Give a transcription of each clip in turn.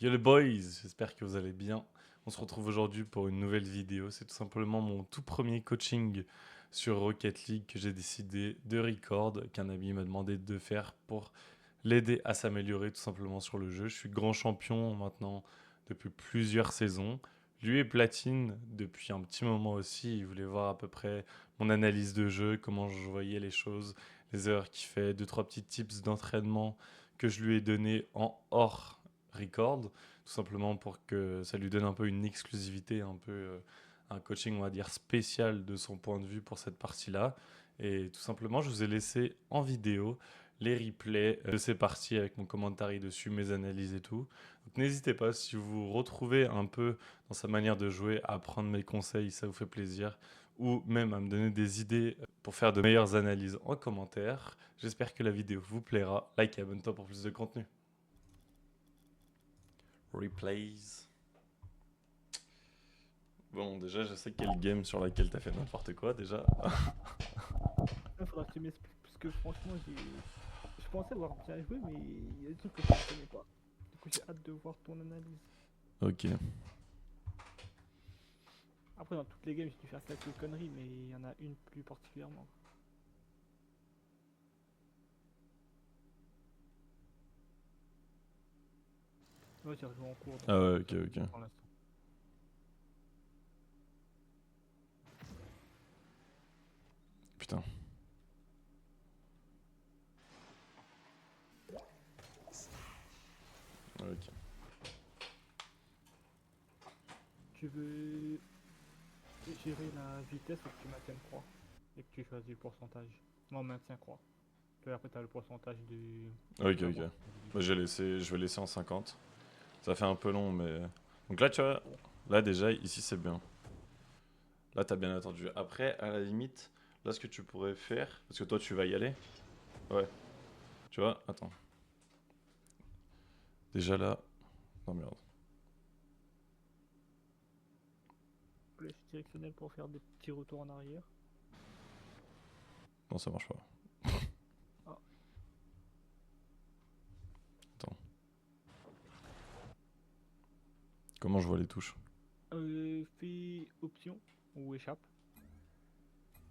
Yo les boys, j'espère que vous allez bien. On se retrouve aujourd'hui pour une nouvelle vidéo. C'est tout simplement mon tout premier coaching sur Rocket League que j'ai décidé de record, qu'un ami m'a demandé de faire pour l'aider à s'améliorer tout simplement sur le jeu. Je suis grand champion maintenant depuis plusieurs saisons. Lui est platine depuis un petit moment aussi. Il voulait voir à peu près mon analyse de jeu, comment je voyais les choses, les erreurs qu'il fait, deux, trois petits tips d'entraînement que je lui ai donné en hors record, tout simplement pour que ça lui donne un peu une exclusivité, un peu un coaching, on va dire, spécial de son point de vue pour cette partie-là. Et tout simplement, je vous ai laissé en vidéo les replays de ces parties avec mon commentaire dessus, mes analyses et tout. Donc n'hésitez pas, si vous vous retrouvez un peu dans sa manière de jouer, à prendre mes conseils, ça vous fait plaisir, ou même à me donner des idées pour faire de meilleures analyses en commentaire. J'espère que la vidéo vous plaira. Like et abonne-toi pour plus de contenu. Replays. Bon, déjà, je sais quelle game sur laquelle t'as fait n'importe quoi, déjà. Il faudra que tu m'expliques, parce que franchement, je pensais avoir bien joué, mais il y a des trucs que je ne comprenais pas. Du coup, j'ai hâte de voir ton analyse. Ok. Après, dans toutes les games, j'ai dû faire quelques conneries, mais il y en a une plus particulièrement. Moi, j'ai rejoué en cours, donc Ah ça va, ouais, j'ai ok, pas de ok. soucis pour l'instant. Putain. Ok. Tu veux gérer la vitesse ou que tu maintiennes croix et que tu choisis le pourcentage? Non, maintien croix. Puis après, tu as le pourcentage du Ok, ok. d'avancement du Bah, jeu. je vais laisser en 50. Ça fait un peu long, mais... Donc là, tu vois, là déjà, ici, c'est bien. Là, t'as bien attendu. Après, à la limite, là, ce que tu pourrais faire... Parce que toi, tu vas y aller. Ouais. Tu vois, attends. Déjà là... Non, merde. Flèche directionnelle pour faire des petits retours en arrière. Non, ça marche pas. Ah, Attends. Comment je vois les touches? fais option ou échappe.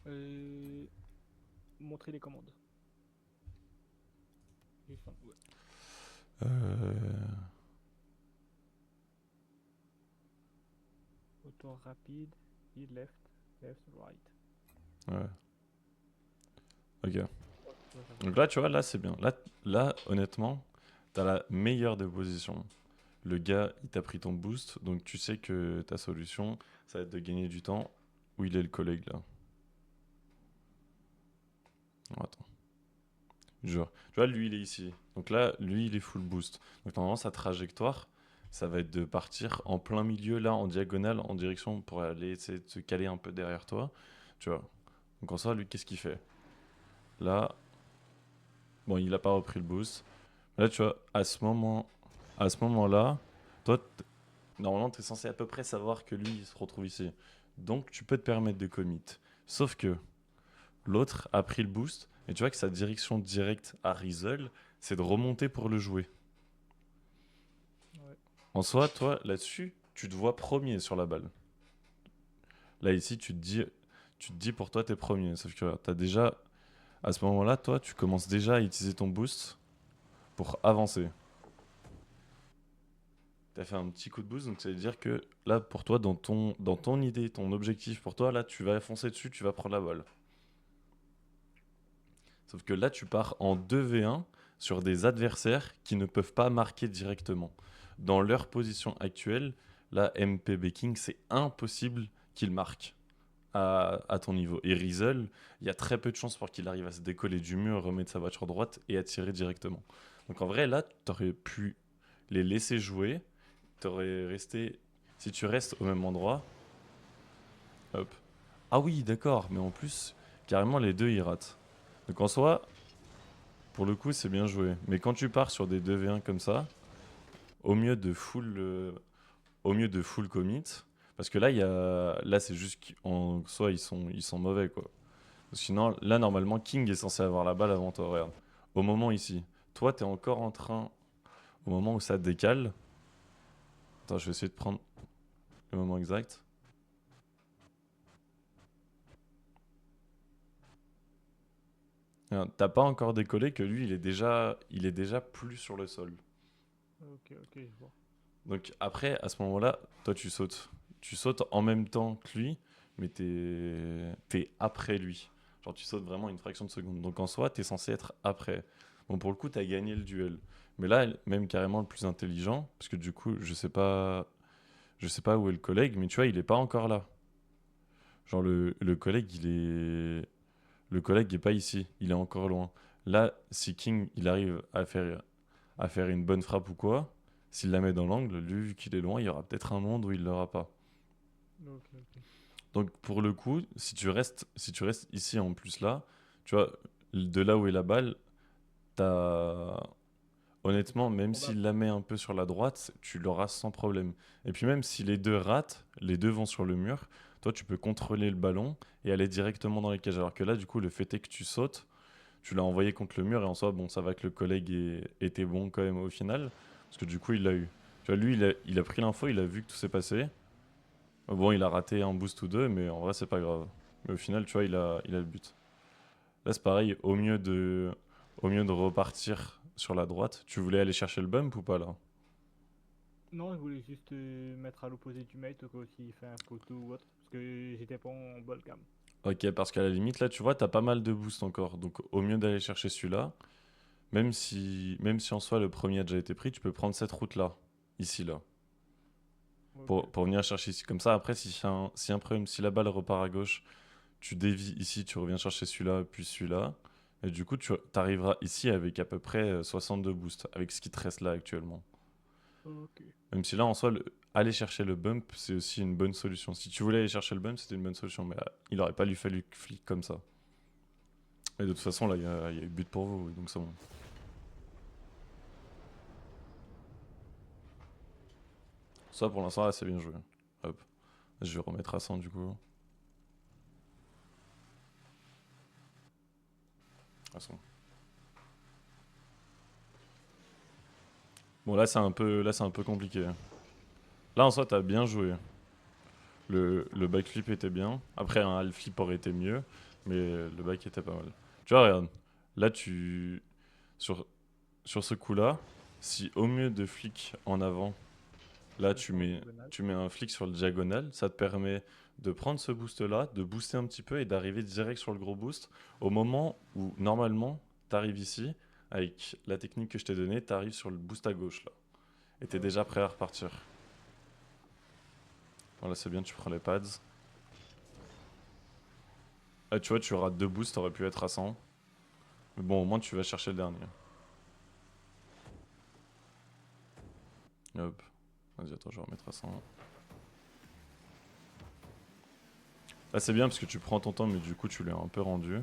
Euh, montrer les commandes. Juste ouais. Euh... Retour rapide, et left, left, right. Ouais. Ok. Ouais, ouais, ça va. Donc là, tu vois, là, c'est bien. Là, honnêtement, t'as la meilleure des positions. Le gars, il t'a pris ton boost, donc tu sais que ta solution, ça va être de gagner du temps. Où il est le collègue, là? Oh, attends. Genre, tu vois, lui, il est ici. Donc là, lui, il est full boost. Donc normalement, sa trajectoire, ça va être de partir en plein milieu, là, en diagonale, en direction, pour aller essayer de se caler un peu derrière toi. Tu vois. Donc en soi, lui, qu'est-ce qu'il fait? Là, bon, il a pas repris le boost. Là, tu vois, à ce moment-là, toi, normalement, tu es censé à peu près savoir que lui, il se retrouve ici. Donc, tu peux te permettre de commit. Sauf que l'autre a pris le boost, et tu vois que sa direction directe à Rizzle, c'est de remonter pour le jouer. Ouais. En soi, toi, là-dessus, tu te vois premier sur la balle. Là, ici, tu te dis pour toi, t'es premier. Sauf que t'as déjà, à ce moment-là, toi, tu commences déjà à utiliser ton boost pour avancer. T'as fait un petit coup de boost, donc ça veut dire que là, pour toi, dans ton idée, ton objectif pour toi, là, tu vas foncer dessus, tu vas prendre la balle. Sauf que là, tu pars en 2v1 sur des adversaires qui ne peuvent pas marquer directement. Dans leur position actuelle, là, MPB King, c'est impossible qu'il marque à ton niveau. Et Rizzle, il y a très peu de chances pour qu'il arrive à se décoller du mur, remettre sa voiture droite et à tirer directement. Donc en vrai, là, tu aurais pu les laisser jouer. T'aurais resté. Si tu restes au même endroit, hop. Ah oui, d'accord, mais en plus, carrément, les deux ils ratent. Donc en soi, pour le coup, c'est bien joué. Mais quand tu pars sur des 2v1 comme ça, au mieux de full, au mieux de full commit, parce que là c'est juste qu'en soi ils sont mauvais quoi. Sinon, là normalement King est censé avoir la balle avant toi. Regarde, au moment ici, toi t'es encore en train, au moment où ça décale, Attends, je vais essayer de prendre le moment exact. T'as pas encore décollé que lui, il est déjà plus sur le sol. Ok, ok, je vois. Donc après, à ce moment-là, toi, tu sautes. Tu sautes en même temps que lui, mais t'es après lui. Genre, tu sautes vraiment une fraction de seconde. Donc en soi, t'es censé être après. Bon, pour le coup, t'as gagné le duel. Mais là, même carrément le plus intelligent, parce que du coup, je sais pas où est le collègue, mais tu vois, il est pas encore là. Genre, le collègue, le collègue est pas ici. Il est encore loin. Là, si King, il arrive à faire une bonne frappe ou quoi, s'il la met dans l'angle, lui, vu qu'il est loin, il y aura peut-être un monde où il l'aura pas. Ok, ok. Donc pour le coup, si tu restes ici en plus là, tu vois, de là où est la balle, t'as... C'est Honnêtement, plus même probable. s'il la met un peu sur la droite, tu l'auras sans problème. Et puis même si les deux ratent, les deux vont sur le mur, toi tu peux contrôler le ballon et aller directement dans les cages. Alors que là, du coup, le fait est que tu sautes, tu l'as envoyé contre le mur et en soi, bon, ça va que le collègue était bon quand même au final, parce que du coup, il l'a eu. Tu vois, lui, il a pris l'info, il a vu que tout s'est passé. Bon, il a raté un boost ou deux, mais en vrai, c'est pas grave. Mais au final, tu vois, il a le but. Là, c'est pareil, au mieux de repartir sur la droite, tu voulais aller chercher le bump ou pas là? Non, je voulais juste mettre à l'opposé du mate au cas où s'il fait un poteau ou autre. Parce que j'étais pas en ball cam. Ok, parce qu'à la limite, là, tu vois, t'as pas mal de boost encore. Donc, au mieux d'aller chercher celui-là, même si en soi le premier a déjà été pris, tu peux prendre cette route-là, ici, là, Ok, ok. pour venir chercher ici. Comme ça, après, si y a un problème, si la balle repart à gauche, tu dévies ici, tu reviens chercher celui-là, puis celui-là. Et du coup, tu arriveras ici avec à peu près 62 boosts, avec ce qui te reste là actuellement. Ok. Même si là, en soi, aller chercher le bump, c'est aussi une bonne solution. Si tu voulais aller chercher le bump, c'était une bonne solution. Mais il aurait pas lui fallu flic comme ça. Et de toute façon, là, il y a eu but pour vous, donc c'est bon. Ça, pour l'instant, là, c'est bien joué. Hop. Je vais remettre à 100 du coup. À 100. Bon, là, c'est un peu compliqué. Là, en soi, t'as bien joué. Le backflip était bien. Après, un half flip aurait été mieux. Mais le back était pas mal. Tu vois, regarde. Là, sur, sur ce coup-là, si au mieux de flic en avant, là, Je fais en diagonale. tu mets un flic sur le diagonal, ça te permet de prendre ce boost-là, de booster un petit peu et d'arriver direct sur le gros boost au moment où, normalement, tu arrives ici, avec la technique que je t'ai donnée, tu arrives sur le boost à gauche, là. Et tu es déjà Ok. prêt à repartir. Voilà, c'est bien, tu prends les pads. Là, tu vois, tu auras deux boosts, t'aurais pu être à 100. Mais bon, au moins, tu vas chercher le dernier. Hop. Vas-y, attends, je vais remettre à 100. Là, c'est bien parce que tu prends ton temps, mais du coup, tu l'as un peu rendu.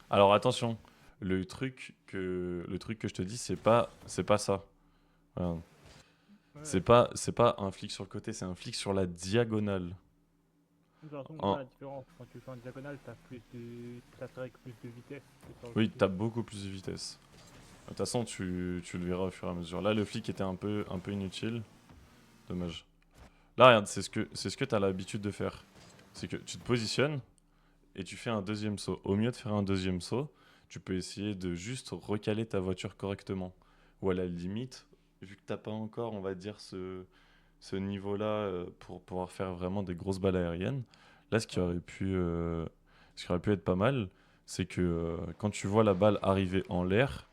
Alors attention, le truc que je te dis, c'est pas ça. Regarde. Ouais. C'est pas un flic sur le côté, c'est un flic sur la diagonale. De toute façon, Un- là, la différence, quand tu le fais en diagonale, t'as plus de. T'atterris avec plus de vitesse que sur le oui, côté. t'as beaucoup plus de vitesse. De toute façon, tu le verras au fur et à mesure. Là, le flic était un peu inutile. Dommage. Là, regarde, c'est ce que t'as l'habitude de faire. C'est que tu te positionnes et tu fais un deuxième saut. Au mieux de faire un deuxième saut, tu peux essayer de juste recaler ta voiture correctement. Ou à la limite, vu que t'as pas encore, on va dire, ce niveau-là pour pouvoir faire vraiment des grosses balles aériennes. Là, Ouais. ce qui aurait pu être pas mal, c'est que quand tu vois la balle arriver en l'air,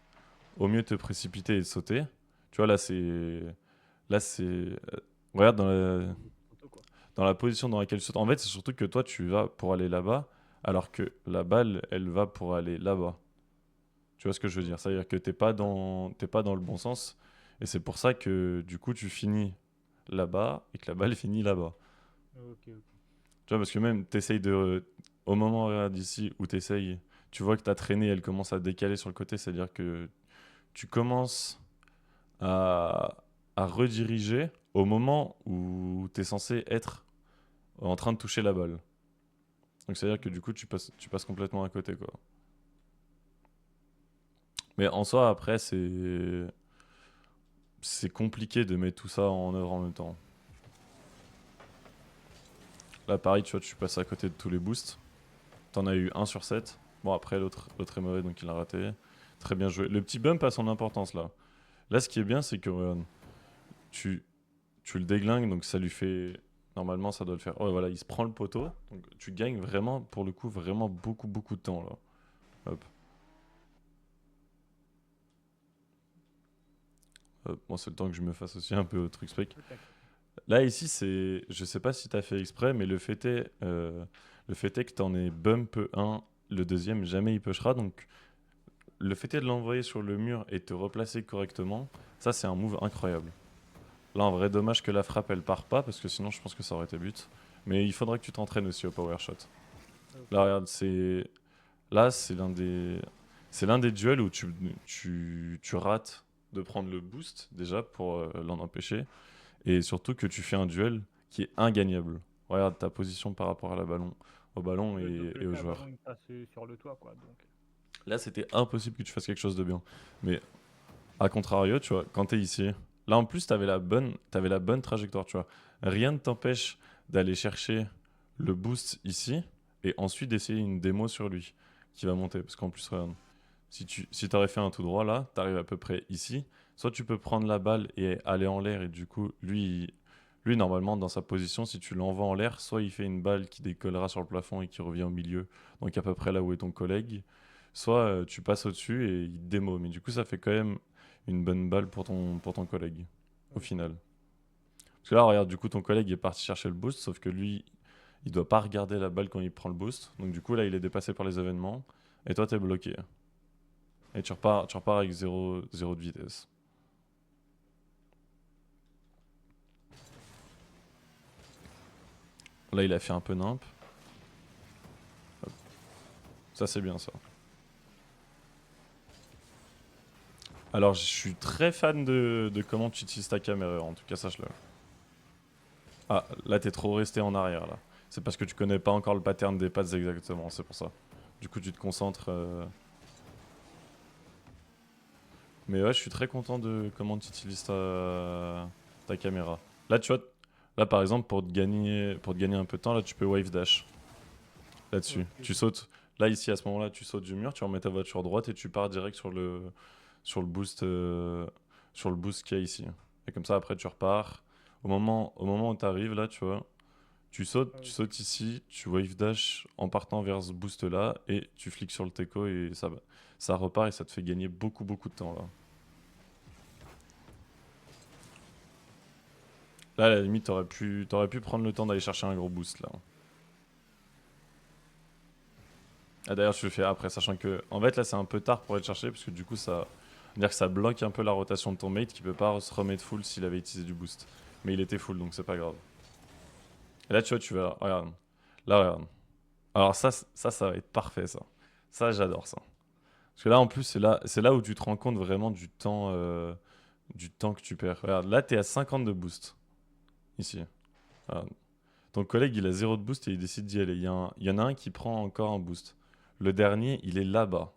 au mieux de te précipiter et de sauter. Tu vois, là, regarde Quoi. dans la position dans laquelle tu sautes. En fait, c'est surtout que toi, tu vas pour aller là-bas, alors que la balle, elle va pour aller là-bas. Tu vois ce que je veux dire? Ok. C'est-à-dire que Ouais. t'es pas dans le bon sens. Et c'est pour ça que du coup, tu finis là-bas et que la balle finit là-bas. Ok, ok. Tu vois, parce que même, au moment regarde, ici où tu vois que ta traînée, elle commence à décaler sur le côté, c'est-à-dire que tu commences à, à rediriger au moment où tu es censé être en train de toucher la balle. Donc c'est-à-dire que du coup, tu passes complètement à côté, quoi. Mais en soi, après, c'est compliqué de mettre tout ça en œuvre en même temps. Là, pareil, tu vois, tu passes à côté de tous les boosts. T'en as eu un sur 7. Bon, après, l'autre est mauvais, donc il a raté. Très bien joué. Le petit bump a son importance là. Là, ce qui est bien, c'est que tu, tu le déglingues, donc ça lui fait. Normalement, ça doit le faire. Oh, voilà, il se prend le poteau. Donc tu gagnes vraiment, pour le coup, vraiment beaucoup, beaucoup de temps là. Hop. Hop. Moi, c'est le temps que je me fasse aussi un peu au truc spec. Oui, t'inquiète. Là, ici, c'est. Je sais pas si t'as fait exprès, mais le fait est que t'en aies bump un, le deuxième, jamais il pushera. Donc, le fait est de l'envoyer sur le mur et de te replacer correctement, ça, c'est un move incroyable. Là, en vrai, dommage que la frappe, elle part pas, parce que sinon, je pense que ça aurait été but. Mais il faudra que tu t'entraînes aussi au power shot. Là, Ok. regarde, c'est. Là, c'est l'un des duels où tu rates de prendre le boost, déjà, pour l'en empêcher. Et surtout que tu fais un duel qui est ingagnable. Regarde ta position par rapport à au ballon Dans tous les et au cas, un ballon joueur. il passe sur le toit, quoi. Donc, Là, c'était impossible que tu fasses quelque chose de bien. Mais à contrario, tu vois, quand tu es ici, là en plus, t'avais la bonne trajectoire, tu vois. Rien ne t'empêche d'aller chercher le boost ici et ensuite d'essayer une démo sur lui qui va monter. Parce qu'en plus, regarde, si t'aurais fait un tout droit là, t'arrives à peu près ici. Soit tu peux prendre la balle et aller en l'air et du coup, lui normalement, dans sa position, si tu l'envoies en l'air, soit il fait une balle qui décollera sur le plafond et qui revient au milieu, donc à peu près là où est ton collègue, soit tu passes au-dessus et il démo. Mais du coup, ça fait quand même une bonne balle pour ton collègue, au ok. final. Parce que là, regarde, du coup, ton collègue est parti chercher le boost, sauf que lui, il doit pas regarder la balle quand il prend le boost. Donc du coup, là, il est dépassé par les événements. Et toi, t'es bloqué. Et tu repars avec zéro de vitesse. Là, il a fait un peu nimp. Hop. Ça, c'est bien, ça. Alors, je suis très fan de comment tu utilises ta caméra, en tout cas, sache-le. Ah, là, t'es trop resté en arrière, là. C'est parce que tu connais pas encore le pattern des pattes exactement, c'est pour ça. Du coup, tu te concentres. Mais ouais, je suis très content de comment tu utilises ta caméra. Là, tu vois, là, par exemple, pour te gagner un peu de temps, là, tu peux wave dash. Là-dessus. Ok. Tu sautes. Là, ici, à ce moment-là, tu sautes du mur, tu remets ta voiture droite et tu pars direct sur le boost, sur le boost qu'il y a ici. Et comme ça, après, tu repars. Au moment où tu arrives, là, tu vois, tu Ok. sautes ici, tu wave dash en partant vers ce boost-là et tu flics sur le teco et ça repart et ça te fait gagner beaucoup, beaucoup de temps, là. Là, à la limite, t'aurais pu prendre le temps d'aller chercher un gros boost, là. Ah, d'ailleurs, je le fais après, sachant que, en fait, là, c'est un peu tard pour aller le chercher, parce que du coup, ça veut dire que ça bloque un peu la rotation de ton mate qui peut pas se remettre full s'il avait utilisé du boost. Mais il était full, donc c'est pas grave. Et là, tu vois, tu vas. Regarde. Là, regarde. Alors, ça va être parfait, ça. Ça, j'adore ça. Parce que là, en plus, c'est là où tu te rends compte vraiment du temps que tu perds. Regarde, là, t'es à 50 de boost. Ici. Regarde. Ton collègue, il a zéro de boost et il décide d'y aller. Il y en a un qui prend encore un boost. Le dernier, il est là-bas.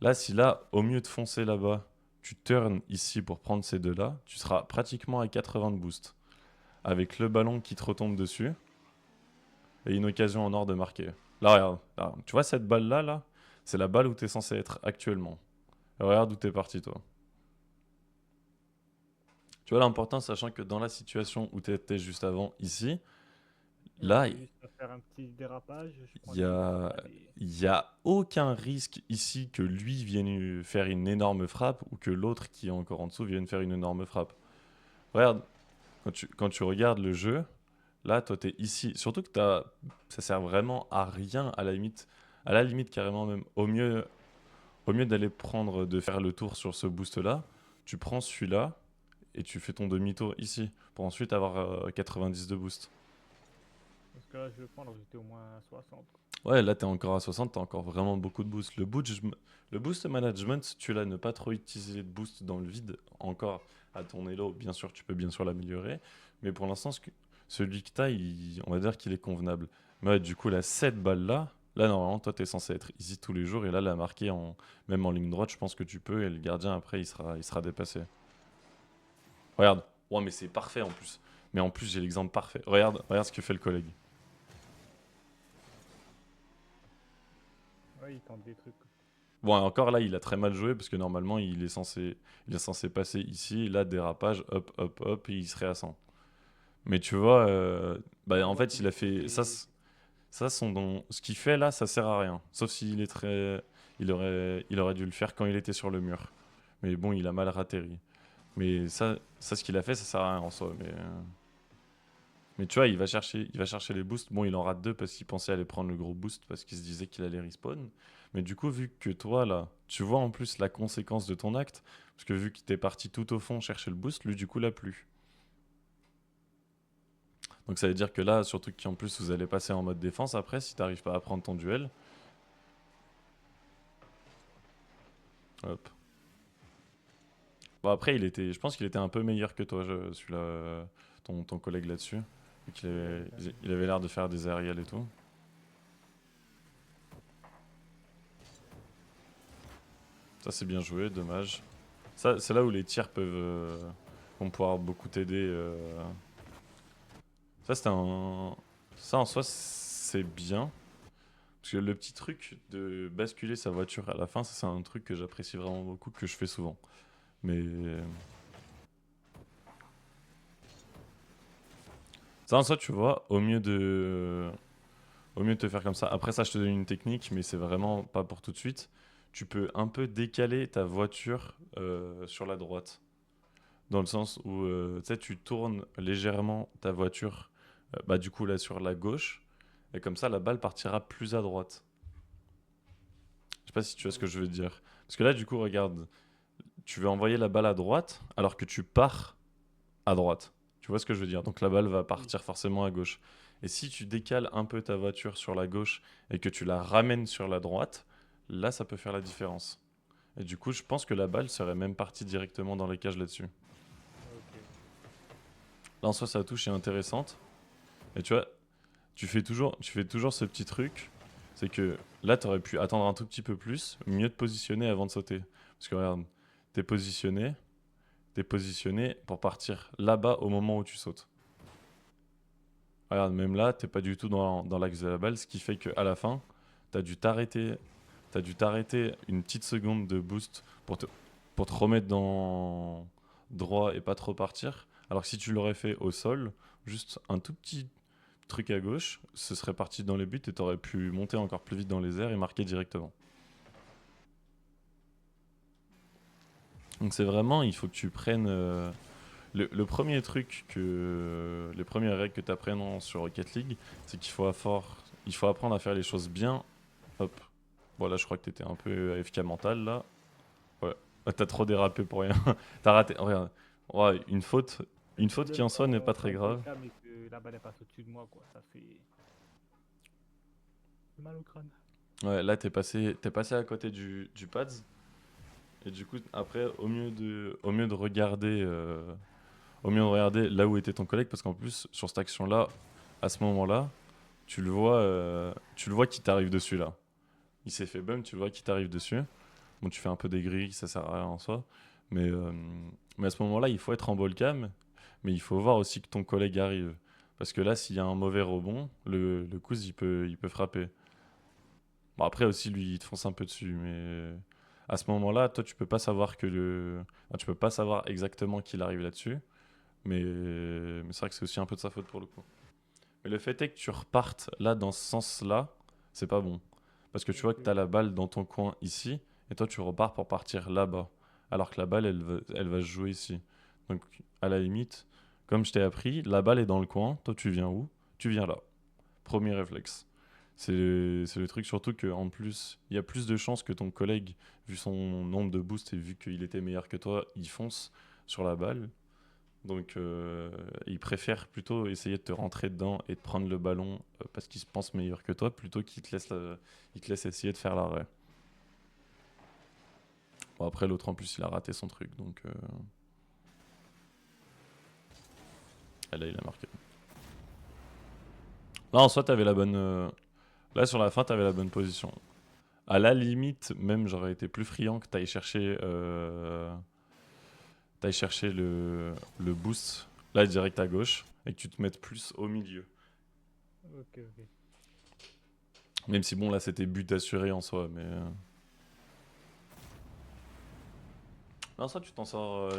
Là, si là, au mieux de foncer là-bas, tu turns ici pour prendre ces deux-là, tu seras pratiquement à 80 de boost. Avec le ballon qui te retombe dessus et une occasion en or de marquer. Là, regarde. Là, tu vois cette balle-là, là c'est la balle où tu es censé être actuellement. Regarde où t'es parti, toi. Tu vois l'important, sachant que dans la situation où tu étais juste avant, ici, Ok, là, juste à faire un petit dérapage, je il prends y des a, balles et... il y a aucun risque ici que lui vienne faire une énorme frappe ou que l'autre qui est encore en dessous vienne faire une énorme frappe. Regarde, quand tu regardes le jeu, là, toi, t'es ici. Surtout que ça sert vraiment à rien, à la limite carrément même. Au mieux d'aller prendre, de faire le tour sur ce boost-là, tu prends celui-là et tu fais ton demi-tour ici pour ensuite avoir 90 de boost. Parce que là, je le prends, alors j'étais au moins à 60. Ouais, là, t'es encore à 60, t'as encore vraiment beaucoup de boost. Le boost management, tu l'as, ne pas trop utiliser de boost dans le vide, encore à ton elo, bien sûr, tu peux bien sûr l'améliorer, mais pour l'instant, celui que t'as, on va dire qu'il est convenable. Mais ouais, du coup, là, cette balle-là, Là, normalement, toi, t'es censé être ici tous les jours. Et là, la marquer même en ligne droite, je pense que tu peux. Et le gardien, après, il sera dépassé. Regarde. Ouais, mais c'est parfait en plus. Mais en plus, j'ai l'exemple parfait. Regarde ce que fait le collègue. Ouais, il tente des trucs. Bon, encore là, il a très mal joué parce que normalement, il est censé passer ici. Là, dérapage, hop, hop, hop, et il serait à 100. Mais tu vois, bah, Ouais, en moi, fait, c'est il a juste fait ça. les... Ce qu'il fait là, ça sert à rien. Sauf s'il est très. Il aurait dû le faire quand il était sur le mur. Mais bon, il a mal ratterri. Mais ça ce qu'il a fait, ça sert à rien en soi. Mais tu vois, il va chercher les boosts. Bon, il en rate deux parce qu'il pensait aller prendre le gros boost parce qu'il se disait qu'il allait respawn. Mais du coup, vu que toi, là, tu vois en plus la conséquence de ton acte, parce que vu qu'il était parti tout au fond chercher le boost, lui, du coup, l'a plus. Donc ça veut dire que là, surtout qu'en plus, vous allez passer en mode défense après, si t'arrives pas à prendre ton duel. Hop. Bon, après, je pense qu'il était un peu meilleur que toi, celui-là, ton collègue là-dessus. Vu qu'il Ouais, avait, quand il même. avait l'air de faire des aériels et tout. Ça, c'est bien joué, dommage. Ça, c'est là où les tirs vont pouvoir beaucoup t'aider. Ça, c'était un. Ça, en soi, c'est bien. Parce que le petit truc de basculer sa voiture à la fin, ça, c'est un truc que j'apprécie vraiment beaucoup, que je fais souvent. Mais. Ça, en soi, tu vois, au mieux de te faire comme ça. Après, ça, je te donne une technique, mais c'est vraiment pas pour tout de suite. Tu peux un peu décaler ta voiture sur la droite. Dans le sens où tu sais, tu tournes légèrement ta voiture, bah, du coup, là, sur la gauche. Et comme ça, la balle partira plus à droite. Je sais pas si tu vois ce que je veux Ok. dire. Parce que là, du coup, regarde, tu veux envoyer la balle à droite alors que tu pars à droite. Tu vois ce que je veux dire? Donc la balle va Oui. partir forcément à gauche. Et si tu décales un peu ta voiture sur la gauche et que tu la ramènes sur la droite, là, ça peut faire la différence. Et du coup, je pense que la balle serait même partie directement dans les cages là-dessus. Ok. Là, en soi, sa touche est intéressante. Et tu vois, tu fais toujours ce petit truc. C'est que là, tu aurais pu attendre un tout petit peu plus, mieux te positionner avant de sauter. Parce que regarde, t'es positionné, t'es positionné pour partir là-bas au moment où tu sautes. Regarde, même là, t'es pas du tout dans l'axe de la balle, ce qui fait qu'à la fin, t'as dû t'arrêter, t'as dû t'arrêter une petite seconde de boost pour te remettre dans droit et pas trop partir. Alors que si tu l'aurais fait au sol, juste un tout petit truc à gauche, ce serait parti dans les buts et t'aurais pu monter encore plus vite dans les airs et marquer directement. Donc c'est vraiment, il faut que tu prennes le premier truc les premières règles que tu apprennes sur Rocket League, c'est qu'il faut apprendre à faire les choses bien. Hop. Voilà, je crois que t'étais un peu AFK mental là. Ouais. Ah, t'as trop dérapé pour rien. T'as raté. Regarde. Ouais, Le une faute qui problème en soi n'est quand pas je suis très en grave. cam et que la balle elle passe au-dessus de moi, quoi, ça fait mal au crâne. Ouais, là t'es passé à côté du pads. Et du coup, après, au mieux de regarder là où était ton collègue, parce qu'en plus, sur cette action-là, à ce moment-là, tu le vois qui t'arrive dessus là. Il s'est fait bum, tu le vois qui t'arrive dessus. Bon, tu fais un peu des grilles, ça sert à rien en soi. Mais à ce moment-là, il faut être en ball cam, mais il faut voir aussi que ton collègue arrive. Parce que là, s'il y a un mauvais rebond, le Kuz, il peut frapper. Bon, après aussi, lui, il te fonce un peu dessus, mais à ce moment-là, toi, tu peux pas savoir enfin, tu peux pas savoir exactement qu'il arrive là-dessus, mais c'est vrai que c'est aussi un peu de sa faute pour le coup. Mais le fait est que tu repartes là, dans ce sens-là, c'est pas bon. Parce que tu vois que tu Ok. as la balle dans ton coin ici, et toi, tu repars pour partir là-bas. Alors que la balle, elle va se jouer ici. Donc, à la limite, comme je t'ai appris, la balle est dans le coin, toi, tu viens où? Tu viens là. Premier réflexe. C'est le truc surtout qu'en plus, il y a plus de chances que ton collègue, vu son nombre de boosts et vu qu'il était meilleur que toi, il fonce sur la balle. Donc il préfère plutôt essayer de te rentrer dedans et de prendre le ballon parce qu'il se pense meilleur que toi plutôt qu'il te laisse essayer de faire l'arrêt. Bon, après l'autre en plus il a raté son truc donc là il a marqué. Là en soi t'avais la bonne Là, sur la fin, t'avais la bonne position. À la limite, même, j'aurais été plus friand que t'ailles chercher le boost, là, direct à gauche, et que tu te mettes plus au milieu. Ok, ok. Même si, bon, là, c'était but assuré en soi, mais... Non, ça, tu t'en sors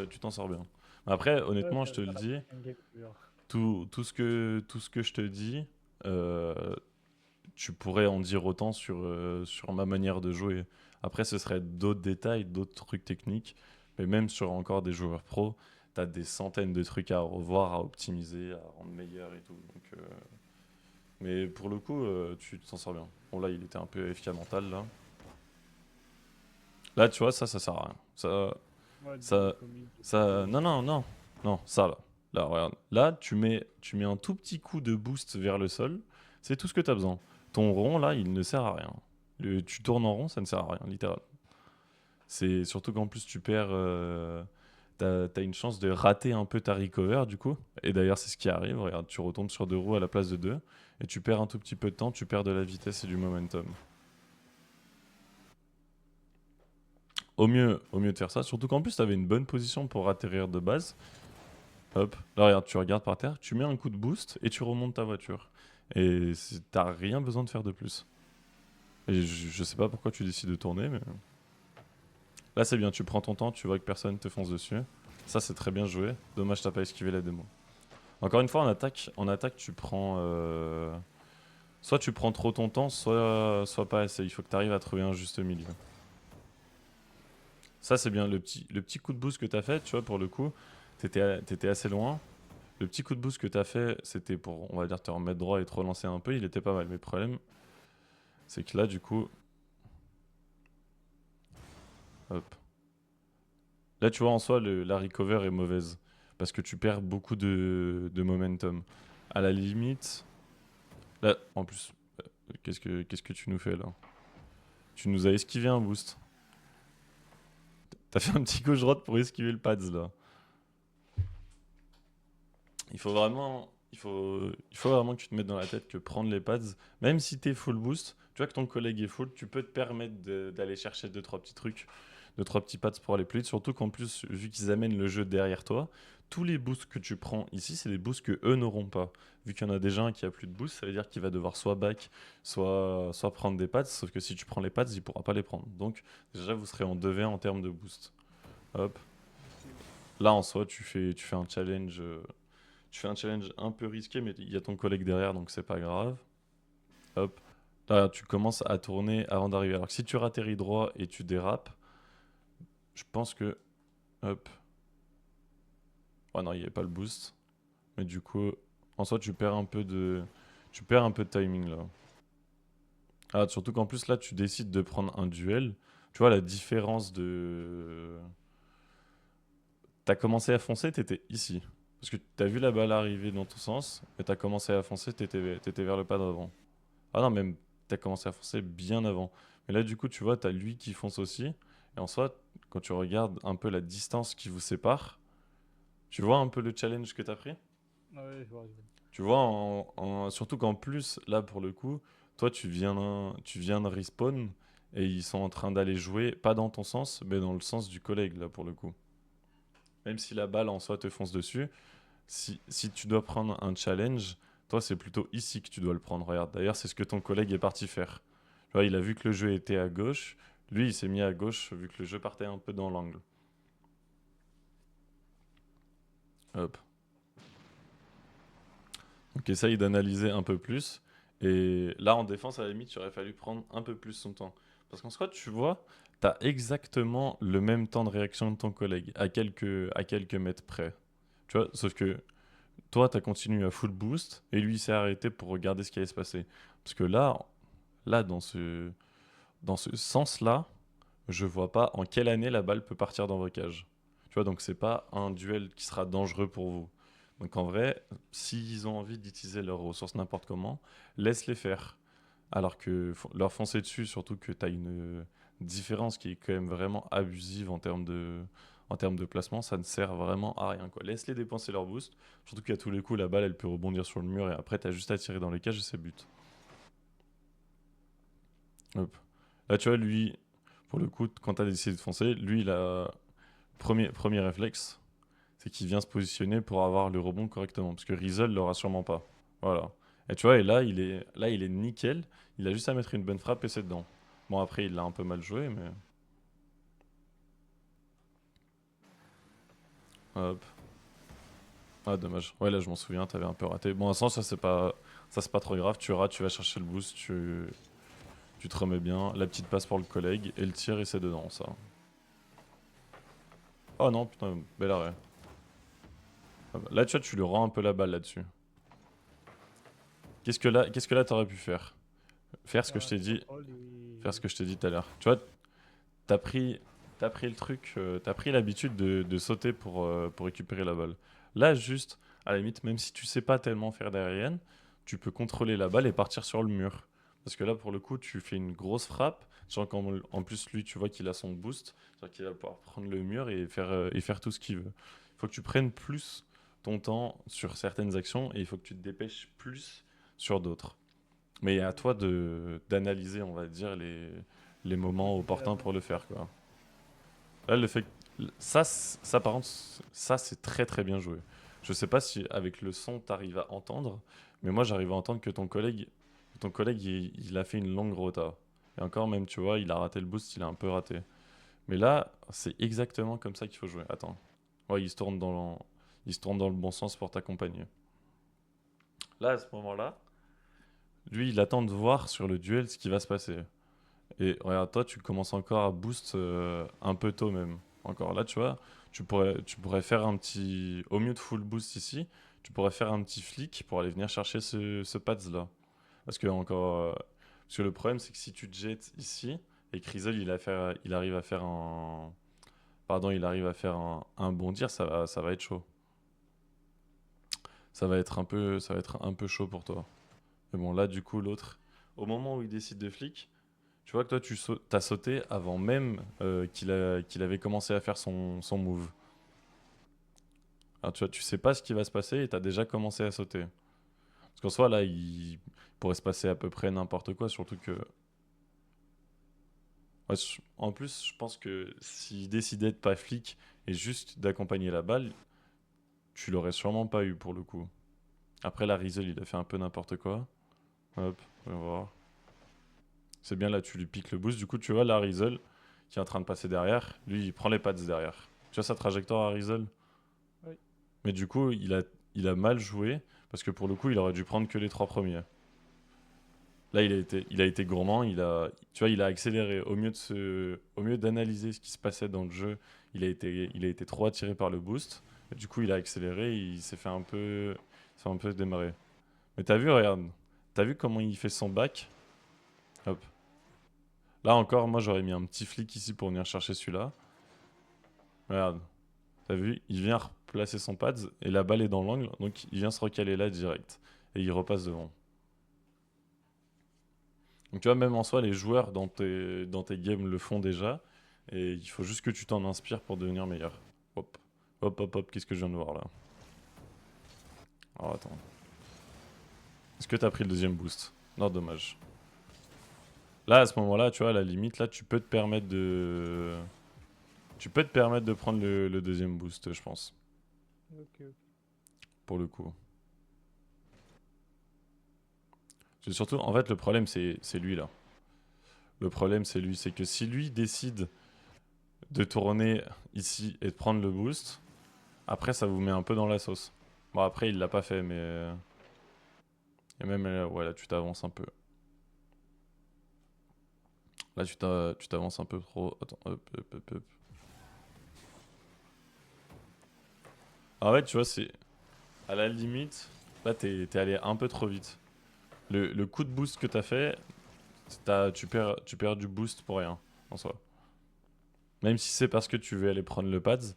bien. Mais après, Ouais, honnêtement, je te le ça dis, reste un game pur. tout ce que je te dis, euh, tu pourrais en dire autant sur ma manière de jouer. Après, ce serait d'autres détails, d'autres trucs techniques. Mais même sur encore des joueurs pros, tu as des centaines de trucs à revoir, à optimiser, à rendre meilleur et tout. Donc, mais pour le coup, tu t'en sors bien. Bon, là, il était un peu FK mental, là. Là, tu vois, ça sert à rien. Ouais, double Ça, commit, double ça... kill. Non, non, non. Non, ça, là. Là, regarde. Là, tu mets un tout petit coup de boost vers le sol. C'est tout ce que tu as besoin. Ton rond, là, il ne sert à rien. Tu tournes en rond, ça ne sert à rien, littéralement. C'est surtout qu'en plus, tu perds... t'as une chance de rater un peu ta recover, du coup. Et d'ailleurs, c'est ce qui arrive. Regarde, tu retombes sur 2 roues à la place de 2. Et tu perds un tout petit peu de temps, tu perds de la vitesse et du momentum. Au mieux de faire ça. Surtout qu'en plus, tu avais une bonne position pour atterrir de base. Hop, là regarde, tu regardes par terre, tu mets un coup de boost et tu remontes ta voiture. Et t'as rien besoin de faire de plus. Et je sais pas pourquoi tu décides de tourner, mais là c'est bien, tu prends ton temps, tu vois que personne te fonce dessus. Ça c'est très bien joué. Dommage t'as pas esquivé la démo. Encore une fois en attaque tu prends... soit tu prends trop ton temps, soit pas assez. Il faut que tu arrives à trouver un juste milieu. Ça c'est bien, le petit coup de boost que t'as fait, tu vois, pour le coup, t'étais assez loin. Le petit coup de boost que t'as fait, c'était pour, on va dire, te remettre droit et te relancer un peu. Il était pas mal. Mais le problème, c'est que là, du coup, hop. Là, tu vois, en soi, la recover est mauvaise. Parce que tu perds beaucoup de momentum. À la limite, là, en plus, qu'est-ce que tu nous fais là? Tu nous as esquivé un boost. T'as fait un petit gauche droite pour esquiver le pads là. Il faut vraiment que tu te mettes dans la tête que prendre les pads, même si t'es full boost, tu vois que ton collègue est full, tu peux te permettre d'aller chercher deux trois petits trucs, deux trois petits pads pour aller plus vite. Surtout qu'en plus, vu qu'ils amènent le jeu derrière toi, tous les boosts que tu prends ici, c'est des boosts que eux n'auront pas. Vu qu'il y en a déjà un qui a plus de boost, ça veut dire qu'il va devoir soit back, soit prendre des pads. Sauf que si tu prends les pads, il pourra pas les prendre. Donc déjà, vous serez en 2v en termes de boost. Hop. Là, en soi, tu fais un challenge. Tu fais un challenge un peu risqué, mais il y a ton collègue derrière, donc c'est pas grave. Hop. Là, tu commences à tourner avant d'arriver. Alors que si tu ratterris droit et tu dérapes, je pense que... Hop. Ouais, non, il n'y avait pas le boost. Mais du coup, en soi, tu perds un peu de... Tu perds un peu de timing, là. Ah, surtout qu'en plus, là, tu décides de prendre un duel. Tu vois, la différence de... T'as commencé à foncer, t'étais ici. Parce que t'as vu la balle arriver dans ton sens, et t'as commencé à foncer, t'étais vers le pas d'avant. Ah non, même, t'as commencé à foncer bien avant. Mais là, du coup, tu vois, t'as lui qui fonce aussi. Et en soi, quand tu regardes un peu la distance qui vous sépare, tu vois un peu le challenge que t'as pris? Ouais, je vois. Tu vois, surtout qu'en plus, là, pour le coup, toi, tu viens de respawn et ils sont en train d'aller jouer, pas dans ton sens, mais dans le sens du collègue, là, pour le coup. Même si la balle en soi te fonce dessus, si tu dois prendre un challenge, toi, c'est plutôt ici que tu dois le prendre. Regarde, d'ailleurs, c'est ce que ton collègue est parti faire. Tu vois, il a vu que le jeu était à gauche. Lui, il s'est mis à gauche vu que le jeu partait un peu dans l'angle. Hop. Donc, essaye d'analyser un peu plus. Et là, en défense, à la limite, il aurait fallu prendre un peu plus son temps. Parce qu'en soi, tu vois, tu as exactement le même temps de réaction de ton collègue, à quelques mètres près. Tu vois, sauf que toi, tu as continué à full boost et lui, il s'est arrêté pour regarder ce qui allait se passer. Parce que là dans ce sens-là, je vois pas en quelle année la balle peut partir dans vos cages. Tu vois, donc c'est pas un duel qui sera dangereux pour vous. Donc en vrai, s'ils ont envie d'utiliser leurs ressources n'importe comment, laisse-les faire. Alors que leur foncer dessus, surtout que tu as une différence qui est quand même vraiment abusive en termes de placement, ça ne sert vraiment à rien, quoi. Laisse-les dépenser leur boost. Surtout qu'à tous les coups, la balle, elle peut rebondir sur le mur et après, tu as juste à tirer dans les cages et c'est but. Hop. Là, tu vois, lui, pour le coup, quand t'as décidé de foncer, lui, il a premier réflexe, c'est qu'il vient se positionner pour avoir le rebond correctement. Parce que Rizzle l'aura sûrement pas. Voilà. Et tu vois, et là, il est nickel. Il a juste à mettre une bonne frappe et c'est dedans. Bon, après, il l'a un peu mal joué, mais. Hop. Ah, dommage. Ouais, là, je m'en souviens, t'avais un peu raté. Bon, à sens, ça, c'est pas trop grave. Tu rates, tu vas chercher le boost, tu te remets bien. La petite passe pour le collègue et le tir, et c'est dedans, ça. Oh non, putain, bel arrêt. Ah bah, là, tu vois, tu lui rends un peu la balle là-dessus. Qu'est-ce que là, t'aurais pu faire? Faire ce que je Faire un t'ai dit, contrôle faire ce et que je t'ai dit tout à l'heure. Tu vois, t'as pris, t'as pris le truc, t'as pris l'habitude de sauter pour récupérer la balle. Là, juste, à la limite, même si tu sais pas tellement faire d'aérienne, tu peux contrôler la balle et partir sur le mur. Parce que là, pour le coup, tu fais une grosse frappe. Genre, en plus, lui, tu vois qu'il a son boost. Genre qu'il va pouvoir prendre le mur et faire tout ce qu'il veut. Il faut que tu prennes plus ton temps sur certaines actions et il faut que tu te dépêches plus sur d'autres. Mais à toi d'analyser, on va dire, les moments profiter opportuns avant. pour le faire, quoi. Là, le fait ça par contre, ça c'est très très bien joué. Je sais pas si avec le son t'arrives à entendre, mais moi j'arrive à entendre que ton collègue il a fait une longue rota. Et encore même, tu vois, il a raté le boost, il a un peu raté. Mais là, c'est exactement comme ça qu'il faut jouer. Attends. Ouais, il se tourne dans le bon sens pour t'accompagner. Là, à ce moment-là, lui, il attend de voir sur le duel ce qui va se passer. Et regarde, toi, tu commences encore à boost un peu tôt même. Encore là, tu vois, tu pourrais faire un petit. Au mieux de full boost ici, tu pourrais faire un petit flick pour aller venir chercher ce pads là. Parce que le problème, c'est que si tu te jettes ici, et que Rizel, il arrive à faire un. Pardon, il arrive à faire un bondir, ça va être chaud. Ça va être un peu chaud pour toi. Mais bon, là, du coup, l'autre, au moment où il décide de flic, tu vois que toi, t'as sauté avant même qu'il avait commencé à faire son move. Alors, tu vois, tu sais pas ce qui va se passer et t'as déjà commencé à sauter. Parce qu'en soi, là, il pourrait se passer à peu près n'importe quoi, surtout que. Ouais, en plus, je pense que s'il décidait de pas flic et juste d'accompagner la balle, tu l'aurais sûrement pas eu pour le coup. Après, la Rizel, il a fait un peu n'importe quoi. Hop, on va voir. C'est bien là, tu lui piques le boost. Du coup, tu vois, la Rizel qui est en train de passer derrière, lui, il prend les pads derrière. Tu vois sa trajectoire à Rizel? Oui. Mais du coup, il a mal joué parce que pour le coup, il aurait dû prendre que les trois premiers. Là, il a été gourmand. Tu vois, il a accéléré. Au mieux d'analyser ce qui se passait dans le jeu, il a été trop attiré par le boost. Et du coup, il a accéléré. Il s'est fait un peu démarrer. Mais t'as vu, regarde. T'as vu comment il fait son back? Hop. Là encore, moi, j'aurais mis un petit flic ici pour venir chercher celui-là. Regarde. T'as vu? Il vient replacer son pads et la balle est dans l'angle. Donc, il vient se recaler là direct. Et il repasse devant. Donc tu vois, même en soi, les joueurs dans tes games le font déjà. Et il faut juste que tu t'en inspires pour devenir meilleur. Hop, hop, hop, hop, qu'est-ce que je viens de voir là? Alors attends. Est-ce que t'as pris le deuxième boost? Non, dommage. Là, à ce moment-là, tu vois, à la limite, là, tu peux te permettre de. Tu peux te permettre de prendre le deuxième boost, je pense. Ok, ok. Pour le coup. C'est surtout, en fait, le problème, c'est lui là. Le problème, c'est lui. C'est que si lui décide de tourner ici et de prendre le boost, après, ça vous met un peu dans la sauce. Bon, après, il l'a pas fait, mais. Et même, ouais, là, tu t'avances un peu. Là, tu t'avances un peu trop. Attends, hop, hop, hop, hop. En fait, tu vois, c'est. À la limite, là, t'es allé un peu trop vite. Le coup de boost que t'as fait, tu perds du boost pour rien, en soi. Même si c'est parce que tu veux aller prendre le pads,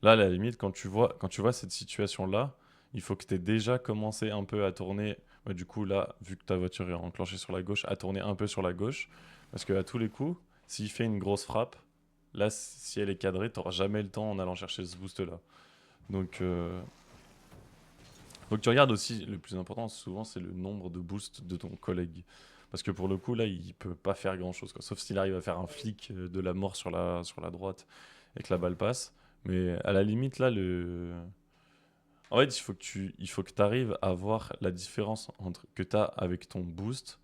là, à la limite, quand tu vois cette situation-là, il faut que tu aies déjà commencé un peu à tourner. Ouais, du coup, là, vu que ta voiture est enclenchée sur la gauche, à tourner un peu sur la gauche. Parce que à tous les coups, s'il fait une grosse frappe, là, si elle est cadrée, tu n'auras jamais le temps en allant chercher ce boost-là. Donc, faut que tu regardes aussi, le plus important, souvent, c'est le nombre de boosts de ton collègue. Parce que pour le coup, là, il peut pas faire grand-chose, quoi. Sauf s'il arrive à faire un flic de la mort sur la droite et que la balle passe. Mais à la limite, là, en fait, il faut que tu arrives à voir la différence que tu as avec ton boost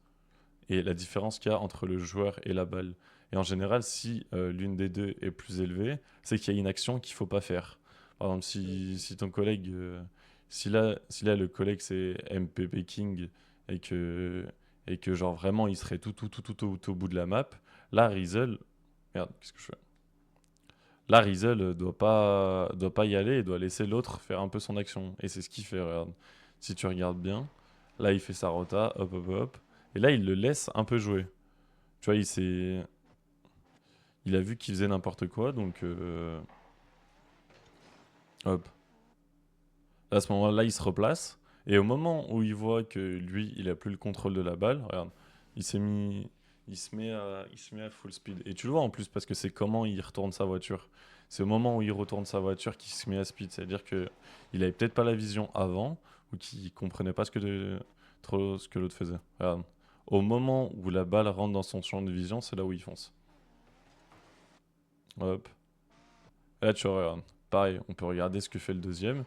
et la différence qu'il y a entre le joueur et la balle. Et en général, si l'une des deux est plus élevée, c'est qu'il y a une action qu'il faut pas faire. Par exemple, si ton collègue, si là le collègue c'est MPP King et que, et que genre vraiment il serait tout au bout de la map, là Rizel, merde, qu'est-ce que je fais? Là Rizel doit pas y aller et doit laisser l'autre faire un peu son action. Et c'est ce qu'il fait, regarde. Si tu regardes bien, là il fait sa rota, hop hop hop, et là il le laisse un peu jouer. Tu vois, il a vu qu'il faisait n'importe quoi, donc hop. À ce moment-là, il se replace. Et au moment où il voit que lui, il a plus le contrôle de la balle, regarde, il s'est mis, il se met à full speed. Et tu le vois en plus parce que c'est comment il retourne sa voiture. C'est au moment où il retourne sa voiture qu'il se met à speed. C'est-à-dire que il avait peut-être pas la vision avant ou qu'il comprenait pas trop ce que l'autre faisait. Regarde. Au moment où la balle rentre dans son champ de vision, c'est là où il fonce. Hop. Là, tu regardes. Pareil, on peut regarder ce que fait le deuxième.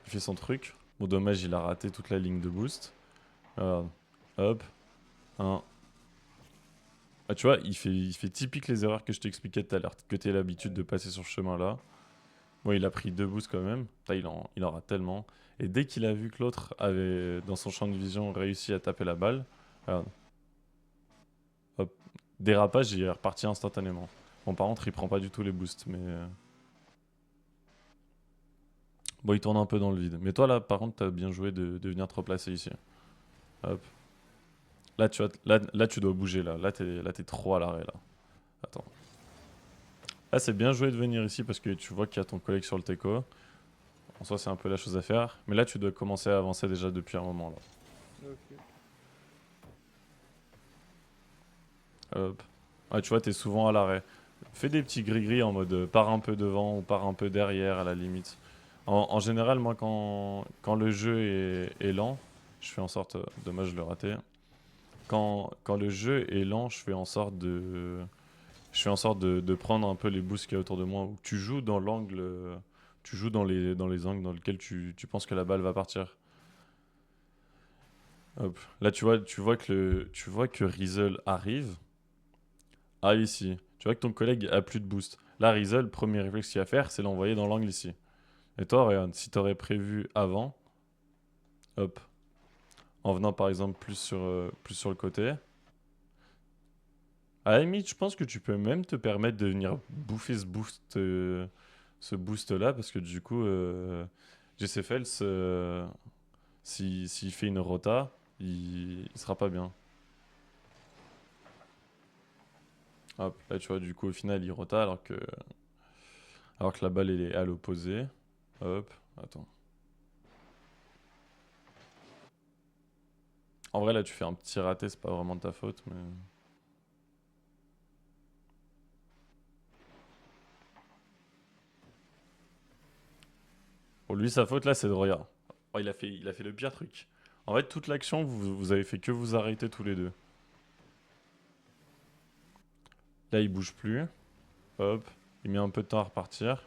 Il fait son truc. Bon, dommage, il a raté toute la ligne de boost. Regarde. Hop. Un. Ah, tu vois, il fait typique les erreurs que je t'expliquais tout à l'heure, que tu as l'habitude de passer sur ce chemin-là. Bon, il a pris deux boosts quand même. Là, il en rate tellement. Et dès qu'il a vu que l'autre avait, dans son champ de vision, réussi à taper la balle, regarde. Hop. Dérapage, il est reparti instantanément. Bon, par contre, il prend pas du tout les boosts, mais. Bon, il tourne un peu dans le vide. Mais toi, là, par contre, t'as bien joué de venir te replacer ici. Hop. Là, là, tu dois bouger, là. Là, t'es trop à l'arrêt, là. Attends. Là, c'est bien joué de venir ici parce que tu vois qu'il y a ton collègue sur le teco. En soi, c'est un peu la chose à faire. Mais là, tu dois commencer à avancer déjà depuis un moment, là. Ok. Hop. Ouais, tu vois, t'es souvent à l'arrêt. Fais des petits gris-gris en mode pars un peu devant ou pars un peu derrière, à la limite. En général, moi, quand le jeu est lent, je fais en sorte... dommage, je l'ai raté. Quand le jeu est lent, je fais en sorte de prendre un peu les boosts qu'il y a autour de moi. Où tu joues dans l'angle, tu joues dans les angles dans lesquels tu penses que la balle va partir. Hop. Là, tu vois que Rizel arrive ici. Tu vois que ton collègue a plus de boost. Là, Rizel, le premier réflexe qu'il va faire, c'est l'envoyer dans l'angle ici. Et toi, regarde, si t'aurais prévu avant, hop, en venant par exemple plus sur le côté, à la limite, je pense que tu peux même te permettre de venir bouffer ce boost-là, parce que du coup, GCFL, s'il fait une rota, il sera pas bien. Hop, là, tu vois, du coup, au final, il rota alors que la balle, elle est à l'opposé. Hop, attends. En vrai, là, tu fais un petit raté, c'est pas vraiment de ta faute, mais... Pour lui, sa faute, là, c'est de regarder. Oh, il a fait le pire truc. En fait, toute l'action, vous avez fait que vous arrêter tous les deux. Là, il bouge plus. Hop. Il met un peu de temps à repartir.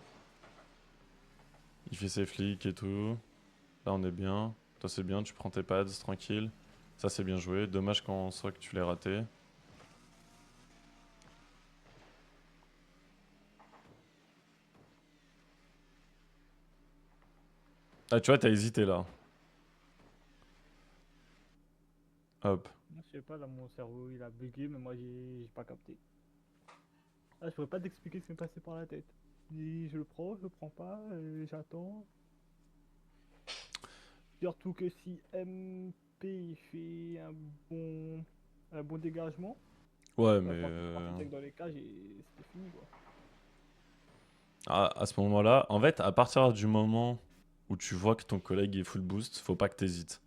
Il fait ses flics et tout. Là, on est bien. Toi, c'est bien, tu prends tes pads, tranquille. Ça, c'est bien joué. Dommage quand soit que tu l'aies raté. Ah, tu vois, t'as hésité là. Hop. Je sais pas, là, mon cerveau, il a bugué, mais moi, j'ai pas capté. Ah, je pourrais pas t'expliquer ce qui m'est passé par la tête. Je le prends, je le prends pas, j'attends. Surtout que si MP il fait un bon dégagement, Ouais, bah, mais... quand il est parti direct dans les cages, c'était fini quoi. à ce moment-là, en fait, à partir du moment où tu vois que ton collègue est full boost, faut pas que t'hésites.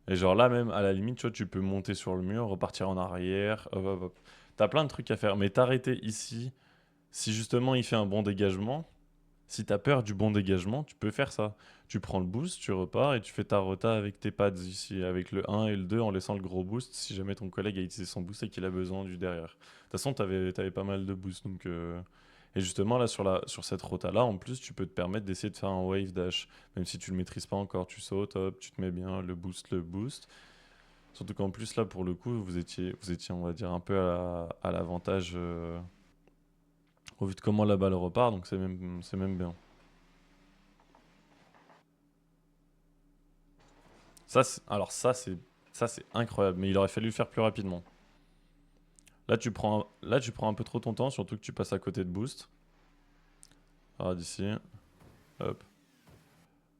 Et genre là même, à la limite, tu vois, tu peux monter sur le mur, repartir en arrière, hop, hop, hop. T'as plein de trucs à faire, mais t'arrêter ici, si justement il fait un bon dégagement, Si tu as peur du bon dégagement, tu peux faire ça. Tu prends le boost, tu repars et tu fais ta rota avec tes pads ici, avec le 1 et le 2 en laissant le gros boost si jamais ton collègue a utilisé son boost et qu'il a besoin du derrière. De toute façon, t'avais pas mal de boost. Et justement, là, sur cette rota-là, en plus, tu peux te permettre d'essayer de faire un wave dash. Même si tu le maîtrises pas encore, tu sautes, hop, tu te mets bien, le boost, le boost. Surtout qu'en plus, là, pour le coup, vous étiez on va dire, un peu à l'avantage au vu de comment la balle repart, donc c'est même bien. Alors ça c'est incroyable, mais il aurait fallu le faire plus rapidement. Là, tu prends un peu trop ton temps, surtout que tu passes à côté de boost. Alors d'ici, hop.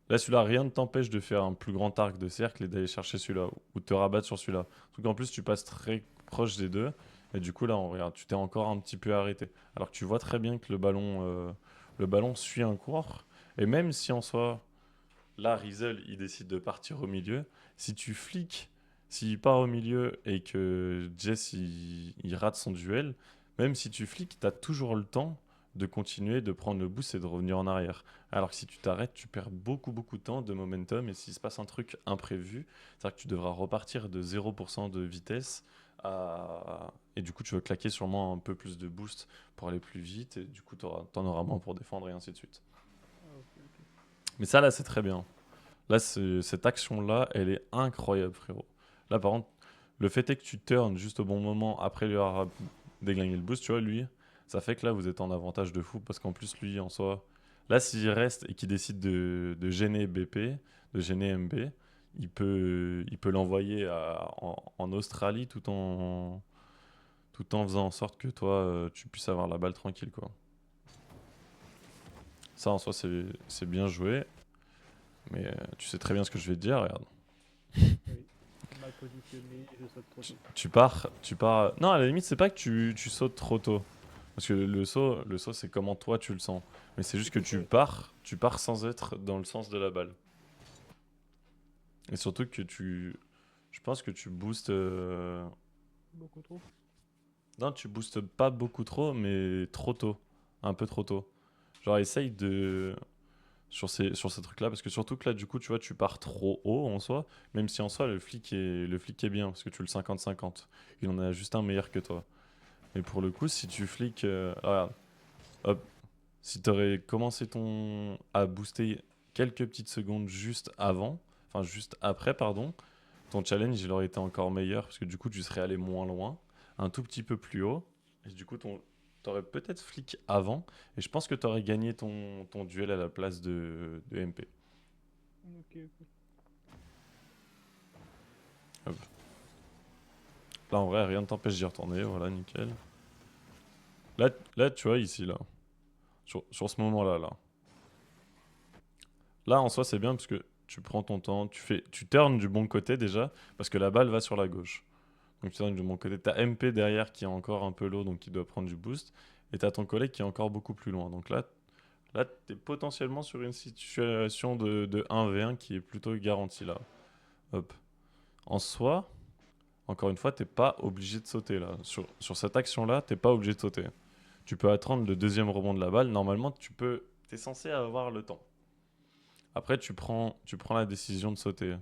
Là, celui-là, rien ne t'empêche de faire un plus grand arc de cercle et d'aller chercher celui-là, ou de te rabattre sur celui-là. Surtout qu'en plus, tu passes très proche des deux, et du coup, là, on regarde, tu t'es encore un petit peu arrêté. Alors que tu vois très bien que le ballon suit un cours, et même si en soi, là, Rizel, il décide de partir au milieu. Si tu fliques, s'il part au milieu et que Jess, il rate son duel, même si tu fliques, tu as toujours le temps de continuer, de prendre le boost et de revenir en arrière. Alors que si tu t'arrêtes, tu perds beaucoup, beaucoup de temps, de momentum. Et s'il se passe un truc imprévu, c'est-à-dire que tu devras repartir de 0% de vitesse. Et du coup, tu vas claquer sûrement un peu plus de boost pour aller plus vite. Et du coup, t'en auras moins pour défendre et ainsi de suite. Ah, ok, ok. Mais ça, là, c'est très bien. Là, cette action-là, elle est incroyable, frérot. Là, par contre, le fait est que tu turns juste au bon moment après lui avoir déglingué le boost, tu vois, lui, ça fait que là, vous êtes en avantage de fou parce qu'en plus, lui, en soi, là, s'il reste et qu'il décide de gêner BP, de gêner MB, il peut l'envoyer en Australie tout en faisant en sorte que toi, tu puisses avoir la balle tranquille, quoi. Ça, en soi, c'est bien joué, mais tu sais très bien ce que je vais te dire, regarde. Oui. Mal positionné, je saute trop tôt. Tu pars. Non, à la limite, c'est pas que tu sautes trop tôt. Parce que le saut, c'est comment toi tu le sens. Mais c'est juste que C'est ça. tu pars sans être dans le sens de la balle. Et surtout que je pense que tu boostes. Beaucoup trop. Non, tu boostes pas beaucoup trop, mais trop tôt. Un peu trop tôt. Genre, essaye de. Sur ces trucs-là, parce que surtout que là, du coup, tu vois, tu pars trop haut en soi, même si en soi, le flic est bien, parce que tu le 50-50. Il en a juste un meilleur que toi. Mais pour le coup, si tu fliques, regarde, hop, si tu aurais commencé à booster quelques petites secondes juste avant, enfin juste après, pardon, ton challenge il aurait été encore meilleur parce que du coup tu serais allé moins loin, un tout petit peu plus haut, et du coup t'aurais peut-être flic avant, et je pense que t'aurais gagné ton duel à la place de MP. Ok, ok. Hop. Là en vrai, rien ne t'empêche d'y retourner, voilà, nickel. Là, tu vois, ici, là, sur ce moment-là, là. Là, en soi, c'est bien parce que tu prends ton temps, tu turns du bon côté déjà, parce que la balle va sur la gauche. Donc tu turns du bon côté. T'as MP derrière qui est encore un peu low, donc qui doit prendre du boost. Et t'as ton collègue qui est encore beaucoup plus loin. Donc là t'es potentiellement sur une situation de 1v1 qui est plutôt garantie là. Hop. En soi, encore une fois, t'es pas obligé de sauter là. Sur cette action-là, t'es pas obligé de sauter. Tu peux attendre le deuxième rebond de la balle. Normalement, t'es censé avoir le temps. Après, tu prends la décision de sauter.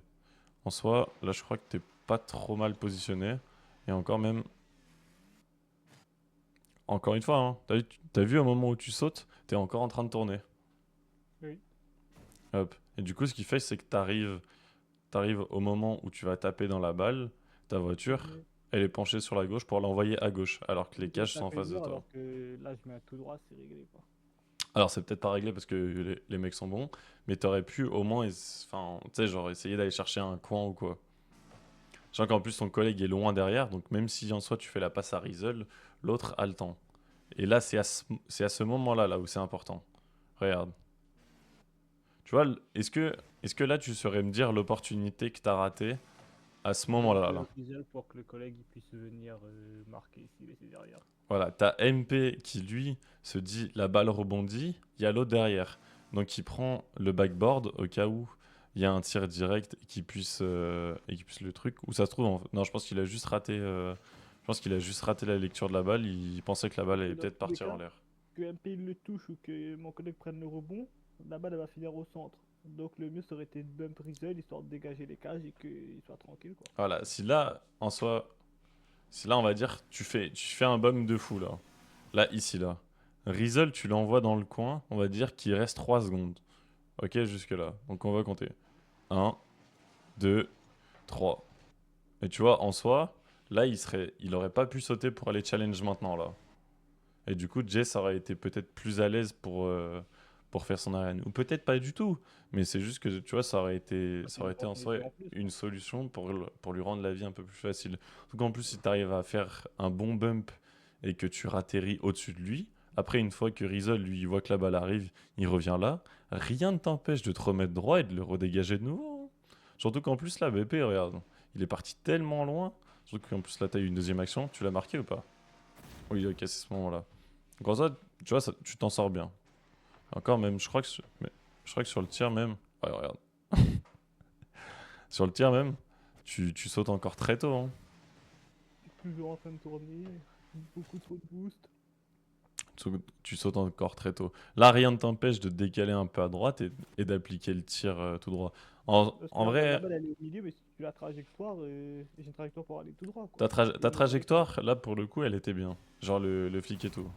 En soi, là, je crois que t'es pas trop mal positionné. Et encore même, encore une fois, hein, t'as vu au moment où tu sautes, t'es encore en train de tourner. Oui. Hop. Et du coup, ce qui fait, c'est que t'arrives au moment où tu vas taper dans la balle, ta voiture, Mais elle est penchée sur la gauche pour l'envoyer à gauche, alors que les j'essaie de cages sont en taper face de dur toi. alors que là je mets un tout droit, c'est réglé quoi. Alors, c'est peut-être pas réglé parce que les mecs sont bons, mais t'aurais pu au moins, enfin, tu sais, genre essayer d'aller chercher un coin ou quoi. Sachant qu'en plus, ton collègue est loin derrière, donc même si en soi tu fais la passe à Rizzle, l'autre a le temps. Et là, c'est à ce moment-là là où c'est important. Regarde. Tu vois, est-ce que là, tu saurais me dire l'opportunité que tu as ratée à ce moment-là Booster là? visuel pour que le collègue il puisse venir marquer s'il était derrière. Voilà, t'as MP qui, lui, se dit la balle rebondit, il y a l'autre derrière. Donc, il prend le backboard au cas où il y a un tir direct et qui puisse le truc. Où ça se trouve, non, je pense qu'il a juste raté la lecture de la balle. Il pensait que la balle Parce allait que dans peut-être tous les partir en cas, l'air. que MP il le touche ou que mon collègue prenne le rebond, la balle elle va finir au centre. Donc le mieux ça aurait été de bump Rizzle histoire de dégager les cages et qu'il soit tranquille quoi. Voilà, si là, en soi, si là, on va dire, tu fais un bum de fou, là. Là, ici, là. Rizzle, tu l'envoies dans le coin, on va dire qu'il reste 3 secondes. Ok, jusque-là. Donc on va compter. Un, 2, 3. Et tu vois, en soi, là, il aurait pas pu sauter pour aller challenge maintenant, là. Et du coup, Jess aurait été peut-être plus à l'aise pour faire son arène. Ou peut-être pas du tout. Mais c'est juste que, tu vois, ça aurait été, Ah, ça c'est une aurait été en soi opportunité en plus une quoi. solution pour lui rendre la vie un peu plus facile. Surtout qu'en plus, si tu arrives à faire un bon bump et que tu ratterris au-dessus de lui, après, une fois que Rizol, lui, il voit que la balle arrive, il revient là, rien ne t'empêche de te remettre droit et de le redégager de nouveau. Surtout qu'en plus, là, BP, regarde, il est parti tellement loin. Surtout qu'en plus, là, t'as eu une deuxième action. Tu l'as marqué ou pas? Oui, ok, c'est ce moment-là. Donc en soi, tu vois, tu t'en sors bien. Encore même, je crois que sur le tir même, ouais, regarde, sur le tir même, tu sautes encore très tôt, hein. Toujours en train de tourner, beaucoup trop de boost. Tu sautes encore très tôt. Là, rien ne t'empêche de te décaler un peu à droite et d'appliquer le tir tout droit. Parce que En la vrai, balle elle est au milieu, mais si tu la trajectoire, j'ai une trajectoire pour aller tout droit quoi. ta Et arrêter. trajectoire, là, pour le coup, elle était bien. Genre le flic et tout.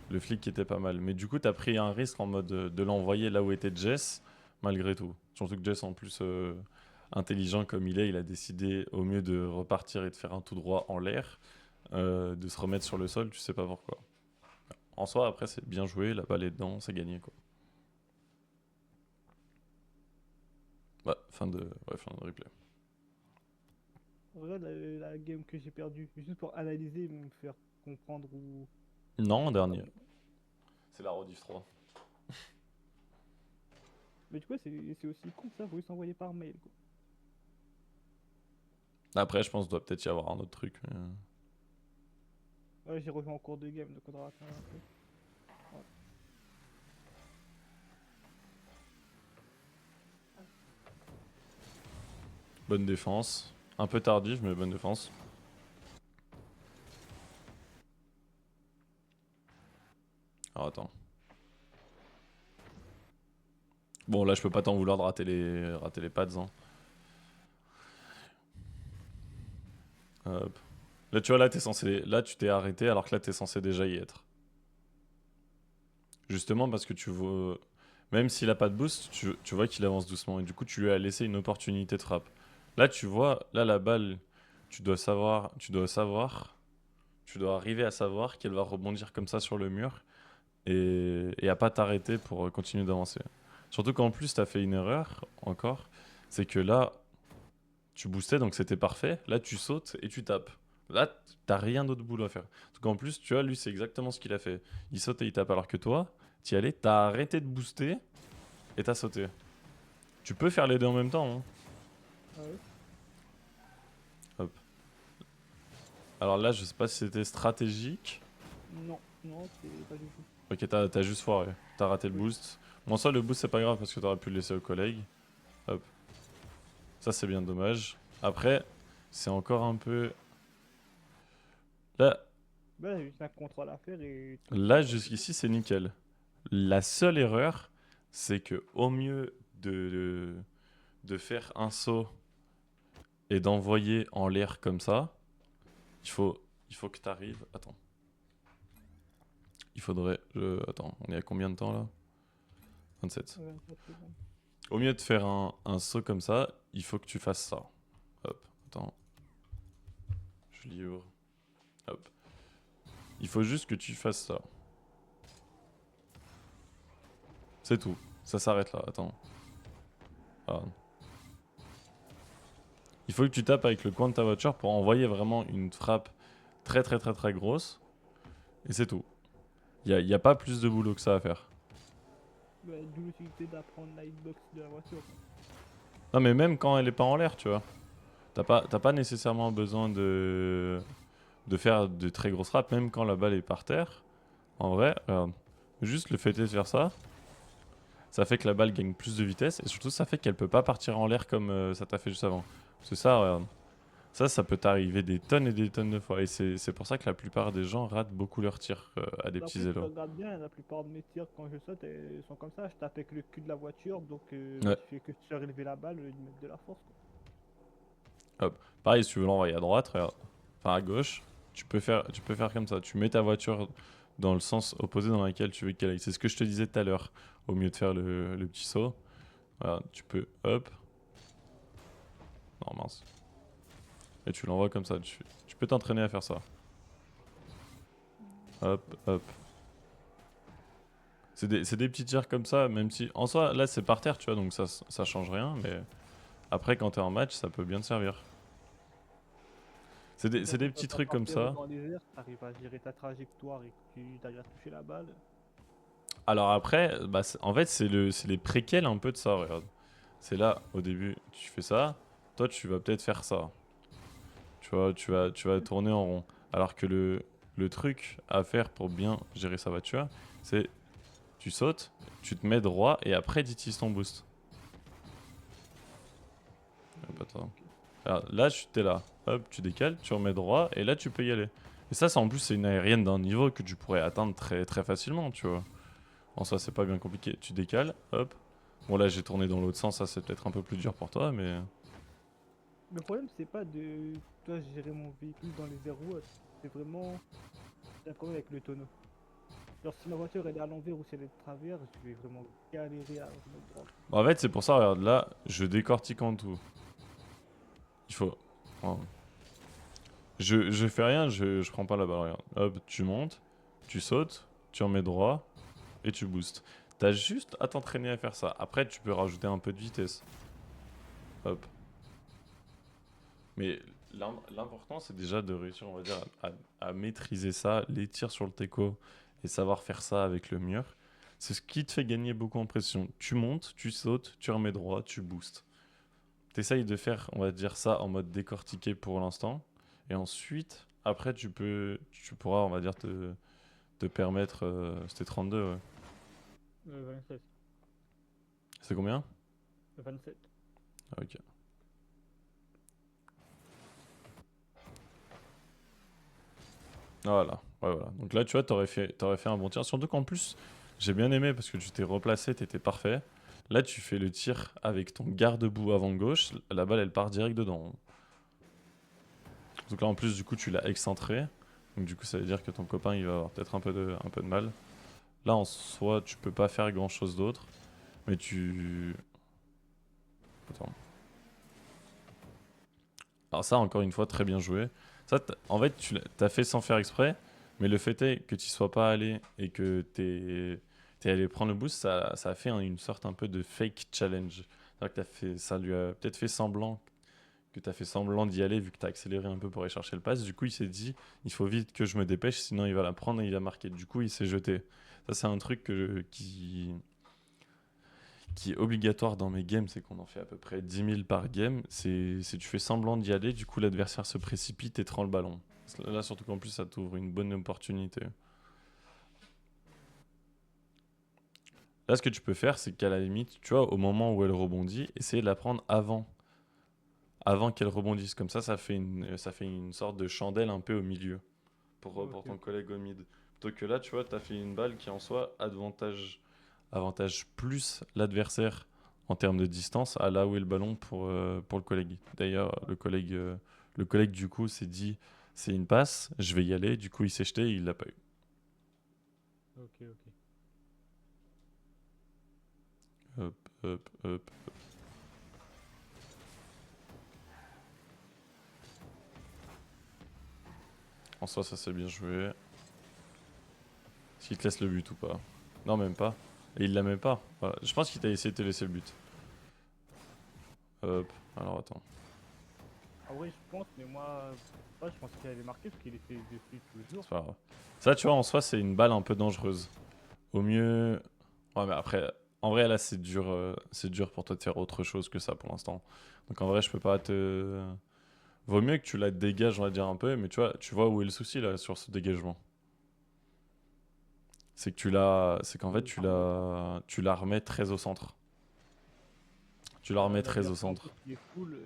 Le flic était pas mal. Mais du coup, t'as pris un risque en mode de l'envoyer là où était Jess, malgré tout. Surtout que Jess, en plus, intelligent comme il est, il a décidé, au mieux de repartir et de faire un tout droit en l'air, de se remettre sur le sol, tu sais pas pourquoi. En soi, après, c'est bien joué, la balle est dedans, c'est gagné, quoi. Ouais, fin de replay. Regarde la game que j'ai perdue, juste pour analyser et me faire comprendre où Non, en j'étais pas dernier. bien. C'est la rediff 3. Mais du coup, c'est aussi con que ça, faut juste envoyer par mail quoi. Après, je pense qu'il doit peut-être y avoir un autre truc. Ouais, j'ai revu en cours de game, donc on aura attendre un peu. Ouais. Bonne défense. Un peu tardif, mais bonne défense. Alors, attends. Bon, là, je peux pas t'en vouloir de rater les pads, hein. Hop. Là, tu vois, là, tu t'es arrêté alors que là, t'es censé déjà y être. Justement parce que tu vois, même s'il a pas de boost, tu vois qu'il avance doucement et du coup, tu lui as laissé une opportunité de frappe. Là, tu vois, là, la balle, tu dois arriver à savoir qu'elle va rebondir comme ça sur le mur et à pas t'arrêter pour continuer d'avancer. Surtout qu'en plus, t'as fait une erreur encore, c'est que là, tu boostais donc c'était parfait. Là, tu sautes et tu tapes. Là, t'as rien d'autre boulot à faire. Donc en plus, tu vois, lui, c'est exactement ce qu'il a fait. Il saute et il tape alors que toi, t'y allais, t'as arrêté de booster et t'as sauté. Tu peux faire les deux en même temps, hein. Ah ouais? Hop. Alors là, je sais pas si c'était stratégique. Non, non, c'est pas du tout. Ok, t'as juste foiré. T'as raté le Oui. boost. Bon, ça, le boost, c'est pas grave parce que t'aurais pu le laisser au collègue. Hop. Ça, c'est bien dommage. Après, c'est encore un peu. Là, Bah, j'ai juste un contrôle à faire et tout là droit, c'est tout. jusqu'ici, c'est nickel. La seule erreur, c'est que au mieux de faire un saut et d'envoyer en l'air comme ça, il faut, il faut que tu arrives. Attends. Il faudrait. Attends, on est à combien de temps là? 27. 24 secondes. Au mieux de faire un saut comme ça, il faut que tu fasses ça. Hop, attends. Je livre. Hop. Il faut juste que tu fasses ça. C'est tout. Ça s'arrête là. Attends. Ah. Il faut que tu tapes avec le coin de ta voiture pour envoyer vraiment une frappe très très très très grosse. Et c'est tout. Y a pas plus de boulot que ça à faire. Bah, d'où l'utilité d'apprendre la hitbox de la voiture. Non mais même quand elle est pas en l'air, tu vois. T'as pas nécessairement besoin de faire de très grosses frappes, même quand la balle est par terre. En vrai, regarde. Juste le fait de faire ça, ça fait que la balle gagne plus de vitesse et surtout ça fait qu'elle peut pas partir en l'air comme ça t'a fait juste avant. C'est ça, regarde. Ça peut t'arriver des tonnes et des tonnes de fois. Et c'est pour ça que la plupart des gens ratent beaucoup leurs tirs à des petits Après, si tu élos. regardes bien, la plupart de mes tirs quand je saute ils sont comme ça. Je tape avec le cul de la voiture, donc Ouais, je fais que surélever la balle et de mettre de la force, quoi. hop. Pareil, si tu veux l'envoyer à droite, regarde. Enfin à gauche, tu peux faire comme ça. Tu mets ta voiture dans le sens opposé dans lequel tu veux qu'elle aille. C'est ce que je te disais tout à l'heure. Au mieux de faire le petit saut, voilà, tu peux, hop. Non, mince. Et tu l'envoies comme ça. Tu peux t'entraîner à faire ça. Hop, hop. C'est des petits tirs comme ça, même si en soi, là c'est par terre, tu vois, donc ça change rien, mais après quand t'es en match, ça peut bien te servir. Et C'est quand des tu vas petits pas trucs comme partir ça. dans les airs, tu arrives à gérer ta trajectoire et que tu arrives à toucher la balle. Alors après, bah, en fait, c'est les préquels un peu de ça, regarde. C'est là, au début, tu fais ça, toi tu vas peut-être faire ça. Tu vois, tu vas tourner en rond. Alors que le truc à faire pour bien gérer sa voiture, c'est tu sautes, tu te mets droit et après tu utilises ton boost. Hop, attends. Ok. Alors, là, t'es là. Hop, tu décales, tu remets droit, et là, tu peux y aller. Et ça, en plus, c'est une aérienne d'un niveau que tu pourrais atteindre très, très facilement, tu vois. En soi, c'est pas bien compliqué. Tu décales, hop. Bon, là, j'ai tourné dans l'autre sens, ça, c'est peut-être un peu plus dur pour toi, mais... Le problème, c'est pas de toi gérer mon véhicule dans les airs ou autre. C'est vraiment j'ai un problème avec le tonneau. Genre, si ma voiture elle est à l'envers ou si elle est de travers, je vais vraiment galérer à remettre droit. Bon, en fait, c'est pour ça, regarde, là, je décortique en tout. Il faut... oh. Je fais rien, je prends pas la balle, regarde. Hop, tu montes, tu sautes, tu remets droit, et tu boostes. T'as juste à t'entraîner à faire ça. Après, tu peux rajouter un peu de vitesse. Hop. Mais l'important, c'est déjà de réussir, on va dire, à maîtriser ça, les tirs sur le teco et savoir faire ça avec le mur. C'est ce qui te fait gagner beaucoup en pression. Tu montes, tu sautes, tu remets droit, tu boostes. T'essayes de faire, on va dire ça en mode décortiqué pour l'instant. Et ensuite, après, tu pourras, on va dire, te permettre. C'était 32, ouais. 27. C'est combien? 27. Ah, ok. Voilà, ouais, voilà. Donc là, tu vois, t'aurais fait un bon tir. Surtout qu'en plus, j'ai bien aimé parce que tu t'es replacé, t'étais parfait. Là, tu fais le tir avec ton garde-boue avant gauche. La balle, elle part direct dedans. Donc là, en plus, du coup, tu l'as excentré. Donc du coup, ça veut dire que ton copain, il va avoir peut-être un peu de mal. Là, en soi, tu peux pas faire grand-chose d'autre. Mais tu... Attends. Alors ça, encore une fois, très bien joué. Ça, en fait, t'as fait sans faire exprès, mais le fait est que tu sois pas allé et que t'es allé prendre le boost, ça a fait une sorte un peu de fake challenge. C'est-à-dire que ça lui a peut-être fait semblant que t'as fait semblant d'y aller vu que t'as accéléré un peu pour aller chercher le pass. Du coup, il s'est dit, il faut vite que je me dépêche, sinon il va la prendre et il va marquer. Du coup, il s'est jeté. Ça, c'est un truc qui est obligatoire dans mes games, c'est qu'on en fait à peu près 10 000 par game. C'est tu fais semblant d'y aller, du coup l'adversaire se précipite et te rend le ballon. Là, surtout qu'en plus, ça t'ouvre une bonne opportunité. Là, ce que tu peux faire, c'est qu'à la limite, tu vois, au moment où elle rebondit, essayer de la prendre avant qu'elle rebondisse. Comme ça fait une sorte de chandelle un peu au milieu pour Ok, ton ok. collègue au mid. Plutôt que là, tu vois, tu as fait une balle qui en soi avantage plus l'adversaire en termes de distance à là où est le ballon pour le collègue. D'ailleurs, le collègue du coup s'est dit c'est une passe, je vais y aller. Du coup, il s'est jeté, il l'a pas eu. Ok, ok. Hop, hop, hop. En soi, ça c'est bien joué. Est-ce qu'il te laisse le but ou pas? Non, même pas. Et il l'a même pas. Voilà. Je pense qu'il t'a essayé de te laisser le but. Hop, alors attends. Ah ouais, je pense, mais moi, pas, je pense qu'il allait marquer parce qu'il était dessus toujours. C'est pas grave. Ça, tu vois, en soi, c'est une balle un peu dangereuse. Au mieux. Ouais, mais après, en vrai, là, c'est dur pour toi de faire autre chose que ça pour l'instant. Donc en vrai, je peux pas te. Vaut mieux que tu la dégages, on va dire un peu, mais tu vois où est le souci là sur ce dégagement. C'est qu'en fait, tu la remets très au centre. Tu la remets La très au version en plus centre. qui est full.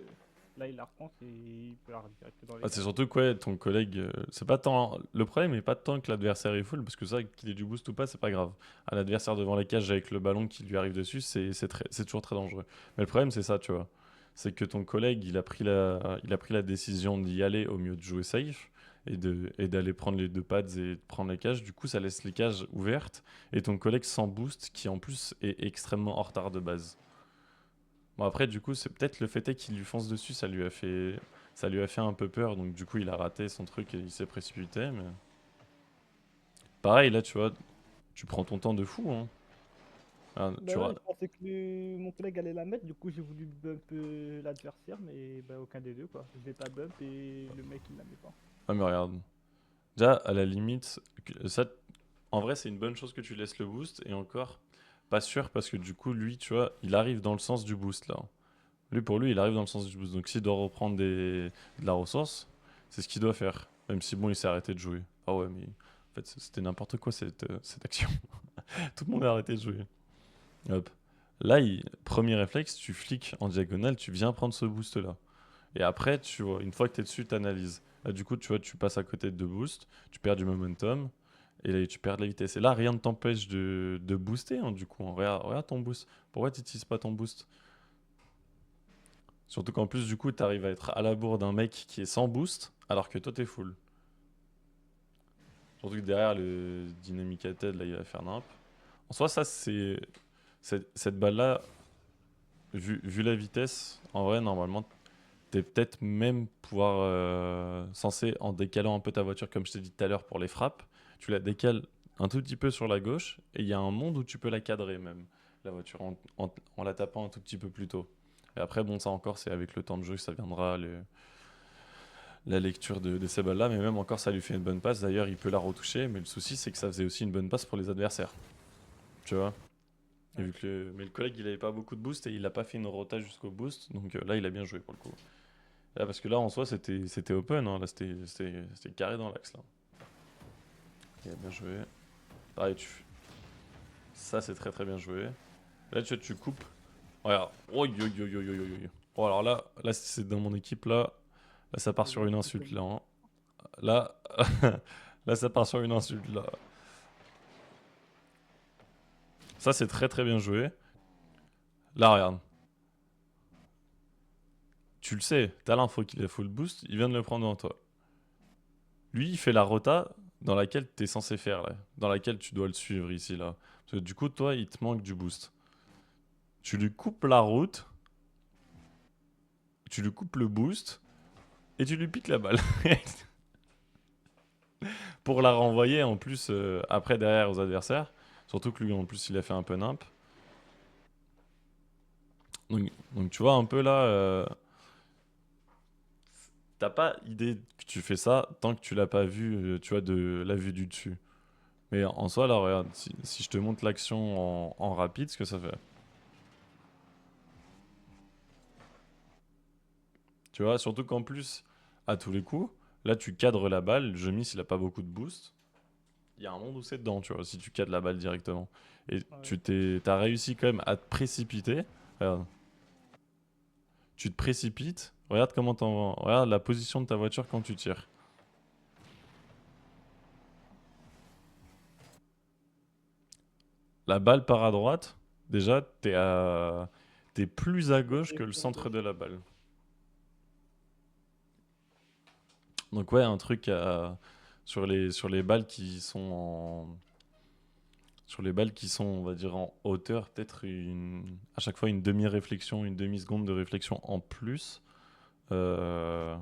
Là, il la repense et il peut la redirecter dans les Ah, c'est cages. surtout que ouais, ton collègue, c'est pas tant. Le problème n'est pas tant que l'adversaire est full, parce que ça, qu'il ait du boost ou pas, c'est pas grave. À l'adversaire devant la cage avec le ballon qui lui arrive dessus, c'est toujours très dangereux. Mais le problème, c'est ça, tu vois. C'est que ton collègue, il a pris la décision d'y aller au mieux de jouer safe et d'aller prendre les deux pads et de prendre la cage. Du coup, ça laisse les cages ouvertes et ton collègue sans boost, qui en plus est extrêmement en retard de base. Bon, après, du coup, c'est peut-être le fait est qu'il lui fonce dessus, ça lui a fait un peu peur, donc du coup, il a raté son truc et il s'est précipité. Mais pareil, là, tu vois, tu prends ton temps de fou, hein. Ah, Bah ouais, je pensais que mon collègue allait la mettre, du coup j'ai voulu bump l'adversaire, mais bah, aucun des deux quoi. Je l'ai pas bump et le mec il la met pas. ah, mais regarde. Déjà, à la limite, ça, en vrai, c'est une bonne chose que tu laisses le boost, et encore, pas sûr, parce que du coup, lui, tu vois, il arrive dans le sens du boost, là. Lui, pour lui, il arrive dans le sens du boost. Donc, s'il doit reprendre de la ressource, c'est ce qu'il doit faire. Même si, bon, il s'est arrêté de jouer. Ah ouais, mais en fait, c'était n'importe quoi, cette action. Tout le monde a arrêté de jouer. Hop. Là, premier réflexe, tu fliques en diagonale, tu viens prendre ce boost-là. Et après, tu vois, une fois que tu es dessus, tu analyses. Là, du coup, tu vois, tu passes à côté de deux boosts, tu perds du momentum, et là, tu perds de la vitesse. Et là, rien ne t'empêche de booster, hein, du coup. Regarde ton boost. Pourquoi tu n'utilises pas ton boost? Surtout qu'en plus, du coup, tu arrives à être à la bourre d'un mec qui est sans boost, alors que toi, t'es full. Surtout que derrière, le Dynamic Head, là, il va faire nimp. En soi, ça, c'est. Cette balle-là, vu la vitesse, en vrai, normalement, t'es peut-être même pouvoir censé, en décalant un peu ta voiture, comme je t'ai dit tout à l'heure pour les frappes, tu la décales un tout petit peu sur la gauche, et il y a un monde où tu peux la cadrer même, la voiture, en la tapant un tout petit peu plus tôt. Et après, bon, ça encore, c'est avec le temps de jeu que ça viendra, la lecture de ces balles-là, mais même encore, ça lui fait une bonne passe. D'ailleurs, il peut la retoucher, mais le souci, c'est que ça faisait aussi une bonne passe pour les adversaires. Tu vois? Et Ouais. mais le collègue, il avait pas beaucoup de boost et il a pas fait une rota jusqu'au boost, donc là, il a bien joué pour le coup. Là, parce que là, en soi, c'était open, hein. Là, c'était carré dans l'axe, là. Il a bien joué. Pareil, ça, c'est très très bien joué. Là, tu coupes. Regarde. Oh, yo, yo, yo, yo, yo, yo. Oh, alors là, si c'est dans mon équipe, là, ça part Je sur vois une plus insulte, là, hein. Là, là, ça part sur une insulte, là. Ça, c'est très très bien joué. Là, regarde. Tu le sais, t'as l'info qu'il a full boost, il vient de le prendre devant toi. Lui, il fait la rota dans laquelle t'es censé faire, là. Dans laquelle tu dois le suivre ici, là. Parce que du coup, toi, il te manque du boost. Tu lui coupes la route, tu lui coupes le boost, et tu lui piques la balle. Pour la renvoyer en plus après derrière aux adversaires. Surtout que lui, en plus, il a fait un peu nimp. Donc tu vois, un peu là, t'as pas idée que tu fais ça tant que tu l'as pas vu, tu vois, de la vue du dessus. Mais en soi, là, regarde, si je te montre l'action en rapide, ce que ça fait. Tu vois, surtout qu'en plus, à tous les coups, là, tu cadres la balle. Je mise, il a pas beaucoup de boost. Il y a un monde où c'est dedans, tu vois, si tu cadres la balle directement. Et ouais. t'as réussi quand même à te précipiter. Regarde, tu te précipites. Regarde la position de ta voiture quand tu tires. La balle part à droite. Déjà, t'es plus à gauche Et que le plus à centre de gauche. la balle. Donc ouais, un truc sur les balles qui sont sur les balles qui sont, on va dire, en hauteur, peut-être à chaque fois une demi-réflexion, une demi-seconde de réflexion en plus. euh,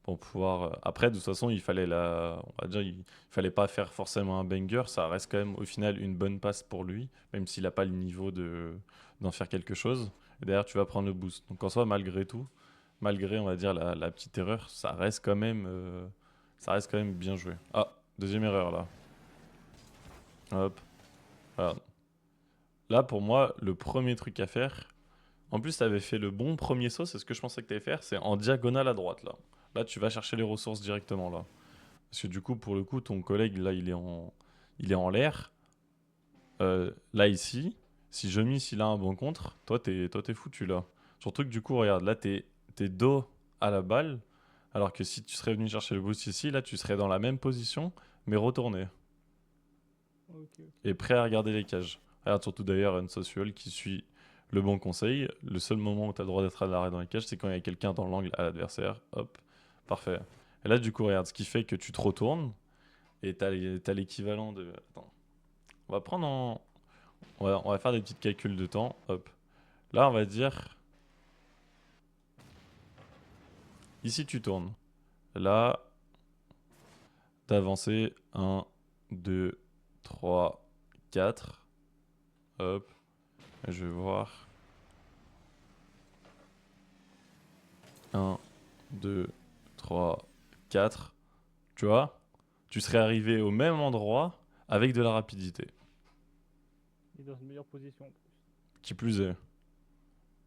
pour pouvoir. Après, de toute façon, on va dire, il fallait pas faire forcément un banger. Ça reste quand même au final une bonne passe pour lui, même s'il n'a pas le niveau d'en faire quelque chose. Et derrière, tu vas prendre le boost. Donc en soi, malgré tout, malgré, on va dire, la petite erreur, ça reste quand même bien joué. Ah, deuxième erreur là. Hop. Voilà. Là, pour moi, le premier truc à faire. En plus, tu avais fait le bon premier saut, c'est ce que je pensais que tu allais faire, c'est en diagonale à droite là. Là, tu vas chercher les ressources directement là. Parce que du coup, pour le coup, ton collègue, là, il est en l'air. Là, ici, si Jemis, il a un bon contre, toi, t'es foutu, là. Surtout que du coup, regarde, là, t'es dos à la balle. Alors que si tu serais venu chercher le boost ici, là, tu serais dans la même position, mais retourné. Ok. Et prêt à regarder les cages. Regarde surtout d'ailleurs un social qui suit le bon conseil. Le seul moment où tu as le droit d'être à l'arrêt dans les cages, c'est quand il y a quelqu'un dans l'angle à l'adversaire. Hop, parfait. Et là, du coup, regarde, ce qui fait que tu te retournes et tu as l'équivalent de... Attends. On va prendre en... on va faire des petits calculs de temps. Hop. Là, on va dire... Ici, tu tournes. Là, d'avancer 1, 2, 3, 4. Hop. Et je vais voir. 1, 2, 3, 4. Tu vois? Tu serais arrivé au même endroit avec de la rapidité. Et dans une meilleure position en plus. Qui plus est.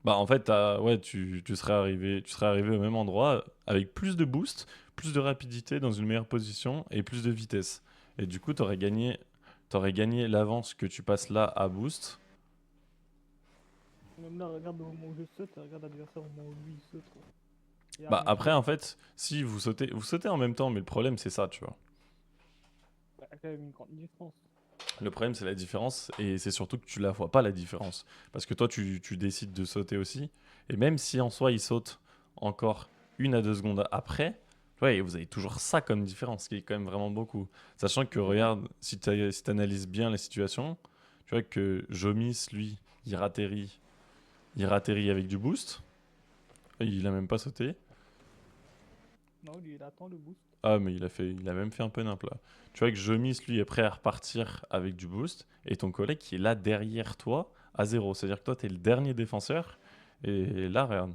Bah en fait, ouais, tu serais arrivé au même endroit avec plus de boost, plus de rapidité dans une meilleure position et plus de vitesse. Et du coup, t'aurais gagné l'avance que tu passes là à boost. Même là, regarde au moment où je saute, et regarde l'adversaire au moment où lui il saute, quoi. Il y a Bah rien qui après, va. en fait, si vous sautez en même temps, mais le problème c'est ça, tu vois. Il y a quand même une grande différence. Le problème, c'est la différence, et c'est surtout que tu la vois pas, la différence. Parce que toi, tu décides de sauter aussi, et même si en soi, il saute encore 1 à 2 secondes après, ouais, vous avez toujours ça comme différence, ce qui est quand même vraiment beaucoup. Sachant que, C'est ça. regarde, si tu analyses bien la situation, tu vois que Jomis, lui, il ratterrit avec du boost, et il a même pas sauté. Non, lui il attend le boost. Ah, mais il a même fait un peu nimp là. Tu vois que Jomis, lui, est prêt à repartir avec du boost, et ton collègue qui est là derrière toi à 0. C'est-à-dire que toi, t'es le dernier défenseur, et là, regarde.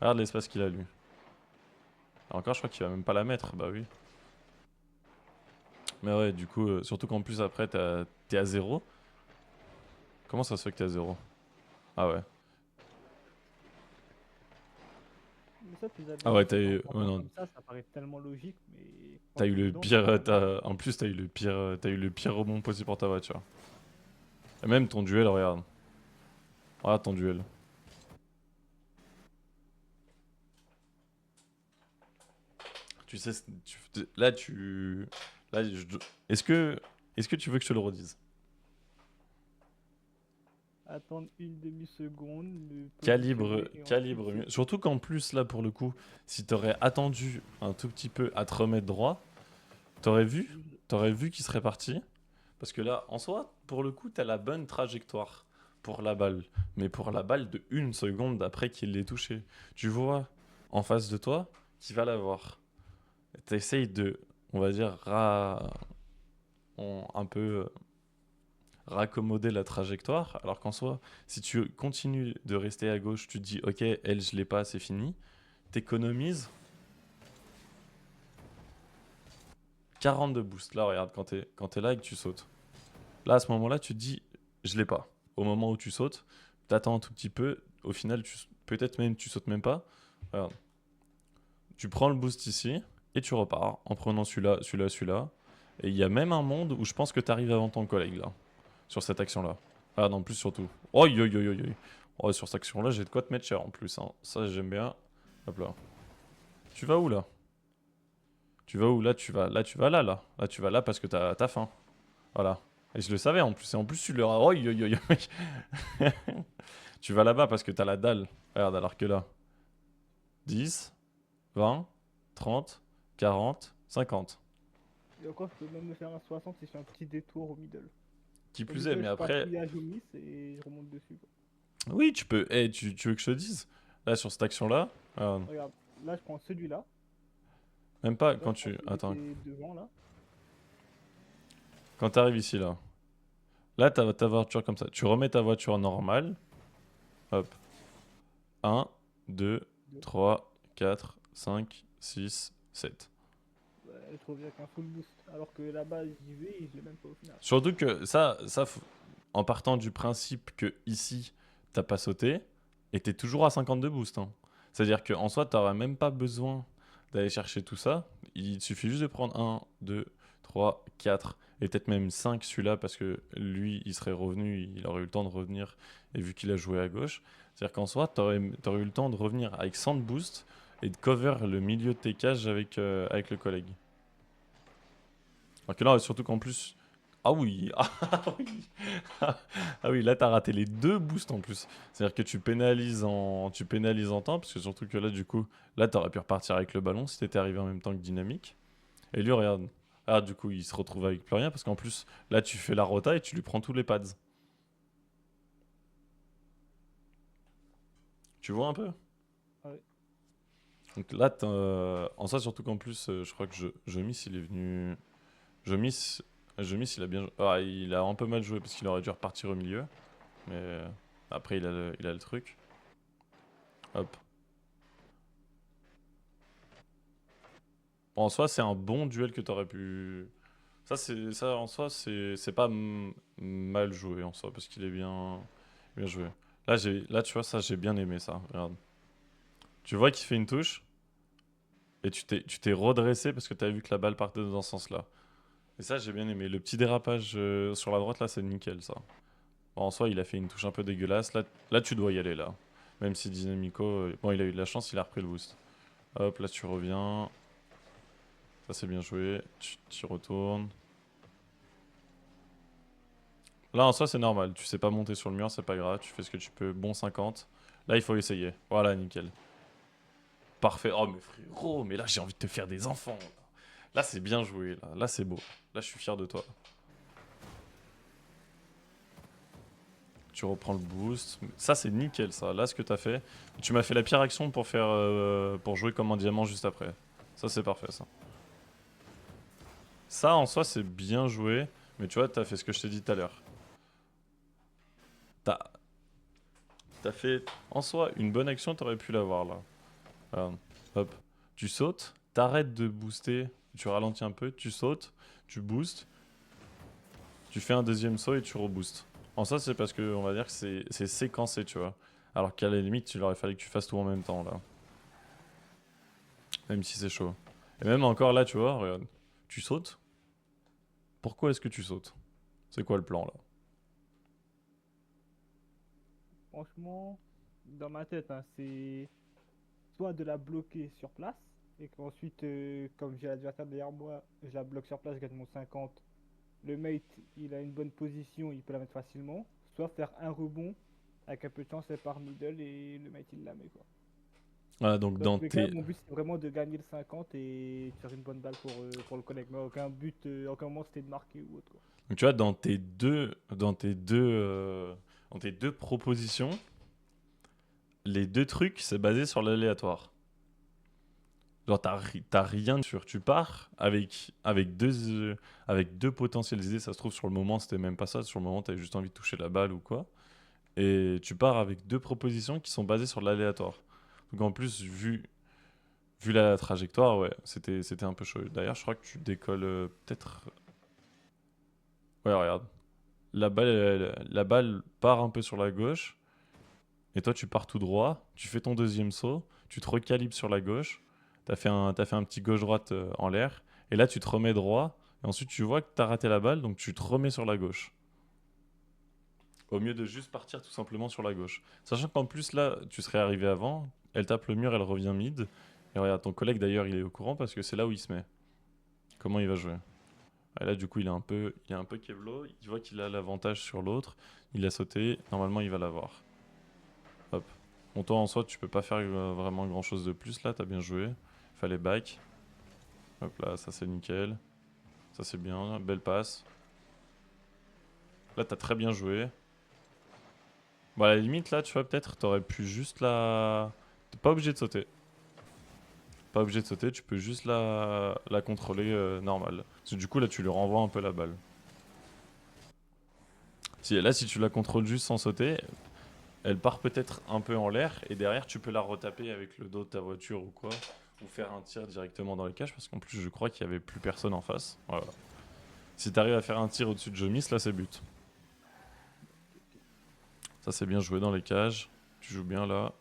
Regarde l'espace qu'il a, lui. Encore, je crois qu'il va même pas la mettre, bah oui. Mais ouais, du coup, surtout qu'en plus, après, t'es à 0. Comment ça se fait que t'es à 0? Ah ouais. Mais ça, tes Ah ouais, adversaires, quand on ouais, parle non. comme ça paraît tellement logique, mais quand T'as eu t'es le dedans, tu pire, comprends pas. en plus, t'as eu le pire rebond possible pour ta voiture. Et même ton duel, regarde. Regarde ton duel. Tu sais, là, là, est-ce que, est-ce que tu veux que je te le redise? Attendre une demi-seconde, le Calibre, positionner et ensuite calibre mieux. sauter. Surtout qu'en plus, là, pour le coup, si t'aurais attendu un tout petit peu à te remettre droit, t'aurais vu, Je- t'aurais vu qu'il serait parti. Parce que là, en soi, pour le coup, t'as la bonne trajectoire pour la balle. Mais pour la balle de 1 seconde après qu'il l'ait touché. Tu vois en face de toi qui va l'avoir. T'essayes de, on va dire, un peu raccommoder la trajectoire. Alors qu'en soi, si tu continues de rester à gauche, tu te dis, ok, elle, je l'ai pas, c'est fini. T'économises 40 de boost. Là, regarde, quand t'es là et que tu sautes. Là, à ce moment-là, tu te dis, je l'ai pas. Au moment où tu sautes, t'attends un tout petit peu. Au final, peut-être même tu sautes même pas. Regarde. Tu prends le boost ici et tu repars en prenant celui-là, celui-là, celui-là. Et il y a même un monde où je pense que tu arrives avant ton collègue là, sur cette action-là. Ah non, plus surtout. Oh, yo, yo, yo, yo. Oh, sur cette action-là, j'ai de quoi te mettre cher en plus, hein. Ça, j'aime bien. Hop là. Tu vas où là? Tu vas où là? Tu vas là, là. Là, tu vas là parce que t'as faim. Voilà. Et je le savais en plus. Et en plus, tu leur as. Oh, yo, yo, yo. Tu vas là-bas parce que t'as la dalle. Regarde, alors que là. 10, 20, 30, 40, 50. Et encore, je peux même me faire un 60 si je fais un petit détour au middle. Qui Au plus est, middle, mais je passe après. où il y a Jomis et je remonte dessus, quoi. Oui, tu peux. Eh, tu veux que je te dise? Là, sur cette action-là. Regarde, là, je prends celui-là. Même pas Là, quand je prends tu. celui qui Attends. est devant, là. Quand t'arrives ici, là. Là, t'as ta voiture comme ça. Tu remets ta voiture normale. Hop. 1, 2, Deux. 3, 4, 5, 6, 7. Ouais, je reviens avec un full boost. Alors que là-bas, j'y vais et je l'ai même pas au final. Surtout que en partant du principe que ici, t'as pas sauté, et t'es toujours à 52 boost, hein. C'est-à-dire qu'en soi, t'auras même pas besoin d'aller chercher tout ça. Il suffit juste de prendre 1, 2, 3, 4 et peut-être même 5 celui-là, parce que lui, il serait revenu, il aurait eu le temps de revenir, et vu qu'il a joué à gauche, c'est-à-dire qu'en soi, t'aurais eu le temps de revenir avec 100 de boost et de cover le milieu de tes cages avec le collègue. Alors que là, surtout qu'en plus. Ah oui, ah oui, ah oui, là t'as raté les deux boosts en plus. C'est-à-dire que tu pénalises en temps, parce que surtout que là, du coup, là t'aurais pu repartir avec le ballon si t'étais arrivé en même temps que Dynamique. Et lui, regarde. Ah, du coup, il se retrouve avec plus rien, parce qu'en plus, là, tu fais la rota et tu lui prends tous les pads. Tu vois un peu? Ouais. Donc là, en ça, surtout qu'en plus, je crois que Miss, il est venu. Je Miss, il a bien. Ah, il a un peu mal joué parce qu'il aurait dû repartir au milieu. Mais après, il a le truc. Hop. Bon, en soi, c'est un bon duel que t'aurais pu. Ça, en soi, c'est pas mal joué en soi parce qu'il est bien joué. Là, tu vois, ça, j'ai bien aimé ça. Regarde. Tu vois qu'il fait une touche et tu t'es redressé parce que t'as vu que la balle partait dans ce sens-là. Et ça, j'ai bien aimé. Le petit dérapage sur la droite, là, c'est nickel, ça. Bon, en soi, il a fait une touche un peu dégueulasse. Là, tu dois y aller, là. Même si Dynamico... bon, il a eu de la chance, il a repris le boost. Hop, là, tu reviens. Ça, c'est bien joué. Tu retournes. Là, en soi, c'est normal. Tu sais pas monter sur le mur, c'est pas grave. Tu fais ce que tu peux. Bon 50. Là, il faut essayer. Voilà, nickel. Parfait. Oh, mais frérot, mais là, j'ai envie de te faire des enfants. Là, c'est bien joué. Là, c'est beau. Là, je suis fier de toi. Tu reprends le boost. Ça, c'est nickel, ça. Là, ce que t'as fait. Tu m'as fait la pire action pour jouer comme un diamant juste après. Ça, c'est parfait, ça. Ça, en soi, c'est bien joué. Mais tu vois, t'as fait ce que je t'ai dit tout à l'heure. T'as, t'as fait, en soi, une bonne action, t'aurais pu l'avoir, là. Regarde. Hop. Tu sautes, t'arrêtes de booster, tu ralentis un peu, tu sautes, tu boostes, tu fais un deuxième saut et tu reboostes. En ça, c'est parce que on va dire que c'est séquencé, tu vois. Alors qu'à la limite, il aurait fallu que tu fasses tout en même temps, là. Même si c'est chaud. Et même encore là, tu vois, regarde. Tu sautes. Pourquoi est-ce que tu sautes? C'est quoi le plan, là? Franchement, dans ma tête, hein, c'est soit de la bloquer sur place, et qu'ensuite, comme j'ai l'adversaire derrière moi, je la bloque sur place, je gagne mon 50. Le mate, il a une bonne position, il peut la mettre facilement. Soit faire un rebond, avec un peu de chance, elle part middle, et le mate, il la met, quoi. Voilà, donc Dans dans tous les cas, tes... mon but, c'est vraiment de gagner le 50 et de faire une bonne balle pour le collègue. Mais aucun but, aucun moment, c'était de marquer ou autre, quoi. Donc tu vois, dans tes deux propositions, les deux trucs, c'est basé sur l'aléatoire. Genre, t'as rien sur. Tu pars avec deux potentielles idées. Ça se trouve, sur le moment, c'était même pas ça. Sur le moment, t'avais juste envie de toucher la balle ou quoi. Et tu pars avec deux propositions qui sont basées sur l'aléatoire. Donc, en plus, vu la trajectoire, ouais, c'était un peu chaud. D'ailleurs, je crois que tu décolles peut-être. Ouais, regarde. La balle part un peu sur la gauche. Et toi, tu pars tout droit. Tu fais ton deuxième saut. Tu te recalibres sur la gauche. T'as fait un petit gauche-droite en l'air. Et là, tu te remets droit. Et ensuite, tu vois que t'as raté la balle. Donc, tu te remets sur la gauche. Au mieux de juste partir tout simplement sur la gauche. Sachant qu'en plus, là, tu serais arrivé avant. Elle tape le mur, elle revient mid. Et regarde, ton collègue d'ailleurs, il est au courant parce que c'est là où il se met. Comment il va jouer? Et là, du coup, il est un peu Kevlo. Il voit qu'il a l'avantage sur l'autre. Il a sauté. Normalement, il va l'avoir. Hop. Bon, toi, en soi, tu peux pas faire vraiment grand chose de plus là. T'as bien joué. Fallait back. Hop là, ça c'est nickel. Ça c'est bien. Belle passe. Là, t'as très bien joué. Bon, à la limite, là, tu vois, peut-être, t'aurais pu juste la. T'es pas obligé de sauter. Pas obligé de sauter, tu peux juste la contrôler normal. Parce que du coup, là, tu lui renvoies un peu la balle. Là, si tu la contrôles juste sans sauter, elle part peut-être un peu en l'air et derrière, tu peux la retaper avec le dos de ta voiture ou quoi. Ou faire un tir directement dans les cages parce qu'en plus, je crois qu'il y avait plus personne en face. Voilà. Si t'arrives à faire un tir au-dessus de Jomis, là, c'est but. Ça, c'est bien joué dans les cages. Tu joues bien là.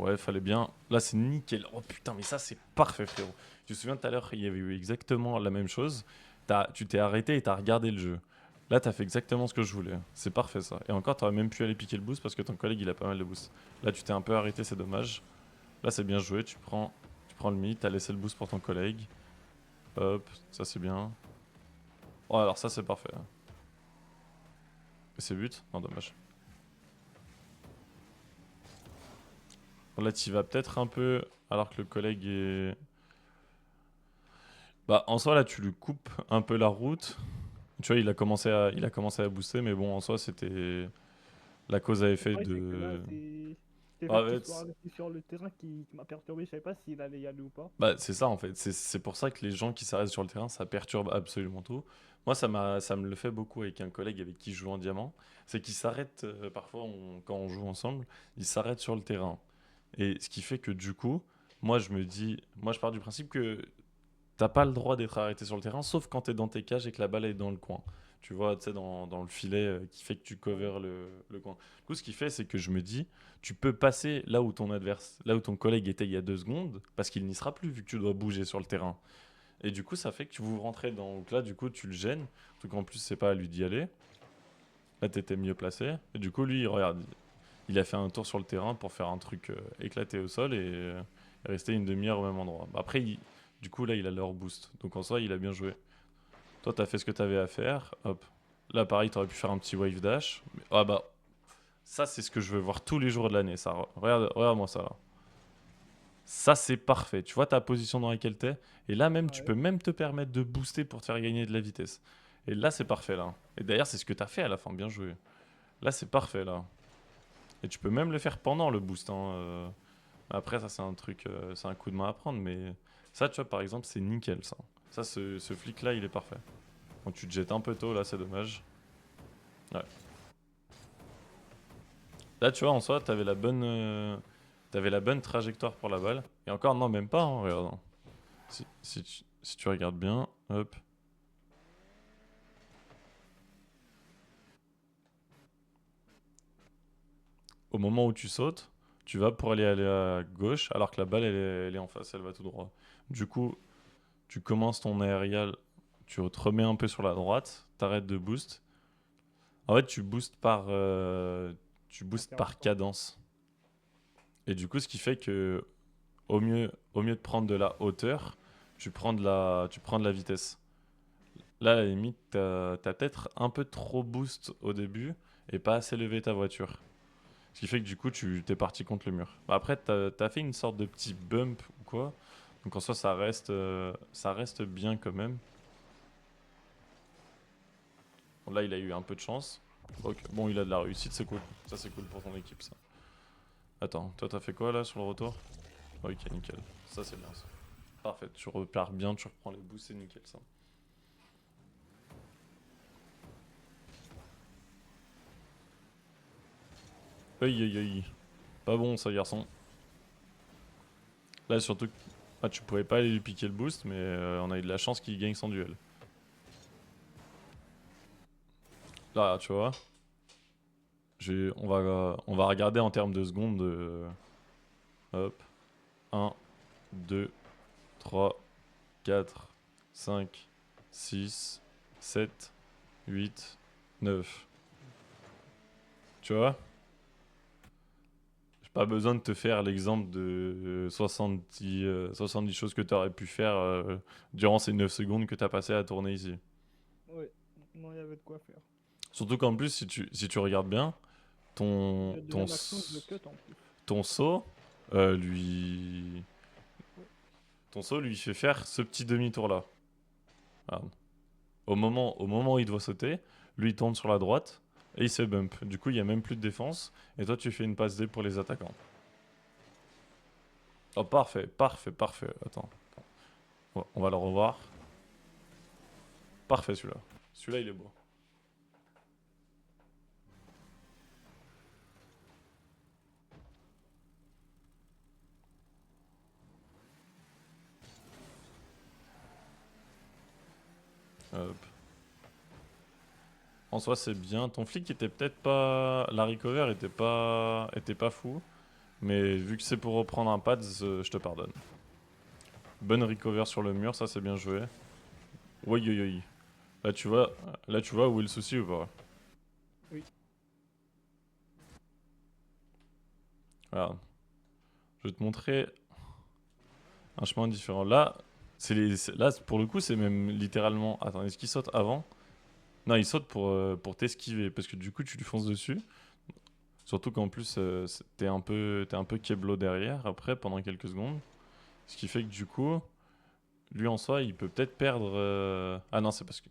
Ouais, fallait bien. Là, c'est nickel. Oh putain, mais ça, c'est parfait, frérot. Tu te souviens tout à l'heure, il y avait eu exactement la même chose. tu t'es arrêté et t'as regardé le jeu. Là, t'as fait exactement ce que je voulais. C'est parfait ça. Et encore, t'aurais même pu aller piquer le boost parce que ton collègue il a pas mal de boost. Là, tu t'es un peu arrêté, c'est dommage. Là, c'est bien joué. Tu prends le mid, t'as laissé le boost pour ton collègue. Hop, ça c'est bien. Oh, alors ça c'est parfait. Et c'est but? Non, dommage. Là, tu vas peut-être un peu alors que le collègue est. Bah, en soi, là, tu lui coupes un peu la route. Tu vois, il a commencé à booster, mais bon, en soi, c'était la cause à Le effet problème, c'est que là, de. c'est le Ah, fait ouais, qu'il soit arrêté sur le terrain qui m'a perturbé. Je savais pas s'il allait y aller ou pas. bah, c'est ça en fait. C'est pour ça que les gens qui s'arrêtent sur le terrain, ça perturbe absolument tout. Moi, ça me le fait beaucoup avec un collègue avec qui je joue en diamant. C'est qu'il s'arrête, parfois, quand on joue ensemble, il s'arrête sur le terrain. Et ce qui fait que du coup, moi, je pars du principe que t'as pas le droit d'être arrêté sur le terrain, sauf quand t'es dans tes cages et que la balle est dans le coin. Tu vois, tu sais, dans le filet qui fait que tu Ouais. covers le coin. Du coup, ce qui fait, c'est que je me dis, tu peux passer là où ton collègue était il y a 2 secondes, parce qu'il n'y sera plus vu que tu dois bouger sur le terrain. Et du coup, ça fait que tu vous rentrez dans. Donc là, du coup, tu le gênes. Donc en plus, c'est pas à lui d'y aller. Là, t'étais mieux placé. Et du coup, lui, regarde, il a fait un tour sur le terrain pour faire un truc éclaté au sol et est resté une demi-heure au même endroit. Bah, après, du coup, là, il a leur boost. Donc en soi, il a bien joué. Toi, t'as fait ce que t'avais à faire. Hop. Là, pareil, t'aurais pu faire un petit wave dash. Ah bah, ça, c'est ce que je veux voir tous les jours de l'année. Ça, regarde-moi ça là. Ça, c'est parfait. Tu vois ta position dans laquelle t'es. Et là, même, tu Ouais. peux même te permettre de booster pour te faire gagner de la vitesse. Et là, c'est parfait là. Et d'ailleurs, c'est ce que t'as fait à la fin. Bien joué. Là, c'est parfait là. Et tu peux même le faire pendant le boost, hein. Après, ça, c'est un truc, c'est un coup de main à prendre, mais ça, tu vois, par exemple, c'est nickel, ça. Ça, ce flic-là, il est parfait. Bon, tu te jettes un peu tôt, là, c'est dommage. Ouais. Là, tu vois, en soi, t'avais la bonne trajectoire pour la balle. Et encore, non, même pas, hein, regarde. Si tu regardes bien, hop. Au moment où tu sautes, tu vas pour aller à gauche, alors que la balle, elle est en face, elle va tout droit. Du coup, tu commences ton aérial, tu te remets un peu sur la droite, t'arrêtes de boost. En fait, tu boostes par Intermittent. cadence. Et du coup, ce qui fait que au mieux de prendre de la hauteur, tu prends de la vitesse. Là, à la limite, t'as peut-être un peu trop boost au début et pas assez levé ta voiture. Ce qui fait que du coup, tu t'es parti contre le mur. Bah, après, t'as fait une sorte de petit bump ou quoi. Donc en soi, ça reste bien quand même. Bon, là, il a eu un peu de chance. Ok, bon, il a de la réussite, c'est cool. Ça, c'est cool pour ton équipe, ça. Attends, toi, t'as fait quoi là sur le retour? Ok, nickel. Ça, c'est bien ça. Parfait, tu repères bien, tu reprends les boosts, c'est nickel ça. Aïe aïe aïe. Pas bon ça, garçon. Là, surtout que tu pouvais pas aller lui piquer le boost, mais on a eu de la chance qu'il gagne son duel. Là, tu vois, on va regarder en termes de secondes. Hop. 1, 2, 3, 4, 5, 6, 7, 8, 9. Tu vois? J'ai pas besoin de te faire l'exemple de 70 choses que tu aurais pu faire durant ces 9 secondes que tu as passé à tourner ici. Ouais. Non, il y avait de quoi faire. Surtout qu'en plus, si tu regardes bien, ton, La ton, deuxième action, je le s- cut en plus. ton saut, lui. Ouais. Ton saut lui fait faire ce petit demi-tour là. Regarde. Au moment où il doit sauter, lui il tourne sur la droite et il se bump. Du coup, il n'y a même plus de défense. Et toi, tu fais une passe D pour les attaquants. Oh, parfait, parfait, parfait. Attends. On va le revoir. Parfait celui-là. Celui-là, il est beau. Hop. En soi, c'est bien. Ton flic était peut-être pas. La recover était pas fou. Mais vu que c'est pour reprendre un pads, je te pardonne. Bonne recover sur le mur, ça c'est bien joué. Oui, oui, oui. Là, tu vois, là, tu vois où est le souci ou pas? Oui. Voilà. Je vais te montrer un chemin différent. Là, là, pour le coup, c'est même littéralement. Attends, est-ce qu'il saute avant? Non, il saute pour t'esquiver, parce que du coup, tu lui fonces dessus. Surtout qu'en plus, t'es un peu keblo derrière, après, pendant quelques secondes. Ce qui fait que du coup, lui en soi, il peut peut-être perdre. Ah non, c'est parce que.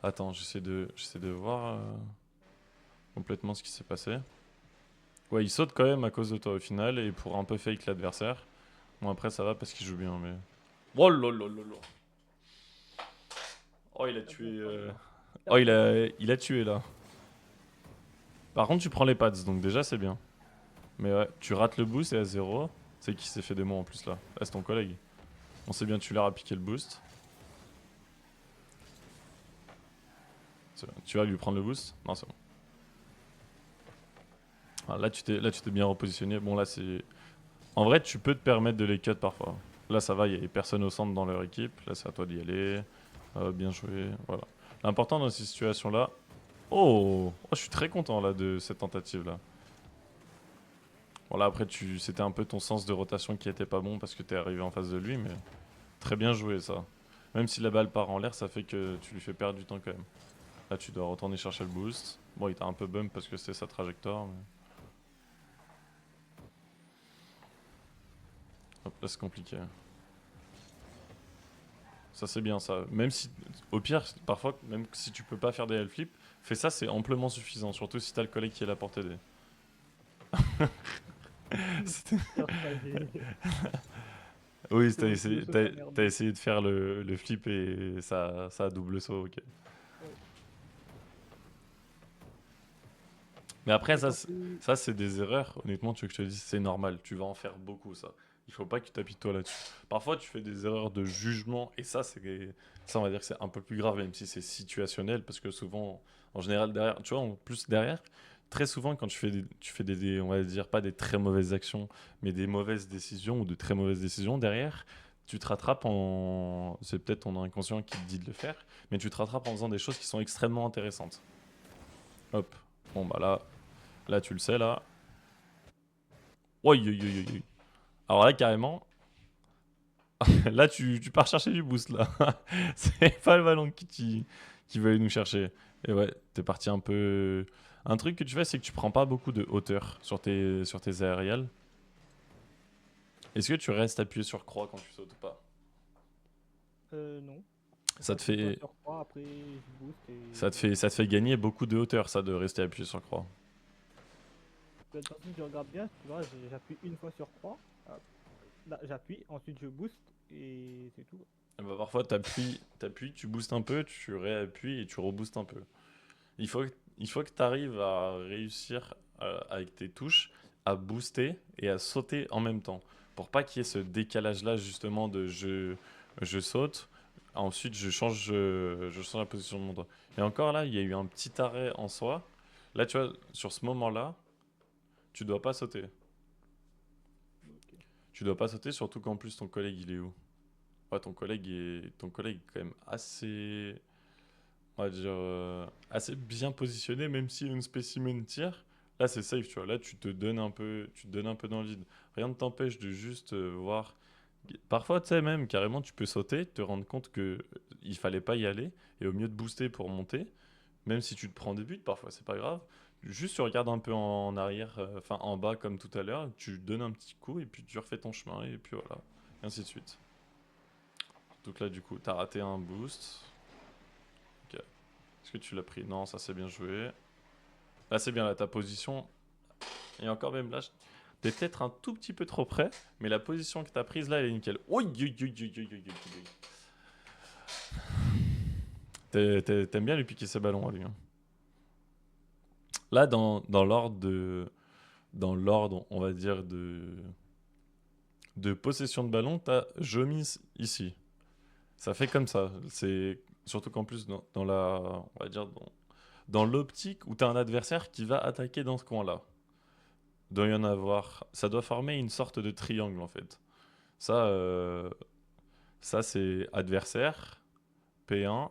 Attends, j'essaie de voir complètement ce qui s'est passé. Ouais, il saute quand même à cause de toi au final, et pour un peu fake l'adversaire. Bon, après, ça va parce qu'il joue bien, mais. Oh là là là là. Oh, il a tué. Oh, il a tué là. Par contre, tu prends les pads, donc déjà, c'est bien. Mais ouais, tu rates le boost et à 0. C'est qui s'est fait démo en plus là? Ah, c'est ton collègue. On sait bien, tu l'as piqué le boost. Tu vas lui prendre le boost? Non, c'est bon. Ah, là, tu t'es bien repositionné. Bon, là, c'est. En vrai, tu peux te permettre de les cut parfois. Là, ça va, il y a personne au centre dans leur équipe. Là, c'est à toi d'y aller. Bien joué. Voilà. L'important dans ces situations-là. Oh! Oh, je suis très content là de cette tentative là. Bon, là, après, c'était un peu ton sens de rotation qui était pas bon parce que t'es arrivé en face de lui, mais très bien joué ça. Même si la balle part en l'air, ça fait que tu lui fais perdre du temps quand même. Là, tu dois retourner chercher le boost. Bon, il t'a un peu bump parce que c'était sa trajectoire. Mais... Hop, là, c'est compliqué. Ça, c'est bien ça. Même si, au pire, parfois, même si tu peux pas faire des L-flip, fais ça, c'est amplement suffisant. Surtout si t'as le collègue qui est à la portée des. C'était- Alors, ça, j'ai Oui, fait mon double saut, ça a t'as merdé. essayé de faire le flip et ça a double saut, ok. Ouais. Mais après, Mais quand tu... ça c'est des erreurs. Honnêtement, tu veux que je te dise, c'est normal. Tu vas en faire beaucoup, ça. Il faut pas que tu t'appuies toi là-dessus. Parfois, tu fais des erreurs de jugement et ça, on va dire que c'est un peu plus grave, même si c'est situationnel, parce que souvent, en général, derrière, tu vois, en plus derrière, très souvent, quand tu fais on va dire pas des très mauvaises actions, mais des mauvaises décisions ou de très mauvaises décisions derrière. Tu te rattrapes en. C'est peut-être ton inconscient qui te dit de le faire, mais tu te rattrapes en faisant des choses qui sont extrêmement intéressantes. Hop. Bon, bah là, là, tu le sais, là. Oi, oi, oi, oi, oi. Alors là, carrément, là, tu pars chercher du boost, là. C'est pas le ballon qui veut aller nous chercher. Et ouais, t'es parti un peu... Un truc que tu fais, c'est que tu prends pas beaucoup de hauteur sur tes aériales. Est-ce que tu restes appuyé sur croix quand tu sautes ou pas? Non. Je Ça te passe une fois fait, sur trois, après je booste et... ça te fait gagner beaucoup de hauteur, ça, de rester appuyé sur croix. De toute façon, si je regarde bien, tu vois, j'appuie une fois sur croix. Hop. Là, j'appuie, ensuite je booste et c'est tout. Et bah, parfois, t'appuies, tu boostes un peu, tu réappuies et tu reboostes un peu. Il faut que tu arrives à réussir avec tes touches à booster et à sauter en même temps. Pour pas qu'il y ait ce décalage-là justement de je saute, ensuite je change la position de mon doigt. Et encore là, il y a eu un petit arrêt en soi. Là, tu vois, sur ce moment-là, tu dois pas sauter. Ok. Tu dois pas sauter, surtout qu'en plus ton collègue il est où? Ouais, ton collègue est quand même assez, on va dire, assez bien positionné, même si une spécimen tire. Là, c'est safe, tu vois. Là, tu te donnes un peu dans le vide. Rien ne t'empêche de juste voir. Parfois, tu sais, même carrément, tu peux sauter, te rendre compte que il fallait pas y aller, et au mieux de booster pour monter, même si tu te prends des buts, parfois, c'est pas grave. Juste, tu regardes un peu en arrière, enfin en bas, comme tout à l'heure, tu donnes un petit coup, et puis tu refais ton chemin, et puis voilà. Et ainsi de suite. Donc là, du coup, t'as raté un boost. Ok. Est-ce que tu l'as pris? Non, ça c'est bien joué. Là, c'est bien, là, ta position. Et encore même là, t'es peut-être un tout petit peu trop près, mais la position que t'as prise là, elle est nickel. Oi, oi, oi, oi, oi, oi, oi, oi. T'aimes bien lui piquer ses ballons à lui, hein. Là, dans l'ordre, on va dire, de possession de ballon, t'as Jomis ici. Ça fait comme ça. C'est surtout qu'en plus, on va dire, dans l'optique où t'as un adversaire qui va attaquer dans ce coin-là. Doit y en avoir. Ça doit former une sorte de triangle en fait. Ça, ça c'est adversaire, P1,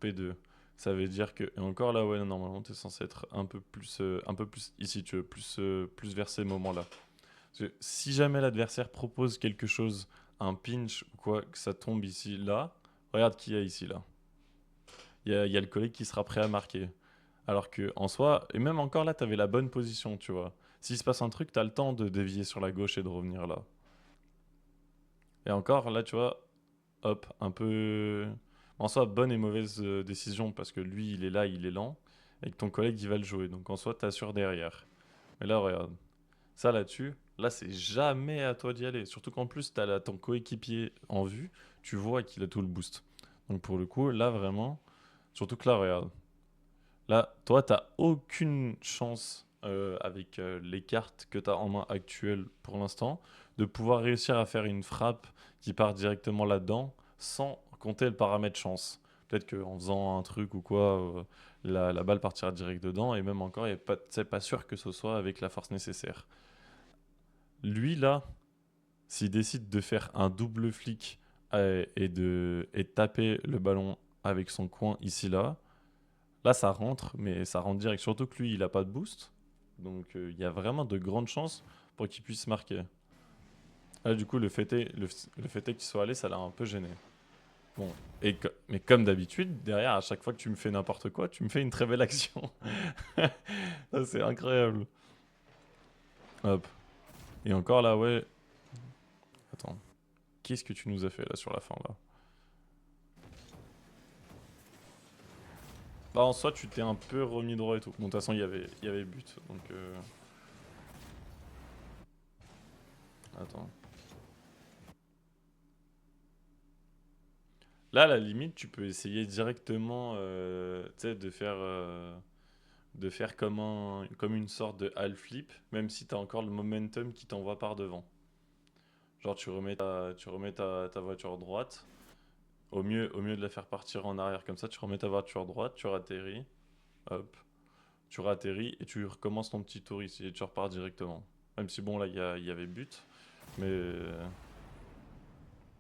P2. Ça veut dire que, et encore là, ouais, normalement, tu es censé être un peu plus ici, tu veux, plus vers ces moments-là. Parce que si jamais l'adversaire propose quelque chose, un pinch ou quoi, que ça tombe ici, là, regarde qui y a ici, là. Il y a le collègue qui sera prêt à marquer. Alors que en soi, et même encore là, tu avais la bonne position, tu vois. S'il se passe un truc, tu as le temps de dévier sur la gauche et de revenir là. Et encore là, tu vois, hop, un peu. En soi, bonne et mauvaise décision parce que lui, il est là, il est lent, et que ton collègue, il va le jouer. Donc en soi, t'assures derrière. Mais là, regarde, ça là-dessus, là, c'est jamais à toi d'y aller. Surtout qu'en plus, t'as là ton coéquipier en vue, tu vois qu'il a tout le boost. Donc pour le coup, là, vraiment, surtout que là, regarde. Là, toi, t'as aucune chance avec les cartes que tu as en main actuelles pour l'instant de pouvoir réussir à faire une frappe qui part directement là-dedans sans compter le paramètre chance. Peut-être qu'en faisant un truc ou quoi, la balle partira direct dedans et même encore, c'est pas sûr que ce soit avec la force nécessaire. Lui, là, s'il décide de faire un double flic et de taper le ballon avec son coin ici, là, ça rentre, mais ça rentre direct. Surtout que lui, il a pas de boost. Donc, il y a vraiment de grandes chances pour qu'il puisse marquer. Là, du coup, le fait est qu'il soit allé, ça l'a un peu gêné. Bon, mais comme d'habitude, derrière, à chaque fois que tu me fais n'importe quoi, tu me fais une très belle action. Ça, c'est incroyable. Hop. Et encore là, ouais. Attends. Qu'est-ce que tu nous as fait là sur la fin là? Bah, en soi, tu t'es un peu remis droit et tout. Bon, de toute façon, il y avait but. Donc, attends. Là, à la limite, tu peux essayer directement tu sais, de faire comme une sorte de half flip, même si tu as encore le momentum qui t'envoie par devant. Genre, tu remets ta voiture droite, au mieux de la faire partir en arrière comme ça, tu remets ta voiture droite, tu ratterris, hop, tu ratterris et tu recommences ton petit tour ici et tu repars directement. Même si, bon, là, il y avait but, mais.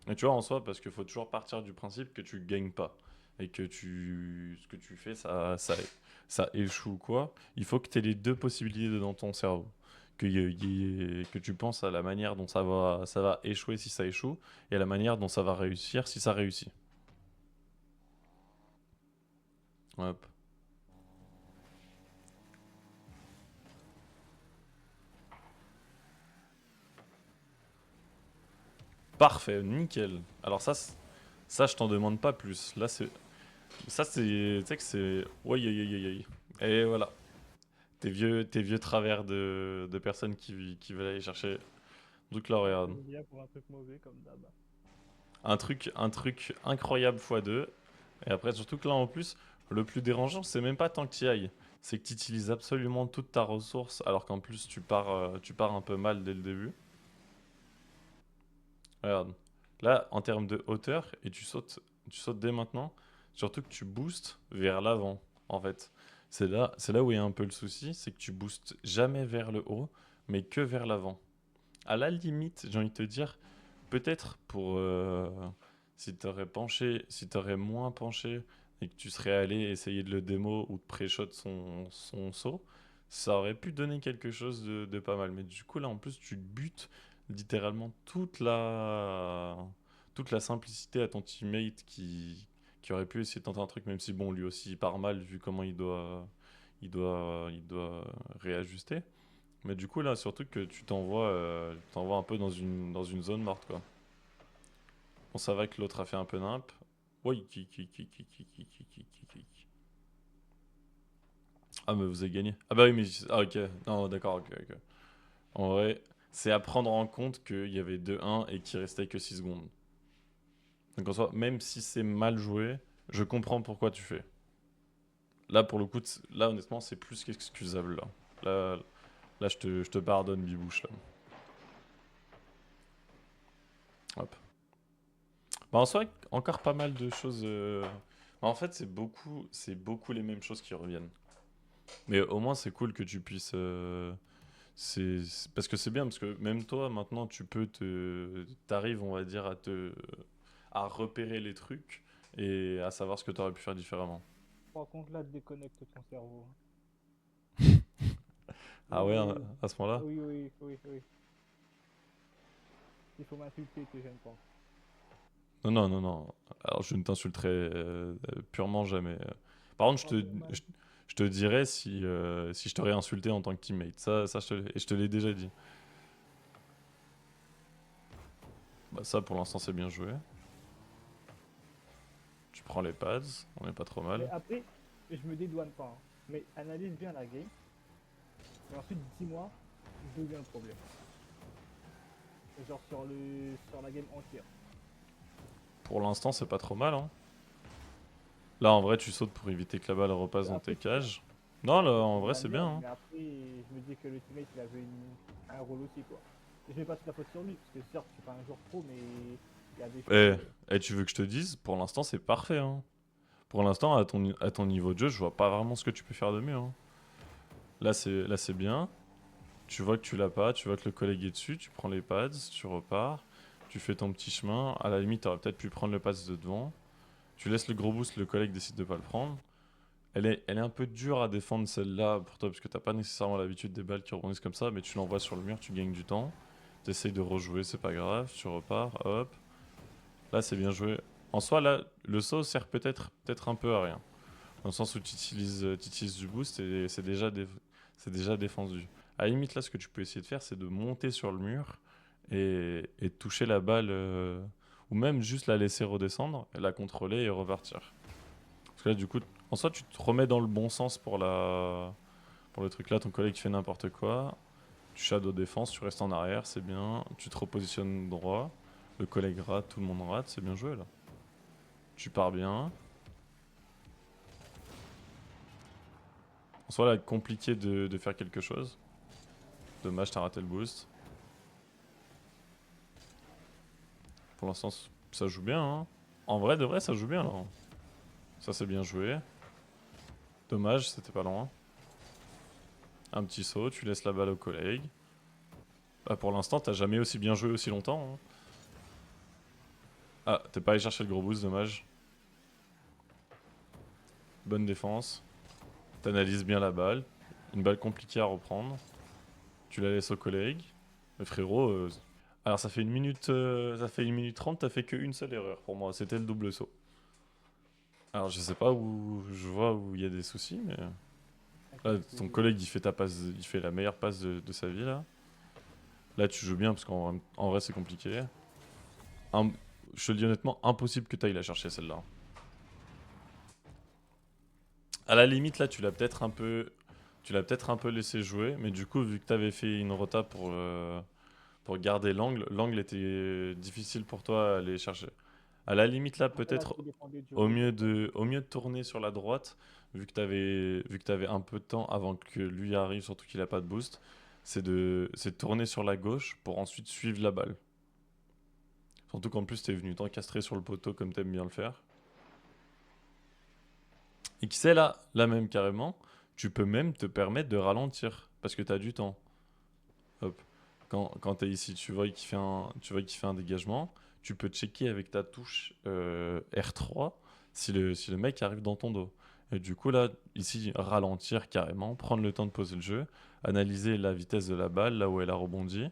Mais tu vois, en soi, parce qu'il faut toujours partir du principe que tu gagnes pas. Et que ce que tu fais, ça échoue ou quoi. Il faut que tu aies les deux possibilités dans ton cerveau. Que tu penses à la manière dont ça va échouer si ça échoue, et à la manière dont ça va réussir si ça réussit. Hop. Parfait, nickel. Alors ça, je t'en demande pas plus. Là, tu sais que c'est. Oui, oui, oui, oui. Et voilà. Tes vieux travers de personnes qui veulent aller chercher. Donc là, Ouais, regarde. familial pour un truc mauvais comme d'hab. Un truc incroyable x2. Et après, surtout que là, en plus, le plus dérangeant, c'est même pas tant que tu y ailles. C'est que tu utilises absolument toute ta ressource, alors qu'en plus, tu pars un peu mal dès le début. Regarde. Là, en termes de hauteur, et tu sautes dès maintenant, surtout que tu boostes vers l'avant, en fait. C'est là où il y a un peu le souci, c'est que tu boostes jamais vers le haut, mais que vers l'avant. À la limite, j'ai envie de te dire, peut-être pour si t'aurais penché, si t'aurais moins penché et que tu serais allé essayer de le démo ou de pré-shot son saut, ça aurait pu donner quelque chose de pas mal. Mais du coup, là, en plus, tu butes littéralement toute la simplicité à ton teammate qui aurait pu essayer de tenter un truc, même si, bon, lui aussi, il part mal vu comment il doit réajuster. Mais du coup, là, surtout que tu t'envoies un peu dans une zone morte, quoi. Bon, ça va que l'autre a fait un peu nimp. Oui, Ah, mais vous avez gagné. Ah, bah oui, mais. Ah, ok. Non, d'accord, ok, ok. En vrai, c'est à prendre en compte qu'il y avait 2-1 et qu'il restait que 6 secondes. Donc en soi, même si c'est mal joué, je comprends pourquoi tu fais. Là, pour le coup, là, honnêtement, c'est plus qu'excusable, là. Là, je te pardonne, Bibouche, là. Hop. Bah, en soi, encore pas mal de choses. En fait, c'est beaucoup les mêmes choses qui reviennent. Mais au moins, c'est cool que tu puisses. Parce que c'est bien, parce que même toi, maintenant, t'arrives, on va dire, à repérer les trucs et à savoir ce que tu aurais pu faire différemment. Par contre, là, déconnecte ton cerveau. Ah ouais, hein, Oui, à ce moment-là? oui, oui, oui, oui. Il faut m'insulter, que j'aime pas. Non, non, non, non. Alors je ne t'insulterai purement jamais. Par contre, Oh, normal. je te dirais si je t'aurais insulté en tant que teammate. Ça et je te l'ai déjà dit. Bah ça, pour l'instant, c'est bien joué. Tu prends les pads, on est pas trop Mais mal. après, je me dédouane pas, hein. Mais analyse bien la game. Et ensuite, dis-moi d'où vient le problème. Genre sur la game entière. Pour l'instant, c'est pas trop mal, hein. Là, en vrai, tu sautes pour éviter que la balle repasse dans Après, tes cages. Non, là, après en c'est de vrai, la c'est bien, merde, hein. mais après, je me dis que le teammate, il avait un rôle aussi, quoi. Et je mets pas toute la faute sur lui, parce que certes, je suis pas un joueur pro, mais il y a des choses. Tu veux que je te dise, pour l'instant, c'est parfait, hein. Pour l'instant, à ton niveau de jeu, je vois pas vraiment ce que tu peux faire de mieux, hein. Là, c'est bien. Tu vois que tu l'as pas, tu vois que le collègue est dessus, tu prends les pads, tu repars, tu fais ton petit chemin. À la limite, tu aurais peut-être pu prendre le pads de devant. Tu laisses le gros boost, le collègue décide de pas le prendre. Elle est un peu dure à défendre celle-là pour toi parce que t'as pas nécessairement l'habitude des balles qui rebondissent comme ça, mais tu l'envoies sur le mur, tu gagnes du temps. T'essayes de rejouer, c'est pas grave, tu repars, hop. Là, c'est bien joué. En soi, là, le saut sert peut-être un peu à rien. Dans le sens où tu utilises du boost et c'est déjà défendu. À la limite, là, ce que tu peux essayer de faire, c'est de monter sur le mur et toucher la balle, ou même juste la laisser redescendre, et la contrôler et repartir. Parce que là, du coup, en soi, tu te remets dans le bon sens pour le truc là. Ton collègue fait n'importe quoi. Tu shadow défense, tu restes en arrière, c'est bien. Tu te repositionnes droit. Le collègue rate, tout le monde rate, c'est bien joué là. Tu pars bien. En soi, là, compliqué de faire quelque chose. Dommage, t'as raté le boost. Pour l'instant, ça joue bien, hein. En vrai, de vrai, ça joue bien là. Ça, c'est bien joué. Dommage, c'était pas loin. Un petit saut, tu laisses la balle au collègue. Bah, pour l'instant, t'as jamais aussi bien joué aussi longtemps, hein. Ah, t'es pas allé chercher le gros boost, dommage. Bonne défense. T'analyses bien la balle. Une balle compliquée à reprendre. Tu la laisses au collègue. Mais frérot, alors ça fait 1 minute 30, t'as fait qu'une seule erreur pour moi, c'était le double saut. Alors je sais pas où je vois où il y a des soucis, mais là T'inquiète, ton collègue il fait ta passe, il fait la meilleure passe de sa vie là. Là tu joues bien parce en vrai c'est compliqué. Im- je te le dis honnêtement, impossible que t'ailles la chercher celle-là. À la limite là tu l'as peut-être un peu laissé jouer, mais du coup vu que t'avais fait une rota pour garder l'angle, l'angle était difficile pour toi à aller chercher. À la limite, là, après, là, peut-être tout dépendait du rôle du collègue. au mieux de tourner sur la droite, vu que t'avais un peu de temps avant que lui arrive, surtout qu'il a pas de boost, c'est de tourner sur la gauche pour ensuite suivre la balle. Surtout qu'en plus, t'es venu t'encastrer sur le poteau comme t'aimes bien le faire. Et qui sait, là même carrément, tu peux même te permettre de ralentir parce que t'as du temps. Hop. Quand tu es ici, tu vois qu'il fait un dégagement. Tu peux checker avec ta touche R3 si le mec arrive dans ton dos. Et du coup, là, ici, ralentir carrément, prendre le temps de poser le jeu, analyser la vitesse de la balle, là où elle a rebondi.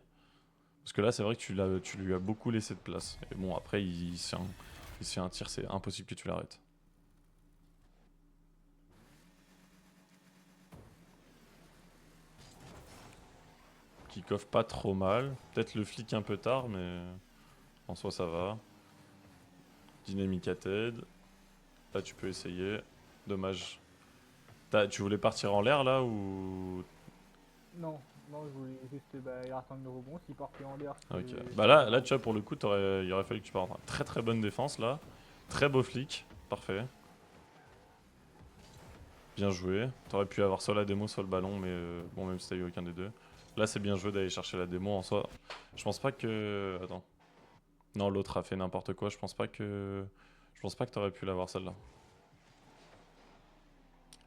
Parce que là, c'est vrai que tu lui as beaucoup laissé de place. Et bon, après, il se fait un tir, c'est impossible que tu l'arrêtes. Kick-off pas trop mal. Peut-être le flic un peu tard, mais en soi, ça va. Dynamique à TED. Là, tu peux essayer. Dommage. Tu voulais partir en l'air là ou. Non, non, je voulais juste attendre le rebond. S'il partait en l'air, Ok. ça allait Là, arranger. tu vois, pour le coup, il aurait fallu que tu partes. Très très bonne défense là. Très beau flic. Parfait. Bien joué. T'aurais pu avoir soit la démo, soit le ballon, mais bon, même si t'as eu aucun des deux. Là, c'est bien joué d'aller chercher la démo en soi. Je pense pas que. Attends. Non, l'autre a fait n'importe quoi. Je pense pas que t'aurais pu l'avoir celle-là.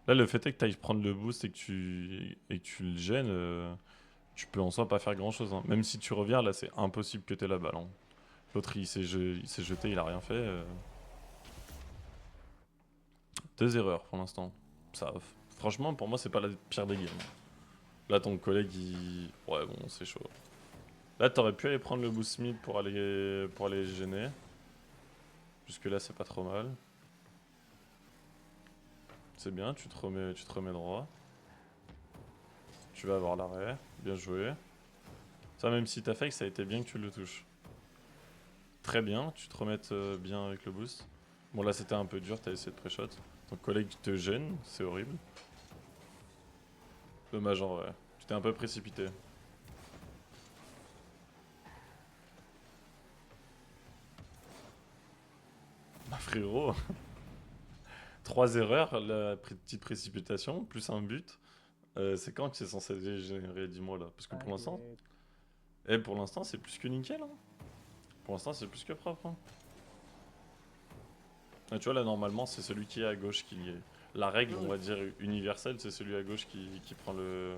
Là, le fait est que t'ailles prendre le boost et que tu le gênes. Tu peux en soi pas faire grand chose, hein. Même si tu reviens, là c'est impossible que t'aies la balle, hein. L'autre il s'est jeté, il a rien fait. 2 erreurs pour l'instant. Ça, franchement, pour moi, c'est pas la pire des games. Là, ton collègue, il... Ouais, bon, c'est chaud. Là, t'aurais pu aller prendre le boost mid pour aller les gêner. Jusque là, c'est pas trop mal. C'est bien, tu te remets droit. Tu vas avoir l'arrêt. Bien joué. Ça, même si t'as fake, ça a été bien que tu le touches. Très bien, tu te remettes bien avec le boost. Bon, là, c'était un peu dur, t'as essayé de pré-shot. Ton collègue te gêne, c'est horrible. Dommage en vrai. Tu t'es un peu précipité. Bah frérot, 3 erreurs, la petite précipitation, plus un but. C'est quand que c'est censé dégénérer, dis-moi là. Parce que pour l'instant, T'inquiète. pour l'instant c'est plus que nickel. Hein. Pour l'instant c'est plus que propre. Hein. Ah, tu vois là normalement c'est celui qui est à gauche qui est... La règle Ouais, on ouais. va dire universelle c'est celui à gauche qui prend le...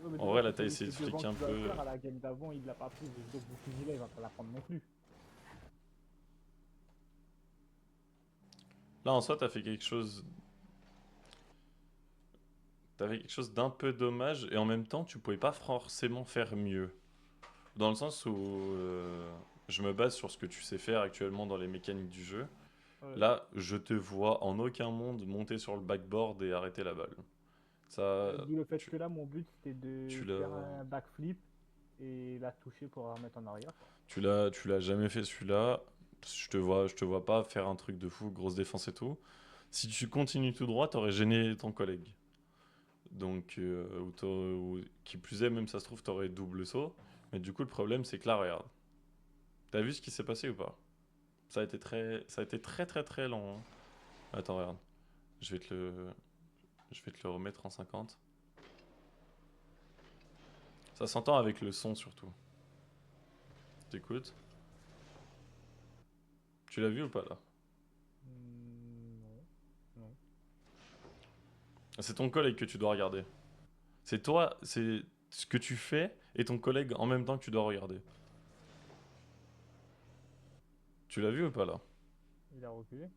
Ouais, mais En déjà, vrai c'est là t'as celui qui essayé est de devant fliquer un qui doit le peu... faire. À la game d'avant, il l'a pas pris. Donc, vous finissez là, il va pas la prendre non plus. Là en soi t'as fait quelque chose... T'as fait quelque chose d'un peu dommage et en même temps tu pouvais pas forcément faire mieux. Dans le sens où je me base sur ce que tu sais faire actuellement dans les mécaniques du jeu. Ouais. Là, je te vois en aucun monde monter sur le backboard et arrêter la balle. Ça, D'où le fait tu, que là, mon but, c'était tu de faire l'as, un backflip et la toucher pour la remettre en arrière, quoi. tu l'as jamais fait celui-là. Je te vois pas faire un truc de fou, grosse défense et tout. Si tu continues tout droit, t'aurais gêné ton collègue. Donc, qui plus est, même ça se trouve, t'aurais double saut. Mais du coup, le problème, c'est que là, regarde. T'as vu ce qui s'est passé ou pas? Ça a été très très très lent. Hein. Attends, regarde. Je vais te le, je vais te le remettre en 50. Ça s'entend avec le son surtout. T'écoutes? Tu l'as vu ou pas là? Non, non. C'est ton collègue que tu dois regarder. C'est toi, c'est ce que tu fais et ton collègue en même temps que tu dois regarder. Tu l'as vu ou pas là? Il a reculé.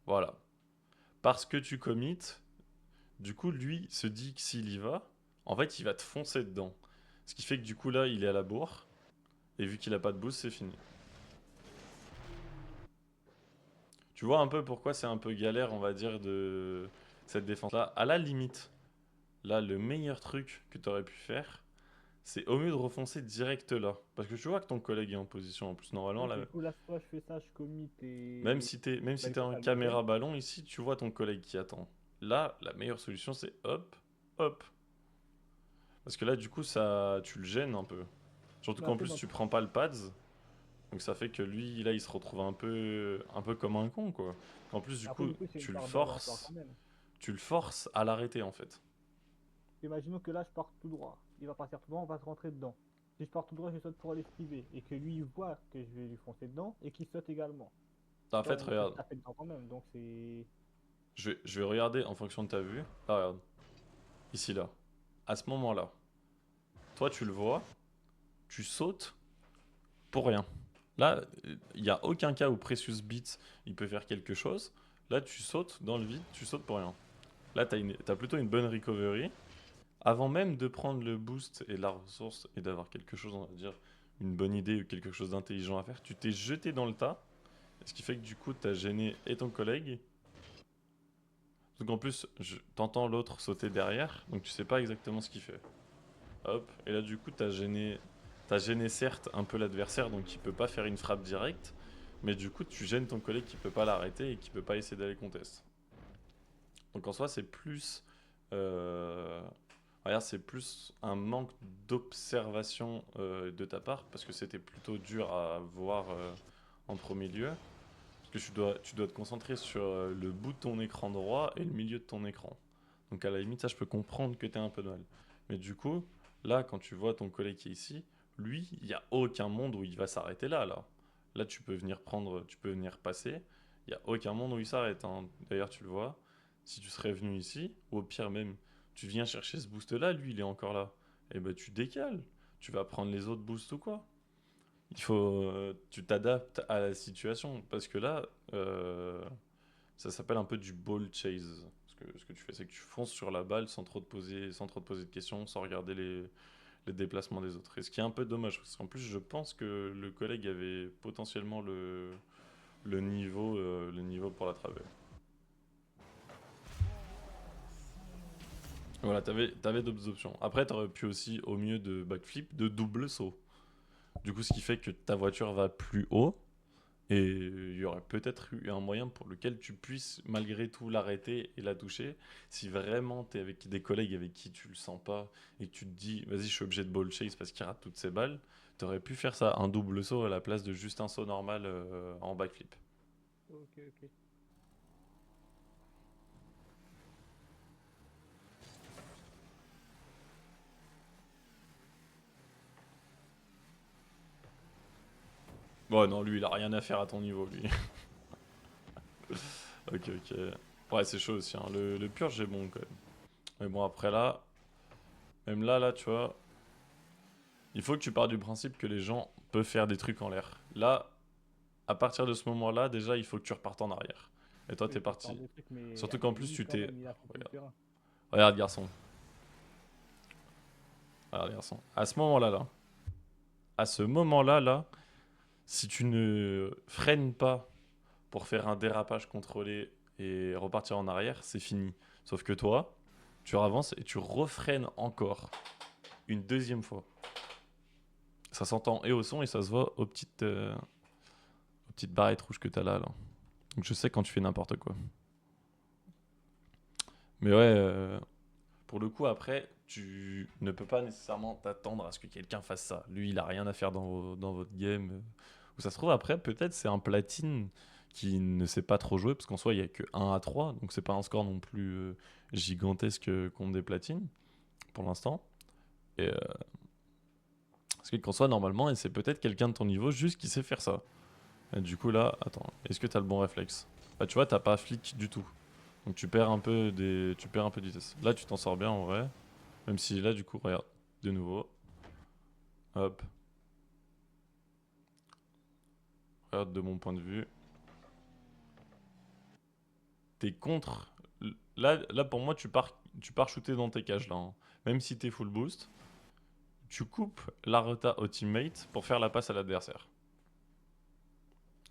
Voilà. Parce que tu commits, du coup lui se dit que s'il y va, en fait il va te foncer dedans. Ce qui fait que du coup là il est à la bourre et vu qu'il a pas de boost c'est fini. Tu vois un peu pourquoi c'est un peu galère on va dire de cette défense là. À la limite, là le meilleur truc que tu aurais pu faire, c'est au mieux de refoncer direct là. Parce que tu vois que ton collègue est en position en plus. Normalement, Ouais, là, du coup, là, soit je fais ça, je commit et même bah, si du t'es coup, en ça le gêne. caméra ballon ici, tu vois ton collègue qui attend. Là, la meilleure solution, c'est hop, hop. Parce que là, du coup, ça, tu le gênes un peu. Surtout Mais qu'en après, plus, tu prends pas le pads. Donc ça fait que lui, là, il se retrouve un peu comme un con, quoi. En plus, du coup, c'est une part d'aléatoire quand même. tu le forces à l'arrêter, en fait. Imaginons que là, je pars tout droit. Il va partir tout droit, on va se rentrer dedans. Si je pars tout droit, je saute pour l'esquiver. Et que lui, il voit que je vais lui foncer dedans et qu'il saute également. En Tu vois, fait, on peut se regarde, taper dedans quand même. Donc, c'est. je vais regarder en fonction de ta vue. Là, regarde, ici, là. À ce moment-là, toi, tu le vois, tu sautes pour rien. Là, il n'y a aucun cas où Precious Beats il peut faire quelque chose. Là, tu sautes dans le vide, tu sautes pour rien. Là, t'as plutôt une bonne recovery. Avant même de prendre le boost et la ressource et d'avoir quelque chose, on va dire, une bonne idée ou quelque chose d'intelligent à faire, tu t'es jeté dans le tas. Ce qui fait que du coup, t'as gêné et ton collègue. Donc en plus, t'entends l'autre sauter derrière, donc tu sais pas exactement ce qu'il fait. Hop, et là du coup, t'as gêné certes un peu l'adversaire, donc il peut pas faire une frappe directe, mais du coup, tu gênes ton collègue qui peut pas l'arrêter et qui peut pas essayer d'aller contest. Donc en soi, c'est plus, euh, regarde, c'est plus un manque d'observation de ta part, parce que c'était plutôt dur à voir en premier lieu, parce que tu dois te concentrer sur le bout de ton écran droit et le milieu de ton écran. Donc à la limite, ça, je peux comprendre que tu un peu de mal. Mais du coup, là, quand tu vois ton collègue qui est ici, lui, il n'y a aucun monde où il va s'arrêter là, là. Là, tu peux venir prendre, tu peux venir passer. Il n'y a aucun monde où il s'arrête. Hein. D'ailleurs, tu le vois. Si tu serais venu ici, ou au pire même, tu viens chercher ce boost-là, lui, il est encore là. Et ben, tu décales. Tu vas prendre les autres boosts ou quoi. Tu t'adaptes à la situation. Parce que là, Ça s'appelle un peu du ball chase. Ce que tu fais, c'est que tu fonces sur la balle sans trop te poser de questions, sans regarder les déplacements des autres. Et ce qui est un peu dommage, parce qu'en plus, je pense que le collègue avait potentiellement le niveau pour l'attraper. Voilà, t'avais d'autres options. Après, t'aurais pu aussi, au mieux de backflip, de double saut. Du coup, ce qui fait que ta voiture va plus haut. Et il y aurait peut-être eu un moyen pour lequel tu puisses malgré tout l'arrêter et la toucher. Si vraiment tu es avec des collègues avec qui tu le sens pas et que tu te dis, vas-y, je suis obligé de ball chase parce qu'il rate toutes ses balles, tu aurais pu faire ça, un double saut à la place de juste un saut normal en backflip. Ok, ok. Ouais, non, lui, il a rien à faire à ton niveau, lui. Ok, ok. Ouais, c'est chaud aussi, hein. Le purge est bon quand même. Mais bon, après là, même là, tu vois, il faut que tu pars du principe que les gens peuvent faire des trucs en l'air. Là, à partir de ce moment-là, déjà, il faut que tu repartes en arrière. Et toi, Oui, t'es il peut faire parti. des trucs, mais Surtout à qu'en des plus, limites tu quand t'es. même, il a fait tout le Regarde, terrain. regarde, garçon. Regarde, garçon. À ce moment-là, à ce moment-là, si tu ne freines pas pour faire un dérapage contrôlé et repartir en arrière, c'est fini. Sauf que toi, tu avances et tu refreines encore une deuxième fois. Ça s'entend et au son et ça se voit aux petites barrettes rouges que t'as là. Donc je sais quand tu fais n'importe quoi. Mais ouais, pour le coup, après, tu ne peux pas nécessairement t'attendre à ce que quelqu'un fasse ça. Lui, il a rien à faire dans votre game. Ou ça se trouve, après, peut-être c'est un platine qui ne sait pas trop jouer, parce qu'en soi, il n'y a que 1 à 3, donc c'est pas un score non plus gigantesque contre des platines, pour l'instant. Et parce qu'en soi, normalement, et c'est peut-être quelqu'un de ton niveau juste qui sait faire ça. Et du coup, là, attends, est-ce que tu as le bon réflexe? Bah, tu vois, t'as pas flic du tout. Donc tu perds un peu de vitesse. Là, tu t'en sors bien en vrai. Même si là, du coup, regarde, de nouveau. Hop, regarde de mon point de vue. T'es contre. Là, pour moi, tu pars shooter dans tes cages là, hein. Même si t'es full boost, tu coupes la reta au teammate pour faire la passe à l'adversaire.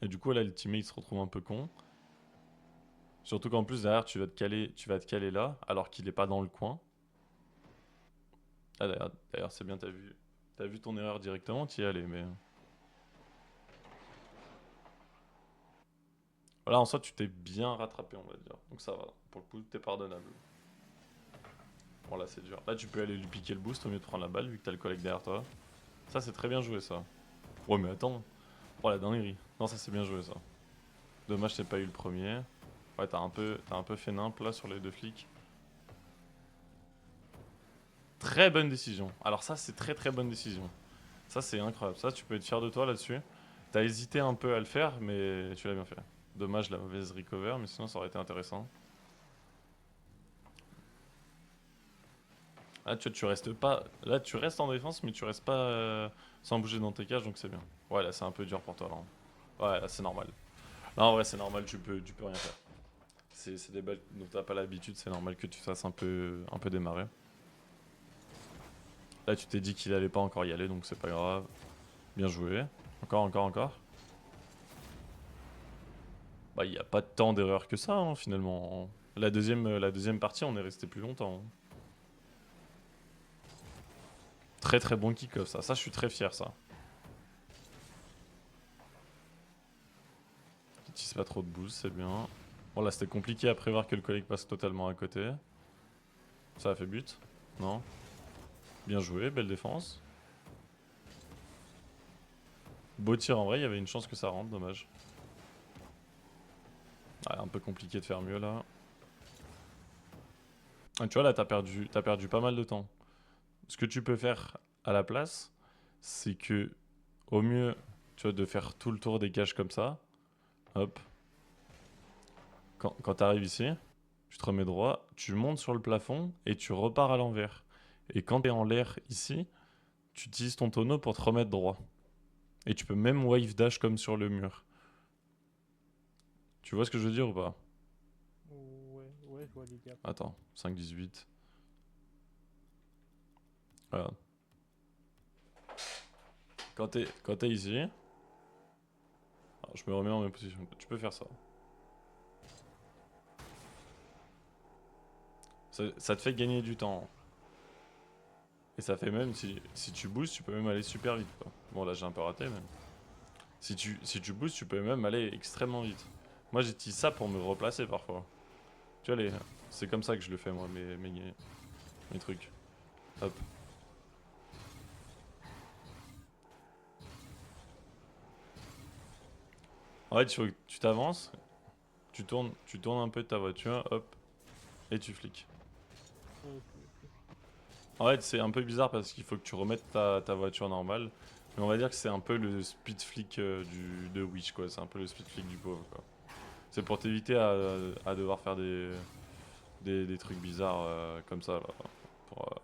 Et du coup, là, le teammate se retrouve un peu con. Surtout qu'en plus, derrière, tu vas te caler là, alors qu'il est pas dans le coin. Ah, d'ailleurs, c'est bien, t'as vu ton erreur directement, t'y es allé, mais. Voilà, en soi, tu t'es bien rattrapé, on va dire. Donc ça va. Pour le coup, t'es pardonnable. Bon, là, c'est dur. Là, tu peux aller lui piquer le boost au mieux de prendre la balle, vu que t'as le collègue derrière toi. Ça, c'est très bien joué, ça. Ouais, mais attends. Oh, la dinguerie. Non, ça, c'est bien joué, ça. Dommage, t'aies pas eu le premier. Ouais, t'as un peu fait nimp, là, sur les deux flics. Très bonne décision. Alors ça, c'est très très bonne décision. Ça, c'est incroyable. Ça, tu peux être fier de toi là-dessus. T'as hésité un peu à le faire, mais tu l'as bien fait. Dommage la mauvaise recover, mais sinon ça aurait été intéressant. Là, tu restes pas. Là, tu restes en défense, mais tu restes pas sans bouger dans tes cages, donc c'est bien. Ouais, là, c'est un peu dur pour toi, là. Ouais, là, c'est normal. Là, en vrai, c'est normal, tu peux rien faire. C'est des balles dont t'as pas l'habitude, c'est normal que tu fasses un peu démarrer. Là, tu t'es dit qu'il allait pas encore y aller, donc c'est pas grave. Bien joué. Encore, encore, encore. Bah, il n'y a pas tant d'erreurs que ça, hein, finalement. La deuxième partie, on est resté plus longtemps, hein. Très très bon kick-off, ça. Ça, je suis très fier, ça. Qui utilise pas trop de boost, c'est bien. Bon, là, c'était compliqué à prévoir que le collègue passe totalement à côté. Ça a fait but? Non? Bien joué, belle défense. Beau tir en vrai, il y avait une chance que ça rentre, dommage. Ouais, un peu compliqué de faire mieux là. Ah, tu vois, là, t'as perdu pas mal de temps. Ce que tu peux faire à la place, c'est que, au mieux, tu vois, de faire tout le tour des cages comme ça. Hop. Quand tu arrives ici, tu te remets droit, tu montes sur le plafond et tu repars à l'envers. Et quand tu es en l'air ici, tu utilises ton tonneau pour te remettre droit. Et tu peux même wave dash comme sur le mur. Tu vois ce que je veux dire ou pas? vois les gaps. Attends, 5-18. Voilà. Quand t'es ici, alors, je me remets en même position. Tu peux faire ça. Ça te fait gagner du temps. Et ça fait même, si tu boostes, tu peux même aller super vite, quoi. Bon, là, j'ai un peu raté, mais... Si tu boostes, tu peux même aller extrêmement vite. Moi, j'utilise ça pour me replacer, parfois. Tu vois, c'est comme ça que je le fais, moi, mes trucs. Hop. En fait, tu t'avances, tu tournes un peu ta voiture, hop, et tu flics. Ok. En fait, c'est un peu bizarre parce qu'il faut que tu remettes ta voiture normale. Mais on va dire que c'est un peu le speed flick de Wish, quoi. C'est un peu le speed flick du pauvre, quoi. C'est pour t'éviter à devoir faire des trucs bizarres comme ça, là, pour, euh,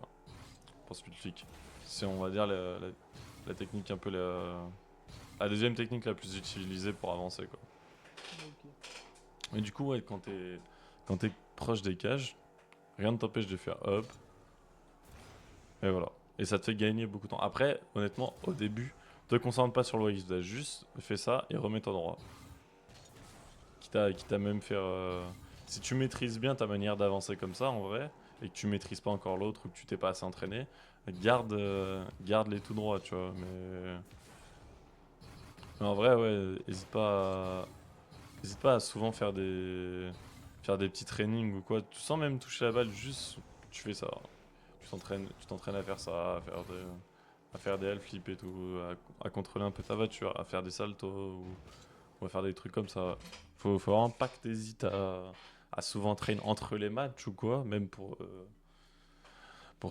pour speed flick. C'est, on va dire, la technique un peu la deuxième technique la plus utilisée pour avancer, quoi. Ok. Mais du coup, ouais, quand t'es proche des cages, rien ne t'empêche de faire hop, et voilà. Et ça te fait gagner beaucoup de temps. Après, honnêtement, au début, te concentre pas sur le X, juste fais ça et remets-toi droit. Quitte à même faire. Si tu maîtrises bien ta manière d'avancer comme ça, en vrai, et que tu maîtrises pas encore l'autre ou que tu t'es pas assez entraîné, garde les tout droits, tu vois. Mais en vrai, ouais, hésite pas à souvent faire des petits trainings ou quoi, sans même toucher la balle, juste tu fais ça. Tu t'entraînes à faire ça, à faire des half flips et tout, à contrôler un peu ta voiture, à faire des saltos ou à faire des trucs comme ça. Faut vraiment pas que t'hésites à souvent traîner entre les matchs ou quoi, même pour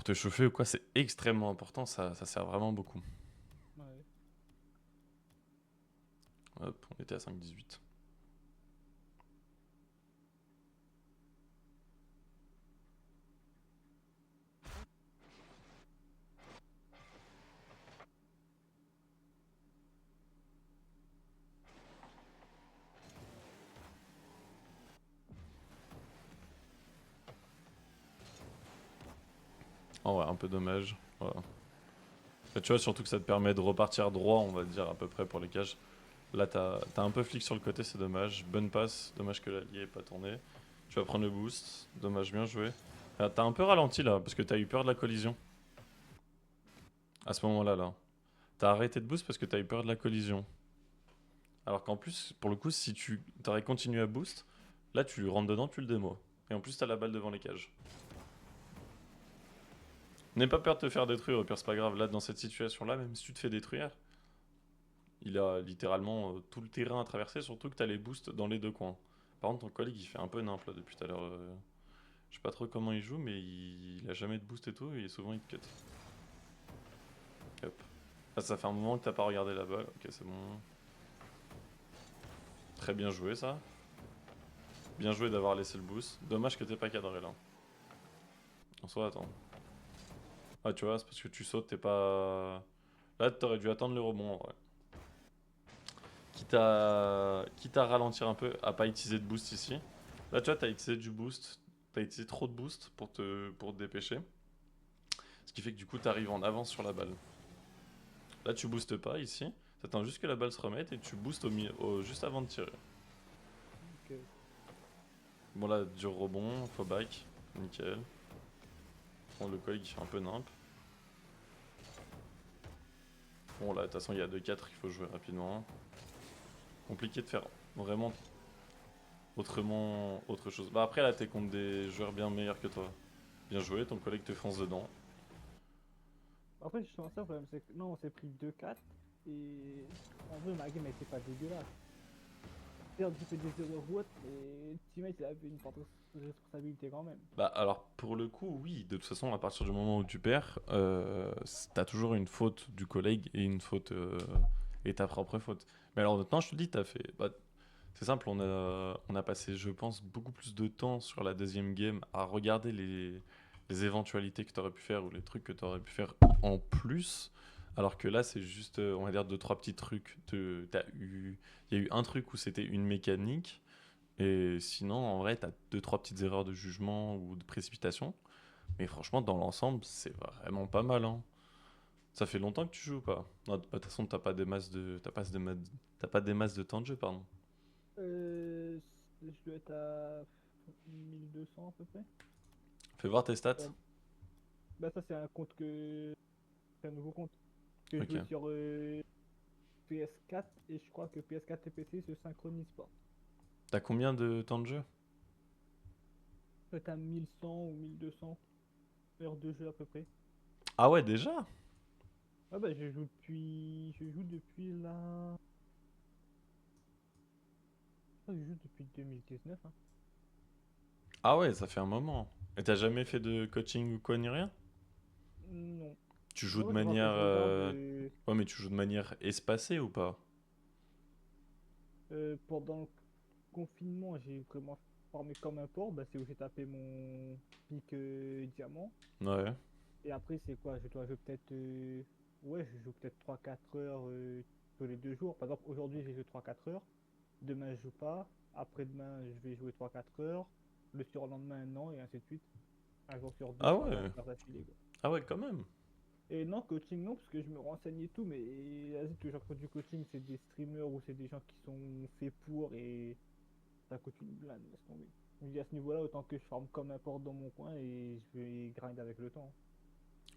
te chauffer ou quoi, c'est extrêmement important, ça sert vraiment beaucoup. Ouais. Hop, on était à 5-18. Oh ouais, un peu dommage. Voilà. Bah, tu vois, surtout que ça te permet de repartir droit, on va dire à peu près pour les cages. Là, t'as un peu flic sur le côté, c'est dommage. Bonne passe, dommage que l'allié ait pas tourné. Tu vas prendre le boost, dommage, bien joué. Ah, t'as un peu ralenti là, parce que t'as eu peur de la collision. À ce moment-là, là. T'as arrêté de boost parce que t'as eu peur de la collision. Alors qu'en plus, pour le coup, si tu t'aurais continué à boost, là tu rentres dedans, tu le démo. Et en plus, t'as la balle devant les cages. N'aie pas peur de te faire détruire, au pire, c'est pas grave. Là, dans cette situation-là, même si tu te fais détruire, il a littéralement tout le terrain à traverser, surtout que t'as les boosts dans les deux coins. Par contre, ton collègue il fait un peu nimp là depuis tout à l'heure. Je sais pas trop comment il joue, mais il a jamais de boost et tout, et souvent il te cut. Hop. Ah, ça fait un moment que t'as pas regardé la balle. Ok, c'est bon. Très bien joué ça. Bien joué d'avoir laissé le boost. Dommage que t'aies pas cadré là. En soi, attends. Ah, tu vois, c'est parce que tu sautes, t'es pas. Là, t'aurais dû attendre le rebond en vrai. Quitte à ralentir un peu, à pas utiliser de boost ici. Là, tu vois, t'as utilisé du boost. T'as utilisé trop de boost pour te dépêcher. Ce qui fait que du coup, t'arrives en avance sur la balle. Là, tu boostes pas ici. T'attends juste que la balle se remette et tu boostes juste avant de tirer. Ok. Bon, là, dur rebond, faux back. Nickel. Bon, le collègue il fait un peu nimp. Bon, là, de toute façon, il y a 2-4, il faut jouer rapidement. Compliqué de faire vraiment autrement autre chose. Bah, après, là, t'es contre des joueurs bien meilleurs que toi. Bien joué, ton collègue te fonce dedans. Après, je pense ça, le problème, c'est que non, on s'est pris 2-4 et en vrai, ma game elle était pas dégueulasse. Certes, j'ai fait des erreurs ou autre, mais Teammate il avait une part de responsabilité quand même. Bah, alors, pour le coup, oui, de toute façon, à partir du moment où tu perds, t'as toujours une faute du collègue et une faute et ta propre faute. Mais alors, maintenant, je te dis, t'as fait. Bah, c'est simple, on a passé, je pense, beaucoup plus de temps sur la deuxième game à regarder les éventualités que t'aurais pu faire ou les trucs que t'aurais pu faire en plus. Alors que là, c'est juste, on va dire, deux, trois petits trucs. Il y a eu un truc où c'était une mécanique. Et sinon, en vrai, t'as deux, trois petites erreurs de jugement ou de précipitation. Mais franchement, dans l'ensemble, c'est vraiment pas mal, hein. Ça fait longtemps que tu joues ou pas? Non, de toute façon, t'as pas des masses de temps de jeu, pardon. Euh, je dois être à 1200 à peu près. Fais voir tes stats. Euh, Bah ça c'est un compte que c'est un nouveau compte que je Ok. joue sur PS4 et je crois que PS4 et PC se synchronisent pas. T'as combien de temps de jeu? Peut-être à 1100 ou 1200 heures de jeu à peu près. Ah ouais, déjà? Ah bah je joue depuis là. Je crois que je joue depuis 2019 hein. Ah ouais, ça fait un moment. Et t'as jamais fait de coaching ou quoi ni rien? Non. Tu joues En de vrai, faudra que manière... je regarde Ouais, mais tu joues de manière espacée ou pas? pendant le confinement, j'ai vraiment formé comme un porc, bah c'est où j'ai tapé mon pic diamant. Ouais. Et après, c'est quoi? Je dois jouer peut-être. Ouais, je joue peut-être 3 4 heures tous les 2 jours. Par exemple, aujourd'hui, j'ai joué 3 4 heures. Demain, je joue pas. Après-demain, je vais jouer 3 4 heures. Le surlendemain, non, et ainsi de suite. Un jour sur deux, Ah trois ouais. heures d'affilée, quoi. Ah ouais, quand même. Et non, coaching, non, parce que je me renseigne et tout, mais vas-y, toujours que du coaching, c'est des streamers ou c'est des gens qui sont faits pour et ça coûte une blinde, laisse tomber. Je me dis à ce niveau-là, autant que je forme comme un porc dans mon coin et je vais grind avec le temps.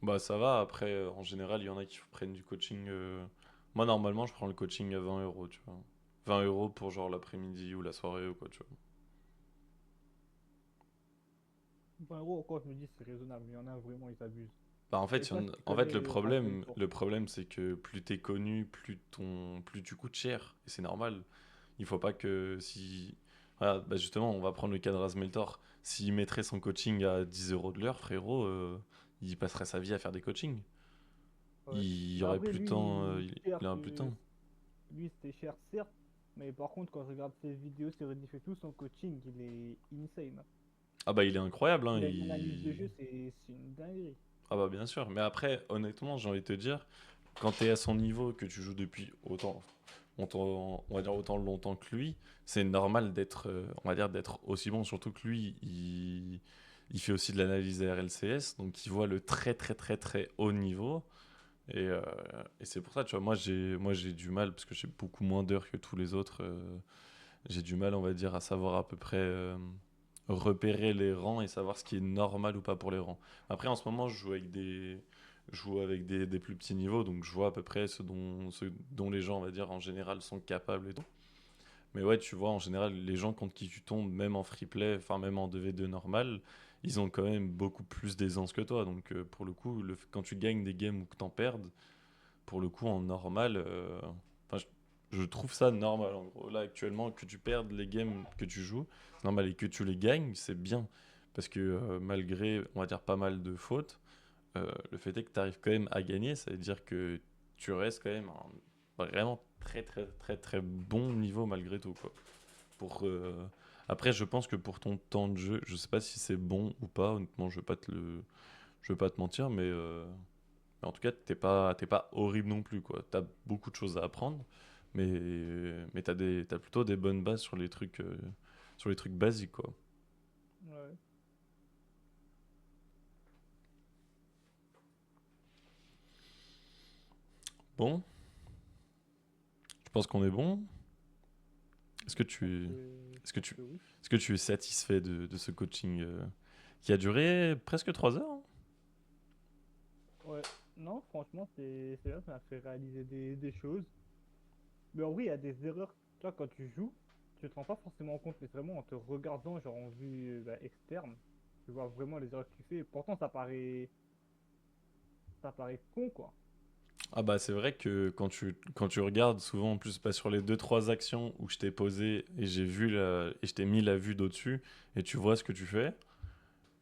Bah ça va, après, en général, il y en a qui prennent du coaching... Moi, normalement, je prends le coaching à 20 €, tu vois. 20 € pour genre l'après-midi ou la soirée ou quoi, tu vois. 20 euros, encore, je me dis, c'est raisonnable. Il y en a vraiment, ils abusent. Bah en Et fait, toi qui en fait connais Razmentor, le problème c'est que plus t'es connu, plus tu coûtes cher. Et c'est normal. Il faut pas que si... Voilà, bah justement, on va prendre le cas de Razmeltor. S'il mettrait son coaching à 10 € de l'heure, frérot, il passerait sa vie à faire des coachings. ouais. Il y Bah aurait après, plus de lui, temps, il certes, aurait plus de temps. lui, c'était cher, certes. Mais par contre, quand je regarde ses vidéos sur Rediff et tout, son coaching, il est insane, hein. Ah bah il est incroyable, hein, Il a une analyse de jeu, c'est une dinguerie. Ah bah bien sûr. Mais après, honnêtement, j'ai envie de te dire, quand t'es à son niveau, que tu joues depuis on va dire autant longtemps que lui, c'est normal d'être, on va dire d'être aussi bon. Surtout que lui, il fait aussi de l'analyse RLCS, donc il voit le très très très très haut niveau. Et, euh, et c'est pour ça, tu vois, moi j'ai du mal parce que j'ai beaucoup moins d'heures que tous les autres. J'ai du mal, on va dire, à savoir à peu près repérer les rangs et savoir ce qui est normal ou pas pour les rangs. Après, en ce moment, je joue avec des plus petits niveaux, donc je vois à peu près ce dont les gens, on va dire, en général, sont capables et tout. Mais ouais, tu vois, en général, les gens contre qui tu tombes, même en free play, enfin même en 2v2 normal, ils ont quand même beaucoup plus d'aisance que toi. Donc pour le coup, quand tu gagnes des games ou que t'en perdes, pour le coup, en normal, enfin, je trouve ça normal. En gros, là, actuellement, que tu perdes les games que tu joues, c'est normal. Et que tu les gagnes, c'est bien. Parce que malgré, on va dire, pas mal de fautes, le fait est que tu arrives quand même à gagner. Ça veut dire que tu restes quand même à un vraiment très, très, très, très bon niveau malgré tout, quoi. Pour, Après, je pense que pour ton temps de jeu, je sais pas si c'est bon ou pas. Honnêtement, je vais pas te mentir, mais en tout cas, t'es pas horrible non plus, quoi. T'as beaucoup de choses à apprendre, mais t'as plutôt des bonnes bases sur les trucs basiques, quoi. Ouais. Bon, je pense qu'on est bon. Est-ce que Je pense tu, que, je est-ce que pense tu, que oui. est-ce que tu es satisfait de ce coaching qui a duré presque 3 heures, hein? Ouais. Non, franchement, c'est là, ça m'a fait réaliser des choses. Mais en vrai, il y a des erreurs. Toi, quand tu joues, tu te rends pas forcément compte, mais c'est vraiment en te regardant, genre en vue bah, externe, tu vois vraiment les erreurs que tu fais. Et pourtant, ça paraît con, quoi. Ah bah c'est vrai que quand tu regardes souvent en plus pas sur les deux trois actions où je t'ai posé et et je t'ai mis la vue d'au-dessus et tu vois ce que tu fais,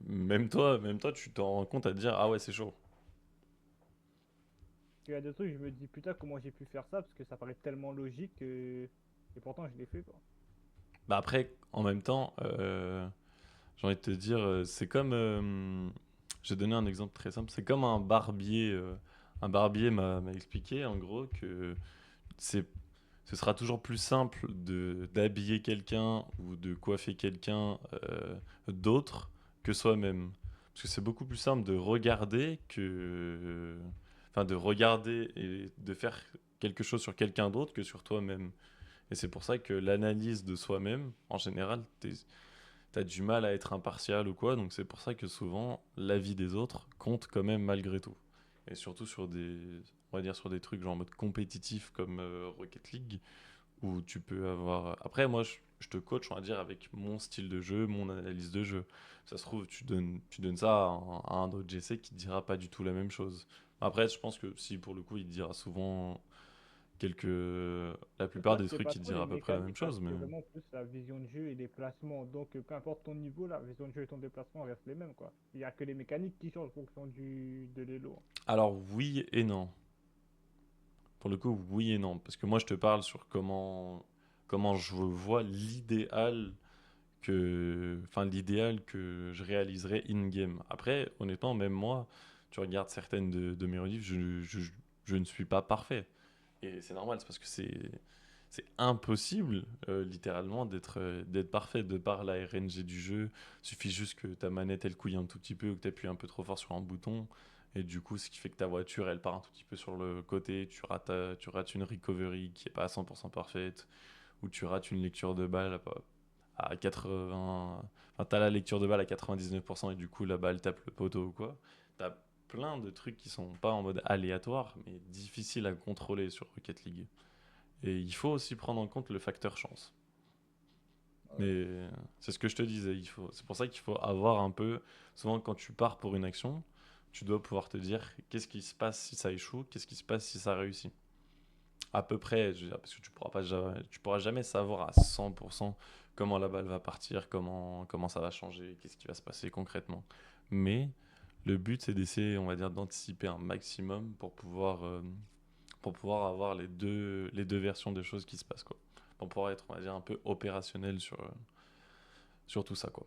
même toi tu t'en rends compte à te dire ah ouais c'est chaud. Il y a des trucs, je me dis, putain, comment j'ai pu faire ça, parce que ça paraît tellement logique et pourtant, je l'ai fait, quoi. Bah après, en même temps, j'ai envie de te dire, c'est comme, je vais donner un exemple très simple, c'est comme un barbier m'a expliqué en gros que c'est ce sera toujours plus simple d'habiller quelqu'un ou de coiffer quelqu'un d'autre que soi-même. Parce que c'est beaucoup plus simple de regarder que... Enfin, de regarder et de faire quelque chose sur quelqu'un d'autre que sur toi-même. Et c'est pour ça que l'analyse de soi-même, en général, t'as du mal à être impartial ou quoi. Donc c'est pour ça que souvent, l'avis des autres compte quand même malgré tout. Et surtout sur on va dire sur des trucs genre en mode compétitif comme Rocket League, où tu peux avoir... Après, moi, je te coach, on va dire, avec mon style de jeu, mon analyse de jeu. Ça se trouve, tu donnes ça à un autre GC qui te dira pas du tout la même chose. Après, je pense que si pour le coup, il te dira souvent quelques... La Mais plupart toi, des c'est trucs, pas il te trop les dira à peu près la même mécaniques, là, chose, mais... c'est vraiment plus la vision de jeu et les placements. Donc, peu importe ton niveau, la vision de jeu et ton déplacement restent les mêmes, quoi. Il n'y a que les mécaniques qui changent en fonction de l'élo. Alors, oui et non. Pour le coup, oui et non. Parce que moi, je te parle sur comment je vois l'idéal que je réaliserais in-game. Après, honnêtement, même moi, tu regardes certaines de mes rediffs, je ne suis pas parfait. Et c'est normal, c'est parce que c'est impossible, littéralement, d'être parfait de par la RNG du jeu. Il suffit juste que ta manette, elle couille un tout petit peu ou que tu appuies un peu trop fort sur un bouton. Et du coup, ce qui fait que ta voiture, elle part un tout petit peu sur le côté. Tu rates une recovery qui est pas à 100% parfaite. Ou tu rates une lecture de balle à 80... Enfin, t'as la lecture de balle à 99% et du coup, la balle tape le poteau ou quoi. T'as plein de trucs qui sont pas en mode aléatoire, mais difficiles à contrôler sur Rocket League. Et il faut aussi prendre en compte le facteur chance. Mais c'est ce que je te disais, c'est pour ça qu'il faut avoir un peu, souvent quand tu pars pour une action, tu dois pouvoir te dire qu'est-ce qui se passe si ça échoue, qu'est-ce qui se passe si ça réussit. À peu près, je veux dire, parce que tu pourras jamais savoir à 100% comment la balle va partir, comment ça va changer, qu'est-ce qui va se passer concrètement. Mais le but, c'est d'essayer, on va dire, d'anticiper un maximum pour pouvoir avoir les deux versions des choses qui se passent, quoi. Pour pouvoir être, on va dire, un peu opérationnel sur tout ça, quoi.